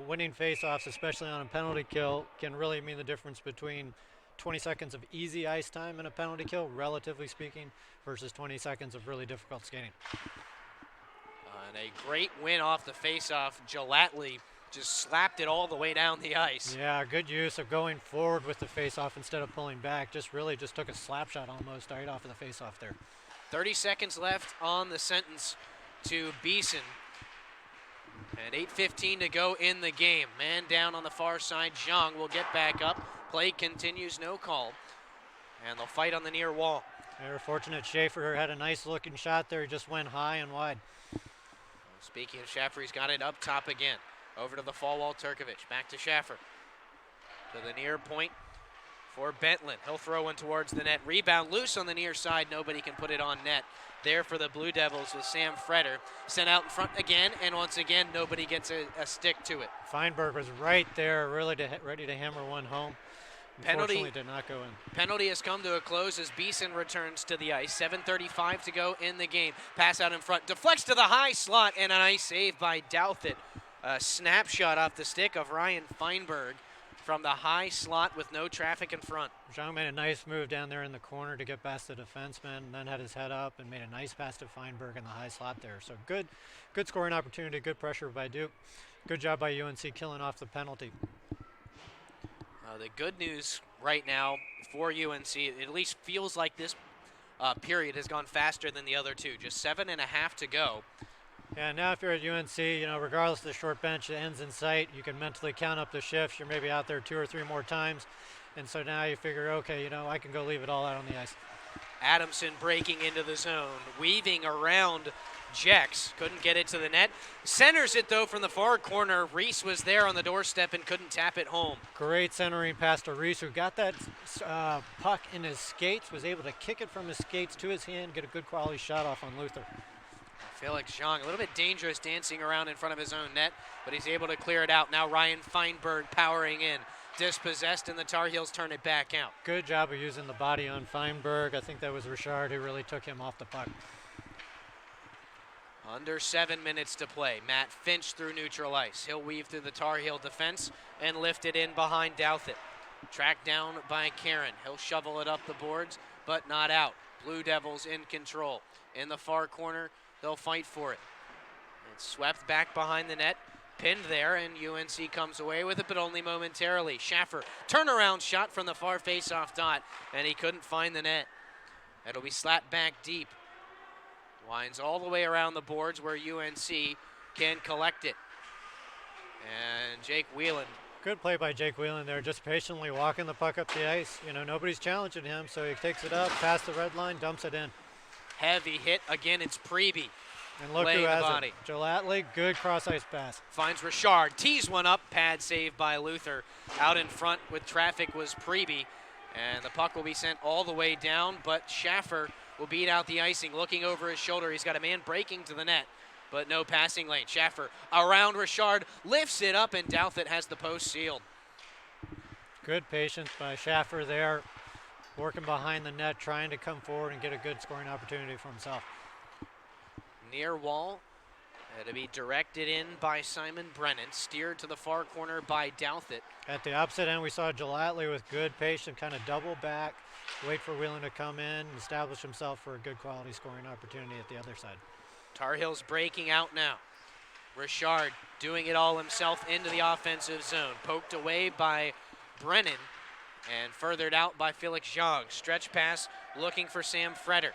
B: Winning faceoffs, especially on a penalty kill, can really mean the difference between 20 seconds of easy ice time in a penalty kill, relatively speaking, versus 20 seconds of really difficult skating.
H: And a great win off the faceoff. Gelatley just slapped it all the way down the ice.
B: Yeah, good use of going forward with the faceoff instead of pulling back. Just took a slap shot almost right off of the faceoff there.
H: 30 seconds left on the sentence to Beeson. And 8:15 to go in the game. Man down on the far side. Zhang will get back up. Play continues, no call. And they'll fight on the near wall.
B: They were fortunate. Schaefer had a nice looking shot there. He just went high and wide.
H: Speaking of Schaffer, he's got it up top again. Over to the fall wall, Turkovic. Back to Schaffer. To the near point for Bentland. He'll throw one towards the net. Rebound loose on the near side. Nobody can put it on net. There for the Blue Devils with Sam Freder. Sent out in front again, and once again, nobody gets a stick to it.
B: Feinberg was right there, really ready to hammer one home. Unfortunately, did not go in.
H: Penalty has come to a close as Beeson returns to the ice. 7:35 to go in the game. Pass out in front. Deflects to the high slot, and a nice save by Douthit. A snapshot off the stick of Ryan Feinberg from the high slot with no traffic in front.
B: Zhang made a nice move down there in the corner to get past the defenseman, and then had his head up and made a nice pass to Feinberg in the high slot there. So good scoring opportunity, good pressure by Duke. Good job by UNC killing off the penalty.
H: The good news right now for UNC, it at least feels like this period has gone faster than the other two. Just 7.5 to go.
B: Yeah, now if you're at UNC, regardless of the short bench, it ends in sight. You can mentally count up the shifts. You're maybe out there 2 or 3 more times. And so now you figure, okay, I can go leave it all out on the ice.
H: Adamson breaking into the zone, weaving around rejects. Couldn't get it to the net. Centers it, though, from the far corner. Reese was there on the doorstep and couldn't tap it home.
B: Great centering pass to Reese, who got that puck in his skates, was able to kick it from his skates to his hand, get a good quality shot off on Luther.
H: Felix Zhang, a little bit dangerous dancing around in front of his own net, but he's able to clear it out. Now Ryan Feinberg powering in. Dispossessed, and the Tar Heels turn it back out.
B: Good job of using the body on Feinberg. I think that was Richard who really took him off the puck.
H: Under 7 minutes to play. Matt Finch through neutral ice. He'll weave through the Tar Heel defense and lift it in behind Douthit. Tracked down by Karen. He'll shovel it up the boards, but not out. Blue Devils in control. In the far corner, they'll fight for it. It's swept back behind the net. Pinned there, and UNC comes away with it, but only momentarily. Schaffer, turnaround shot from the far face-off dot, and he couldn't find the net. It'll be slapped back deep. Winds all the way around the boards where UNC can collect it. And Jake Whelan.
B: Good play by Jake Whelan there, just patiently walking the puck up the ice. You know, nobody's challenging him, so he takes it up, past the red line, dumps it in.
H: Heavy hit. Again, it's Preby.
B: And look who has it. Joe Latley, good cross-ice pass.
H: Finds Richard, tees one up, pad save by Luther. Out in front with traffic was Preby, and the puck will be sent all the way down, but Schaffer will beat out the icing. Looking over his shoulder, he's got a man breaking to the net, but no passing lane. Schaffer around Richard, lifts it up, and Douthit has the post sealed.
B: Good patience by Schaffer there, working behind the net, trying to come forward and get a good scoring opportunity for himself.
H: Near wall, to be directed in by Simon Brennan, steered to the far corner by Douthit.
B: At the opposite end, we saw Gelatley with good patience, kind of double back, wait for Whelan to come in, establish himself for a good quality scoring opportunity at the other side.
H: Tar Heels breaking out now. Richard doing it all himself into the offensive zone. Poked away by Brennan and furthered out by Felix Zhang. Stretch pass looking for Sam Freder.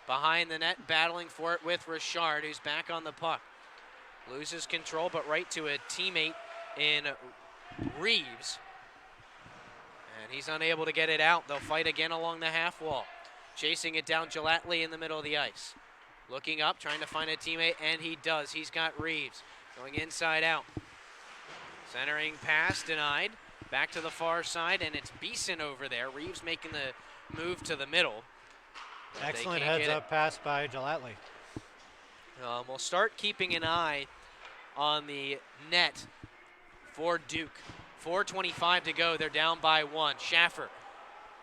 H: Behind the net, battling for it with Richard, who's back on the puck. Loses control, but right to a teammate in Reeves. And he's unable to get it out. They'll fight again along the half wall. Chasing it down, Gelatley in the middle of the ice. Looking up, trying to find a teammate, and he does. He's got Reeves going inside out. Centering pass denied. Back to the far side, and it's Beeson over there. Reeves making the move to the middle.
B: Excellent heads-up pass by Gelatley.
H: We'll start keeping an eye on the net for Duke. 4:25 to go. They're down by 1. Schaffer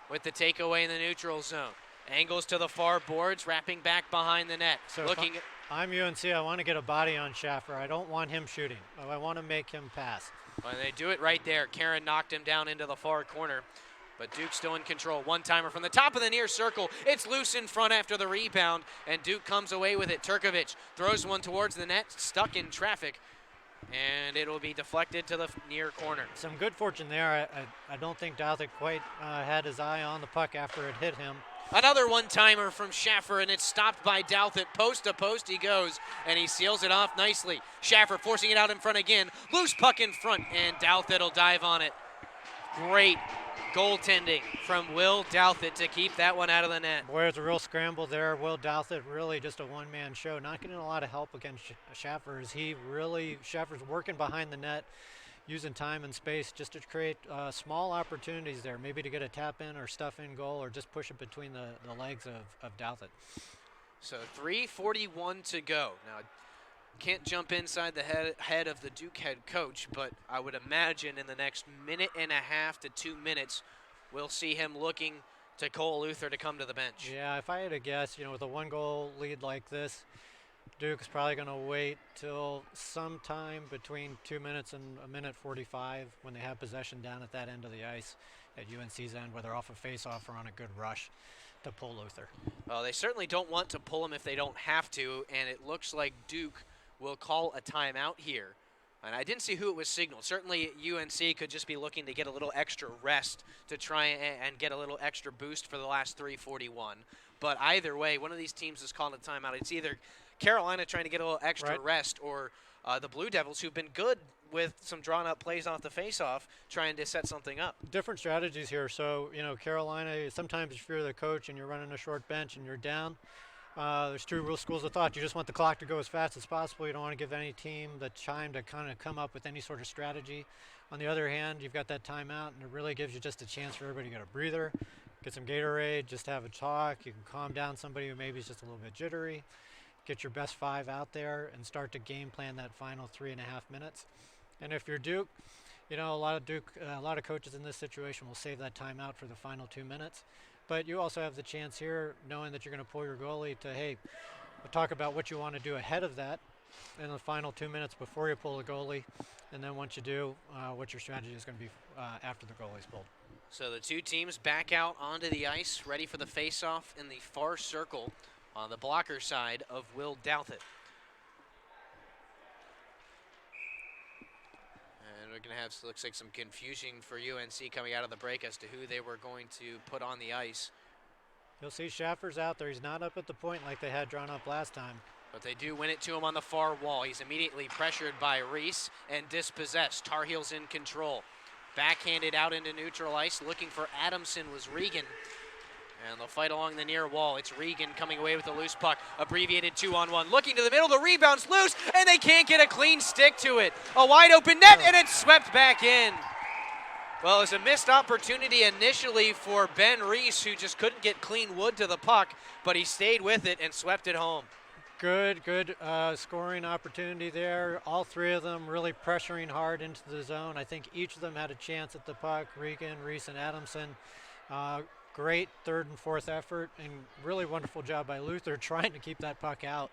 H: with the takeaway in the neutral zone. Angles to the far boards, wrapping back behind the net.
B: So
H: looking.
B: I'm UNC. I want to get a body on Schaffer. I don't want him shooting. I want to make him pass.
H: Well, they do it right there. Karen knocked him down into the far corner. But Duke's still in control. One-timer from the top of the near circle. It's loose in front after the rebound, and Duke comes away with it. Turkovic throws one towards the net, stuck in traffic, and it'll be deflected to the near corner.
B: Some good fortune there. I don't think Douthit quite had his eye on the puck after it hit him.
H: Another one-timer from Schaffer, and it's stopped by Douthit. Post to post he goes, and he seals it off nicely. Schaffer forcing it out in front again. Loose puck in front, and Douthit will dive on it. Great goaltending from Will Douthit to keep that one out of the net.
B: Boy, it's a real scramble there. Will Douthit really just a one-man show. Not getting a lot of help against Schaffer. Schaffer's working behind the net, using time and space just to create small opportunities there, maybe to get a tap in or stuff in goal or just push it between the legs of Douthit.
H: So 3:41 to go. Now, can't jump inside the head of the Duke head coach, but I would imagine in the next minute and a half to 2 minutes, we'll see him looking to Cole Luther to come to the bench.
B: Yeah, if I had to guess, with a 1-goal lead like this, Duke's probably going to wait till sometime between 2 minutes and a minute 45 when they have possession down at that end of the ice at UNC's end, whether off a face-off or on a good rush to pull Luther.
H: Well, they certainly don't want to pull him if they don't have to, and it looks like Duke will call a timeout here. And I didn't see who it was signaled. Certainly UNC could just be looking to get a little extra rest to try and get a little extra boost for the last 3:41. But either way, one of these teams is calling a timeout. It's either Carolina trying to get a little extra rest or the Blue Devils, who've been good with some drawn-up plays off the face-off, trying to set something up.
B: Different strategies here. So, Carolina, sometimes if you're the coach and you're running a short bench and you're down, There's two real schools of thought. You just want the clock to go as fast as possible. You don't want to give any team the time to kind of come up with any sort of strategy. On the other hand, you've got that timeout, and it really gives you just a chance for everybody to get a breather, get some Gatorade, just have a talk. You can calm down somebody who maybe is just a little bit jittery, get your best 5 out there, and start to game plan that final 3.5 minutes. And if you're Duke, you know, a lot of coaches in this situation will save that timeout for the final 2 minutes. But you also have the chance here, knowing that you're going to pull your goalie, to, hey, talk about what you want to do ahead of that in the final 2 minutes before you pull the goalie. And then once you do, what your strategy is going to be after the goalie's pulled.
H: So the two teams back out onto the ice, ready for the face-off in the far circle on the blocker side of Will Douthit. And we're going to have, looks like, some confusion for UNC coming out of the break as to who they were going to put on the ice.
B: You'll see Schaffer's out there. He's not up at the point like they had drawn up last time.
H: But they do win it to him on the far wall. He's immediately pressured by Reese and dispossessed. Tar Heels in control. Backhanded out into neutral ice. Looking for Adamson was Regan. And they'll fight along the near wall. It's Regan coming away with a loose puck. Abbreviated 2-on-1. Looking to the middle. The rebound's loose. And they can't get a clean stick to it. A wide open net. And it's swept back in. Well, it was a missed opportunity initially for Ben Reese, who just couldn't get clean wood to the puck. But he stayed with it and swept it home.
B: Good scoring opportunity there. All three of them really pressuring hard into the zone. I think each of them had a chance at the puck. Regan, Reese, and Adamson. Great third and fourth effort, and really wonderful job by Luther trying to keep that puck out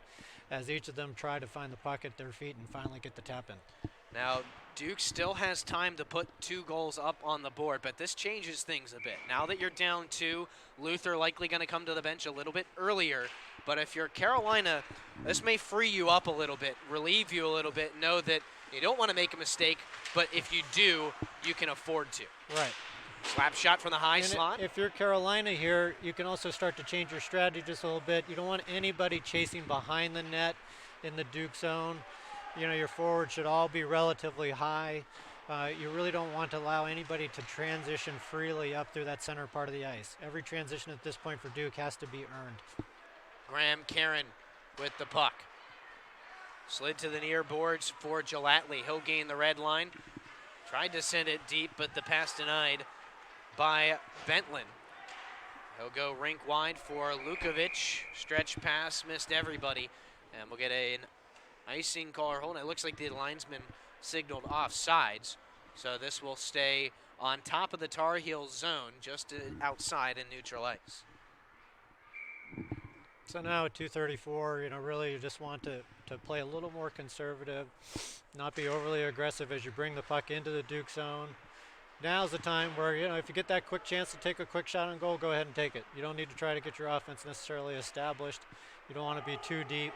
B: as each of them try to find the puck at their feet and finally get the tap in.
H: Now, Duke still has time to put 2 goals up on the board, but this changes things a bit. Now that you're down 2, Luther likely going to come to the bench a little bit earlier. But if you're Carolina, this may free you up a little bit, relieve you a little bit, know that you don't want to make a mistake, but if you do, you can afford to.
B: Right.
H: Slap shot from the high
B: And
H: slot.
B: if you're Carolina here, you can also start to change your strategy just a little bit. You don't want anybody chasing behind the net in the Duke zone. You know, your forwards should all be relatively high. You really don't want to allow anybody to transition freely up through that center part of the ice. Every transition at this point for Duke has to be earned.
H: Graham Karen with the puck. Slid to the near boards for Gelatley. He'll gain the red line. Tried to send it deep, but the pass denied by Bentland. He'll go rink wide for Lukovic. Stretch pass, missed everybody. And we'll get an icing call. Hold on, it looks like the linesman signaled offsides. So this will stay on top of the Tar Heels zone, just outside in neutral ice.
B: So now at 2:34, you know, really you just want to play a little more conservative, not be overly aggressive as you bring the puck into the Duke zone. Now's the time where, you know, if you get that quick chance to take a quick shot on goal, go ahead and take it. You don't need to try to get your offense necessarily established. You don't want to be too deep.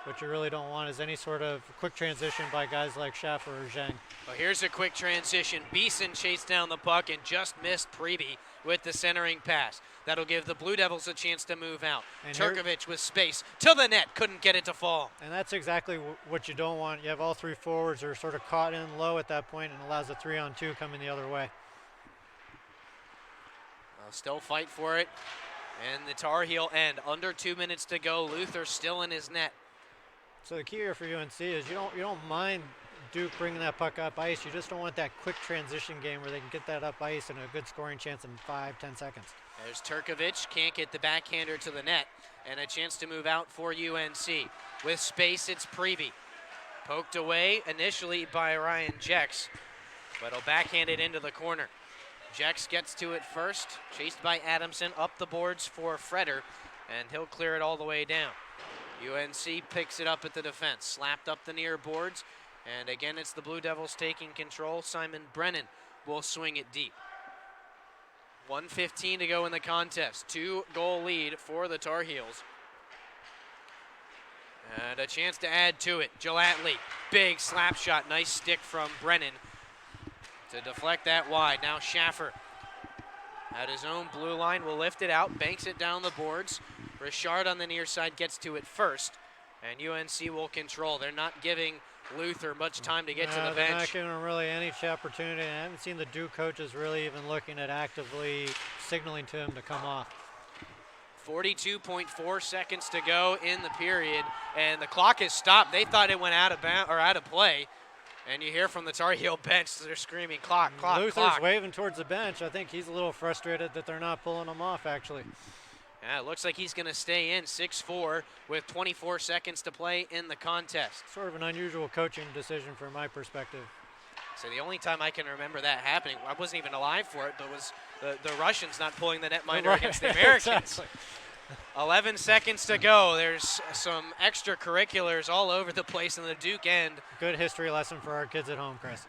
B: What you really don't want is any sort of quick transition by guys like Schaffer or Zhang.
H: Well, here's a quick transition. Beeson chased down the puck and just missed Preby with the centering pass. That'll give the Blue Devils a chance to move out. And Turkovic with space to the net, couldn't get it to fall.
B: And that's exactly what you don't want. You have all 3 forwards are sort of caught in low at that point and allows a 3-on-2 coming the other way.
H: They'll still fight for it. And the Tar Heel end. Under 2 minutes to go. Luther still in his net.
B: So the key here for UNC is you don't mind Duke bringing that puck up ice. You just don't want that quick transition game where they can get that up ice and a good scoring chance in 5-10 seconds.
H: There's Turkovic, can't get the backhander to the net, and a chance to move out for UNC. With space, it's Preby. Poked away initially by Ryan Jex, but he'll backhand it into the corner. Jex gets to it first, chased by Adamson, up the boards for Freder, and he'll clear it all the way down. UNC picks it up at the defense, slapped up the near boards, and again it's the Blue Devils taking control. Simon Brennan will swing it deep. 1:15 to go in the contest. 2-goal lead for the Tar Heels. And a chance to add to it. Gelatley, big slap shot. Nice stick from Brennan to deflect that wide. Now Schaffer at his own blue line will lift it out, banks it down the boards. Richard on the near side gets to it first, and UNC will control. They're not giving Luther much time to get to the bench.
B: They're not giving him really any opportunity. I haven't seen the Duke coaches really even looking at actively signaling to him to come off.
H: 42.4 seconds to go in the period, and the clock is stopped. They thought it went out of play, and you hear from the Tar Heel bench, they're screaming, clock, clock,
B: Luther's
H: clock.
B: waving towards the bench. I think he's a little frustrated that they're not pulling him off, actually.
H: Yeah, it looks like he's going to stay in 6-4 with 24 seconds to play in the contest.
B: Sort of an unusual coaching decision from my perspective.
H: So the only time I can remember that happening, I wasn't even alive for it, but was the Russians not pulling the netminder against the Americans.
B: Exactly.
H: 11 seconds to go. There's some extracurriculars all over the place in the Duke end.
B: Good history lesson for our kids at home, Chris.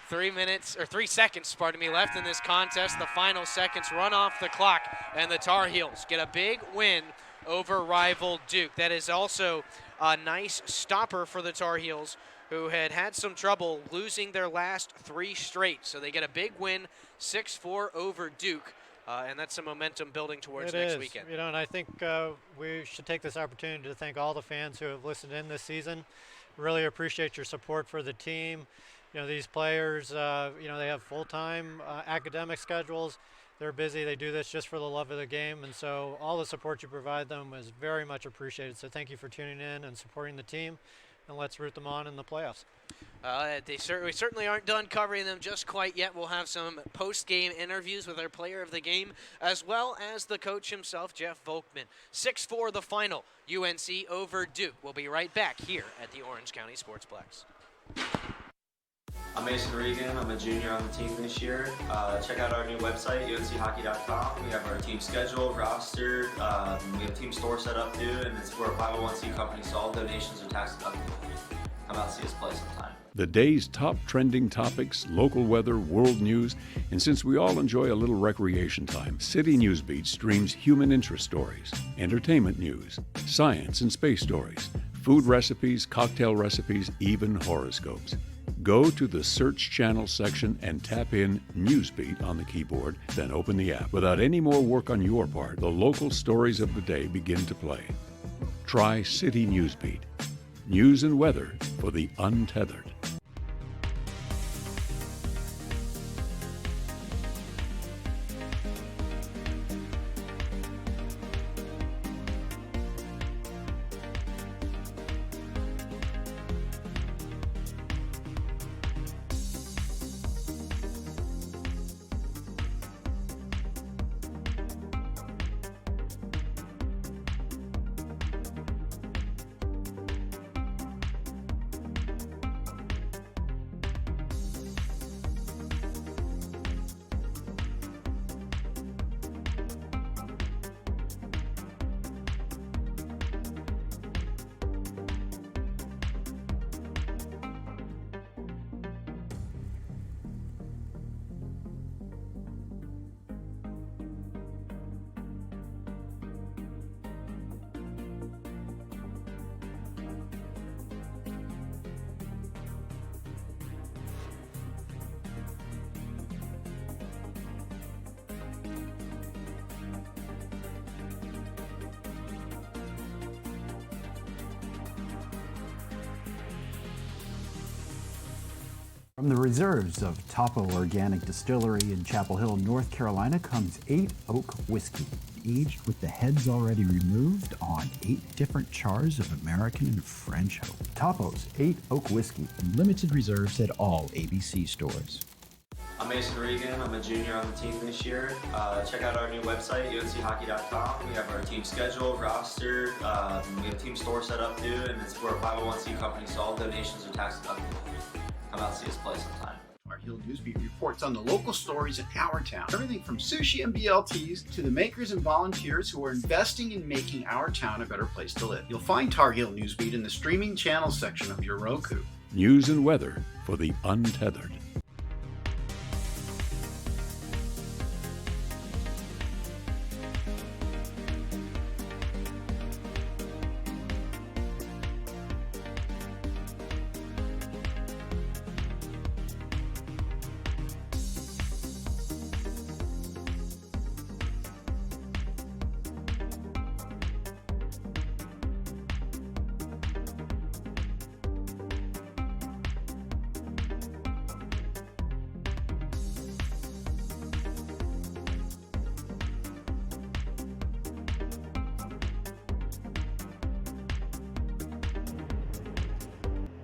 H: 3 seconds, left in this contest. The final seconds run off the clock, and the Tar Heels get a big win over rival Duke. That is also a nice stopper for the Tar Heels, who had some trouble losing their last 3 straight. So they get a big win, 6-4 over Duke, and that's some momentum building towards next weekend.
B: You know, and I think we should take this opportunity to thank all the fans who have listened in this season. Really appreciate your support for the team. You know, these players, they have full-time academic schedules. They're busy. They do this just for the love of the game. And so all the support you provide them is very much appreciated. So thank you for tuning in and supporting the team. And let's root them on in the playoffs.
H: We certainly aren't done covering them just quite yet. We'll have some post-game interviews with our player of the game, as well as the coach himself, Jeff Volkman. 6-4 the final, UNC over Duke. We'll be right back here at the Orange County Sportsplex.
C: I'm Mason Regan. I'm a junior on the team this year. Check out our new website, UNCHockey.com. We have our team schedule, roster. We have team store set up too, and we're a 501c company, so all donations are tax deductible. Come out and see us play sometime.
D: The day's top trending topics, local weather, world news, and since we all enjoy a little recreation time, City Newsbeat streams human interest stories, entertainment news, science and space stories, food recipes, cocktail recipes, even horoscopes. Go to the search channel section and tap in Newsbeat on the keyboard, then open the app. Without any more work on your part, the local stories of the day begin to play. Try City Newsbeat. News and weather for the untethered.
E: From the reserves of Topo Organic Distillery in Chapel Hill, North Carolina, comes 8 Oak Whiskey, aged with the heads already removed on 8 different chars of American and French oak. Topo's 8 Oak Whiskey, limited reserves at all ABC stores.
C: I'm Mason Regan. I'm a junior on the team this year. Check out our new website, UNCHockey.com. We have our team schedule, roster. We have team store set up too, and we're a 501c company, so all donations are tax deductible. Come out and see us play sometime.
F: Our Heel Newsbeat reports on the local stories in our town. Everything from sushi and BLTs to the makers and volunteers who are investing in making our town a better place to live. You'll find Tar Heel Newsbeat in the streaming channel section of your Roku.
D: News and weather for the untethered.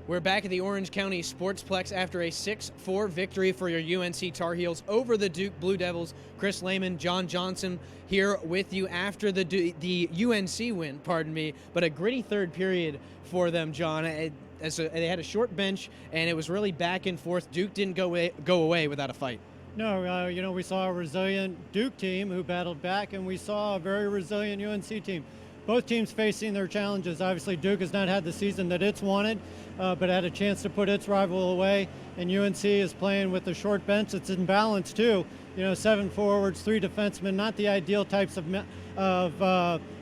A: We're back at the Orange County Sportsplex after a 6-4 victory for your UNC Tar Heels over the Duke Blue Devils. Chris Lehman, John Johnson here with you after the UNC win, but a gritty third period for them, John. They had a short bench, and it was really back and forth. Duke didn't go away without a fight.
B: No, we saw a resilient Duke team who battled back, and we saw a very resilient UNC team. Both teams facing their challenges. Obviously, Duke has not had the season that it's wanted, but had a chance to put its rival away. And UNC is playing with a short bench. It's in balance, too. 7 forwards, 3 defensemen, not the ideal types of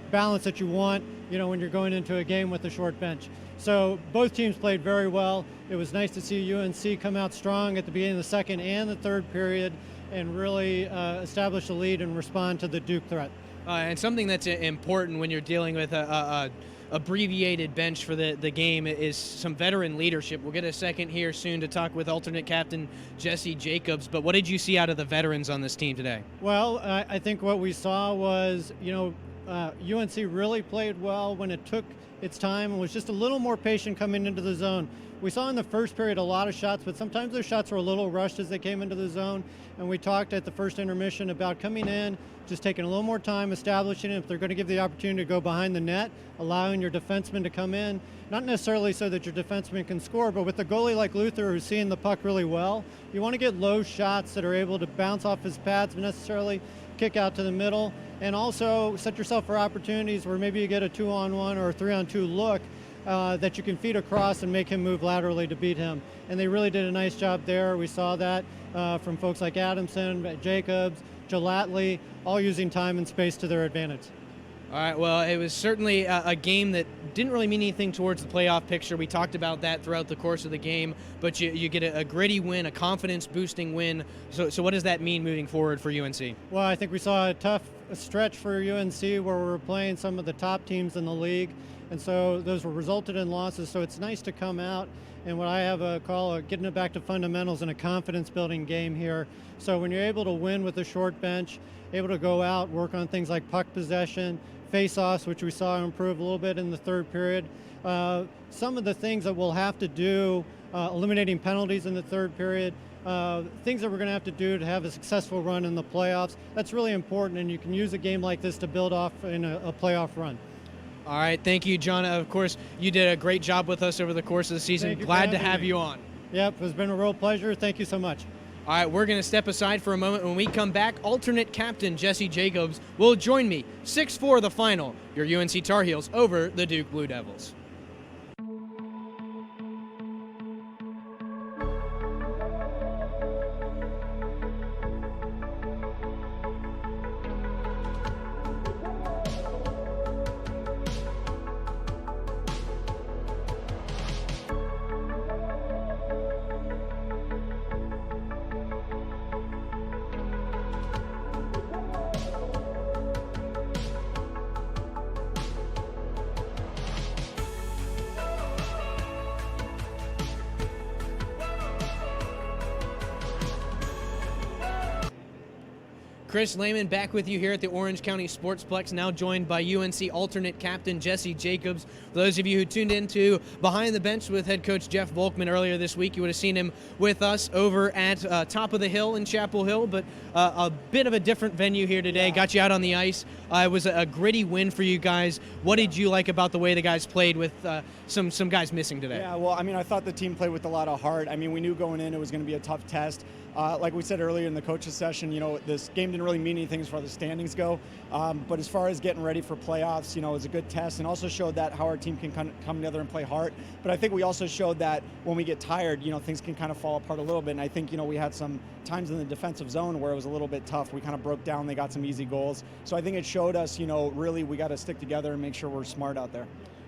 B: balance that you want, when you're going into a game with a short bench. So both teams played very well. It was nice to see UNC come out strong at the beginning of the second and the third period and really establish a lead and respond to the Duke threat.
A: And something that's important when you're dealing with a abbreviated bench for the game is some veteran leadership. We'll get a second here soon to talk with alternate captain Jesse Jacobs, but what did you see out of the veterans on this team today?
B: Well, I think what we saw was, UNC really played well when it took its time and was just a little more patient coming into the zone. We saw in the first period a lot of shots, but sometimes those shots were a little rushed as they came into the zone. And we talked at the first intermission about coming in, just taking a little more time, establishing it. If they're going to give the opportunity to go behind the net, allowing your defenseman to come in, not necessarily so that your defenseman can score, but with a goalie like Luther who's seeing the puck really well, you want to get low shots that are able to bounce off his pads, but necessarily kick out to the middle, and also set yourself for opportunities where maybe you get a 2-on-1 or a 3-on-2 look that you can feed across and make him move laterally to beat him. And they really did a nice job there. We saw that from folks like Adamson, Jacobs, Gelatley, all using time and space to their advantage.
A: All right, well, it was certainly a game that didn't really mean anything towards the playoff picture. We talked about that throughout the course of the game, but you get a gritty win, a confidence-boosting win. So what does that mean moving forward for UNC?
B: Well, I think we saw a tough stretch for UNC where we were playing some of the top teams in the league, and so those were resulted in losses. So it's nice to come out and what I have a call getting it back to fundamentals in a confidence-building game here. So when you're able to win with a short bench, able to go out, work on things like puck possession, face-offs, which we saw improve a little bit in the third period. Some of the things that we'll have to do, eliminating penalties in the third period, things that we're going to have to do to have a successful run in the playoffs. That's really important, and you can use a game like this to build off in a playoff run.
A: All right, thank you, John. Of course, you did a great job with us over the course of the season. Glad to have you on.
B: Yep, it's been a real pleasure. Thank you so much.
A: All right, we're going to step aside for a moment. When we come back, alternate captain Jesse Jacobs will join me. 6-4 the final. Your UNC Tar Heels over the Duke Blue Devils. Chris Lehman back with you here at the Orange County Sportsplex, now joined by UNC alternate captain Jesse Jacobs. For those of you who tuned into Behind the Bench with head coach Jeff Volkman earlier this week, you would have seen him with us over at Top of the Hill in Chapel Hill, but a bit of a different venue here today. Got you out on the ice. It was a gritty win for you guys. What did you like about the way the guys played with some guys missing today?
I: Yeah, well, I thought the team played with a lot of heart. We knew going in it was going to be a tough test. Like we said earlier in the coaches session, this game didn't really mean anything as far as the standings go. But as far as getting ready for playoffs, it was a good test and also showed that how our team can come together and play hard. But I think we also showed that when we get tired, things can kind of fall apart a little bit. And I think, we had some times in the defensive zone where it was a little bit tough. We kind of broke down. They got some easy goals. So I think it showed us, really we got to stick together and make sure we're smart out there.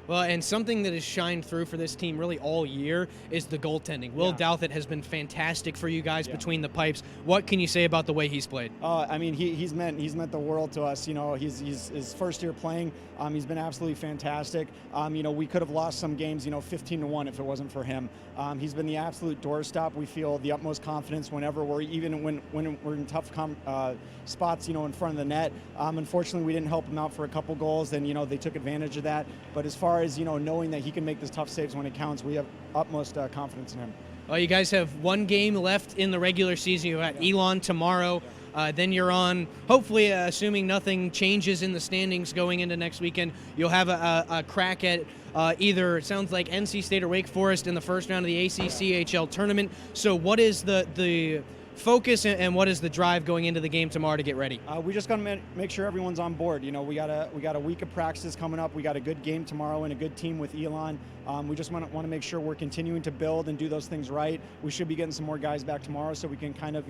A: Well, and something that has shined through for this team really all year is the goaltending. Will Douthit has been fantastic for you guys between the pipes. What can you say about the way he's played?
I: He's meant the world to us. He's his first year playing. He's been absolutely fantastic. We could have lost some games, 15-1 if it wasn't for him. He's been the absolute doorstop. We feel the utmost confidence whenever when we're in tough spots, in front of the net. Unfortunately, we didn't help him out for a couple goals, and they took advantage of that. But as far far as, knowing that he can make those tough saves when it counts, we have utmost confidence in him.
A: Well, you guys have one game left in the regular season. You've got Elon tomorrow. Then you're on, hopefully, assuming nothing changes in the standings going into next weekend, you'll have a crack at either, it sounds like, NC State or Wake Forest in the first round of the ACCHL tournament. So what is the focus and what is the drive going into the game tomorrow to get ready?
I: We just got to make sure everyone's on board. We got a week of practice coming up. We got a good game tomorrow and a good team with Elon. We just want to make sure we're continuing to build and do those things right. We should be getting some more guys back tomorrow so we can kind of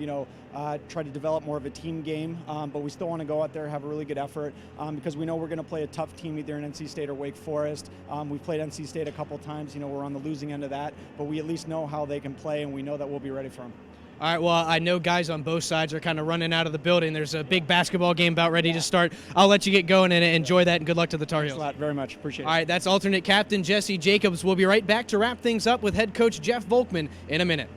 I: try to develop more of a team game. But we still want to go out there, have a really good effort because we know we're going to play a tough team either in NC State or Wake Forest. We've played NC State a couple times. We're on the losing end of that, but we at least know how they can play and we know that we'll be ready for them.
A: All right, well, I know guys on both sides are kind of running out of the building. There's a big basketball game about ready to start. I'll let you get going and enjoy that, and good luck to the Tar Heels.
I: Thanks a lot, very much. Appreciate it.
A: All right, that's alternate captain Jesse Jacobs. We'll be right back to wrap things up with head coach Jeff Volkman in a minute.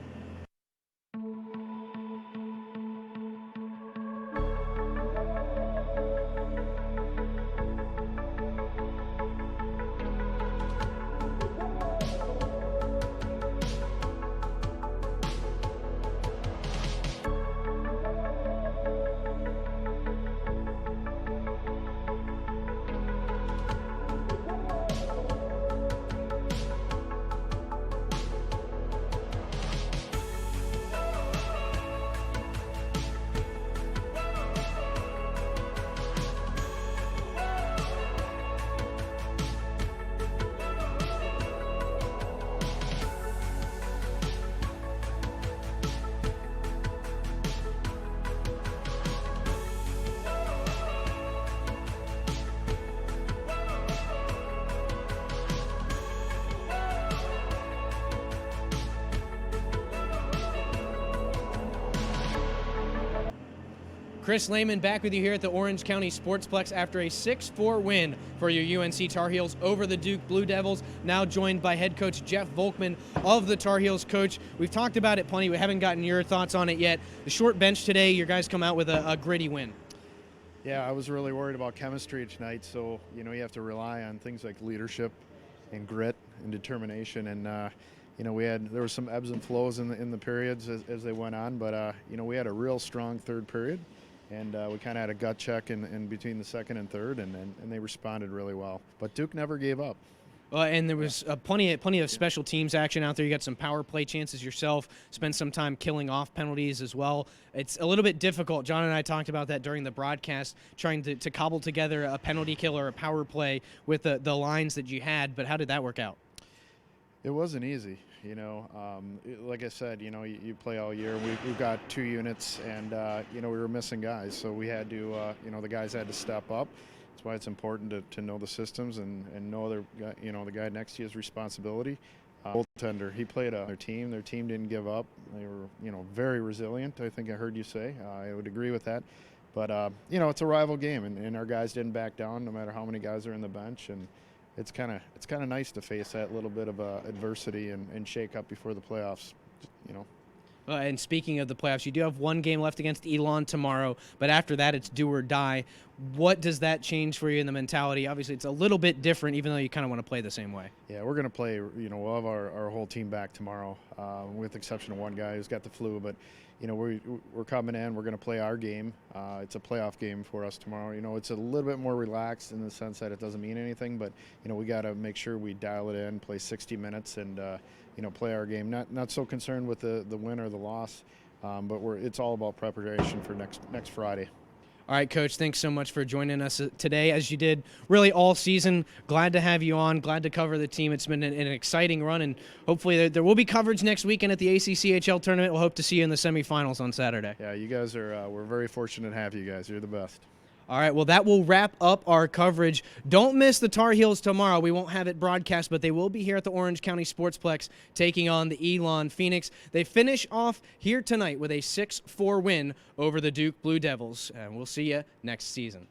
A: Chris Lehman back with you here at the Orange County Sportsplex after a 6-4 win for your UNC Tar Heels over the Duke Blue Devils. Now joined by head coach Jeff Volkman of the Tar Heels. Coach, we've talked about it plenty. We haven't gotten your thoughts on it yet. The short bench today, your guys come out with a gritty win.
J: Yeah, I was really worried about chemistry tonight, so you have to rely on things like leadership and grit and determination. And there were some ebbs and flows in the periods as they went on, but we had a real strong third period. And we kind of had a gut check in between the second and third, and they responded really well. But Duke never gave up.
A: And there was plenty of special teams action out there. You got some power play chances yourself, spent some time killing off penalties as well. It's a little bit difficult. John and I talked about that during the broadcast, trying to cobble together a penalty kill or a power play with the lines that you had. But how did that work out?
J: It wasn't easy. Like I said, you play all year. We've got 2 units, and we were missing guys, so we had to, the guys had to step up. That's why it's important to know the systems and know the guy next to you's responsibility. Goaltender, he played their team. Their team didn't give up. They were, very resilient. I think I heard you say. I would agree with that. But it's a rival game, and our guys didn't back down, no matter how many guys are in the bench. And it's kind of nice to face that little bit of adversity and shake up before the playoffs,
A: And speaking of the playoffs, you do have one game left against Elon tomorrow, but after that it's do or die. What does that change for you in the mentality? Obviously it's a little bit different, even though you kind of want to play the same way.
J: Yeah, we're going to play, we'll have our whole team back tomorrow, with the exception of one guy who's got the flu, but we're coming in, we're going to play our game. It's a playoff game for us tomorrow. It's a little bit more relaxed in the sense that it doesn't mean anything, but we got to make sure we dial it in, play 60 minutes, and play our game. Not so concerned with the win or the loss, but it's all about preparation for next Friday.
A: All right, Coach, thanks so much for joining us today, as you did really all season. Glad to have you on. Glad to cover the team. It's been an exciting run, and hopefully there will be coverage next weekend at the ACCHL tournament. We'll hope to see you in the semifinals on Saturday.
J: Yeah, you guys are we're very fortunate to have you guys. You're the best.
A: All right, well, that will wrap up our coverage. Don't miss the Tar Heels tomorrow. We won't have it broadcast, but they will be here at the Orange County Sportsplex taking on the Elon Phoenix. They finish off here tonight with a 6-4 win over the Duke Blue Devils, and we'll see you next season.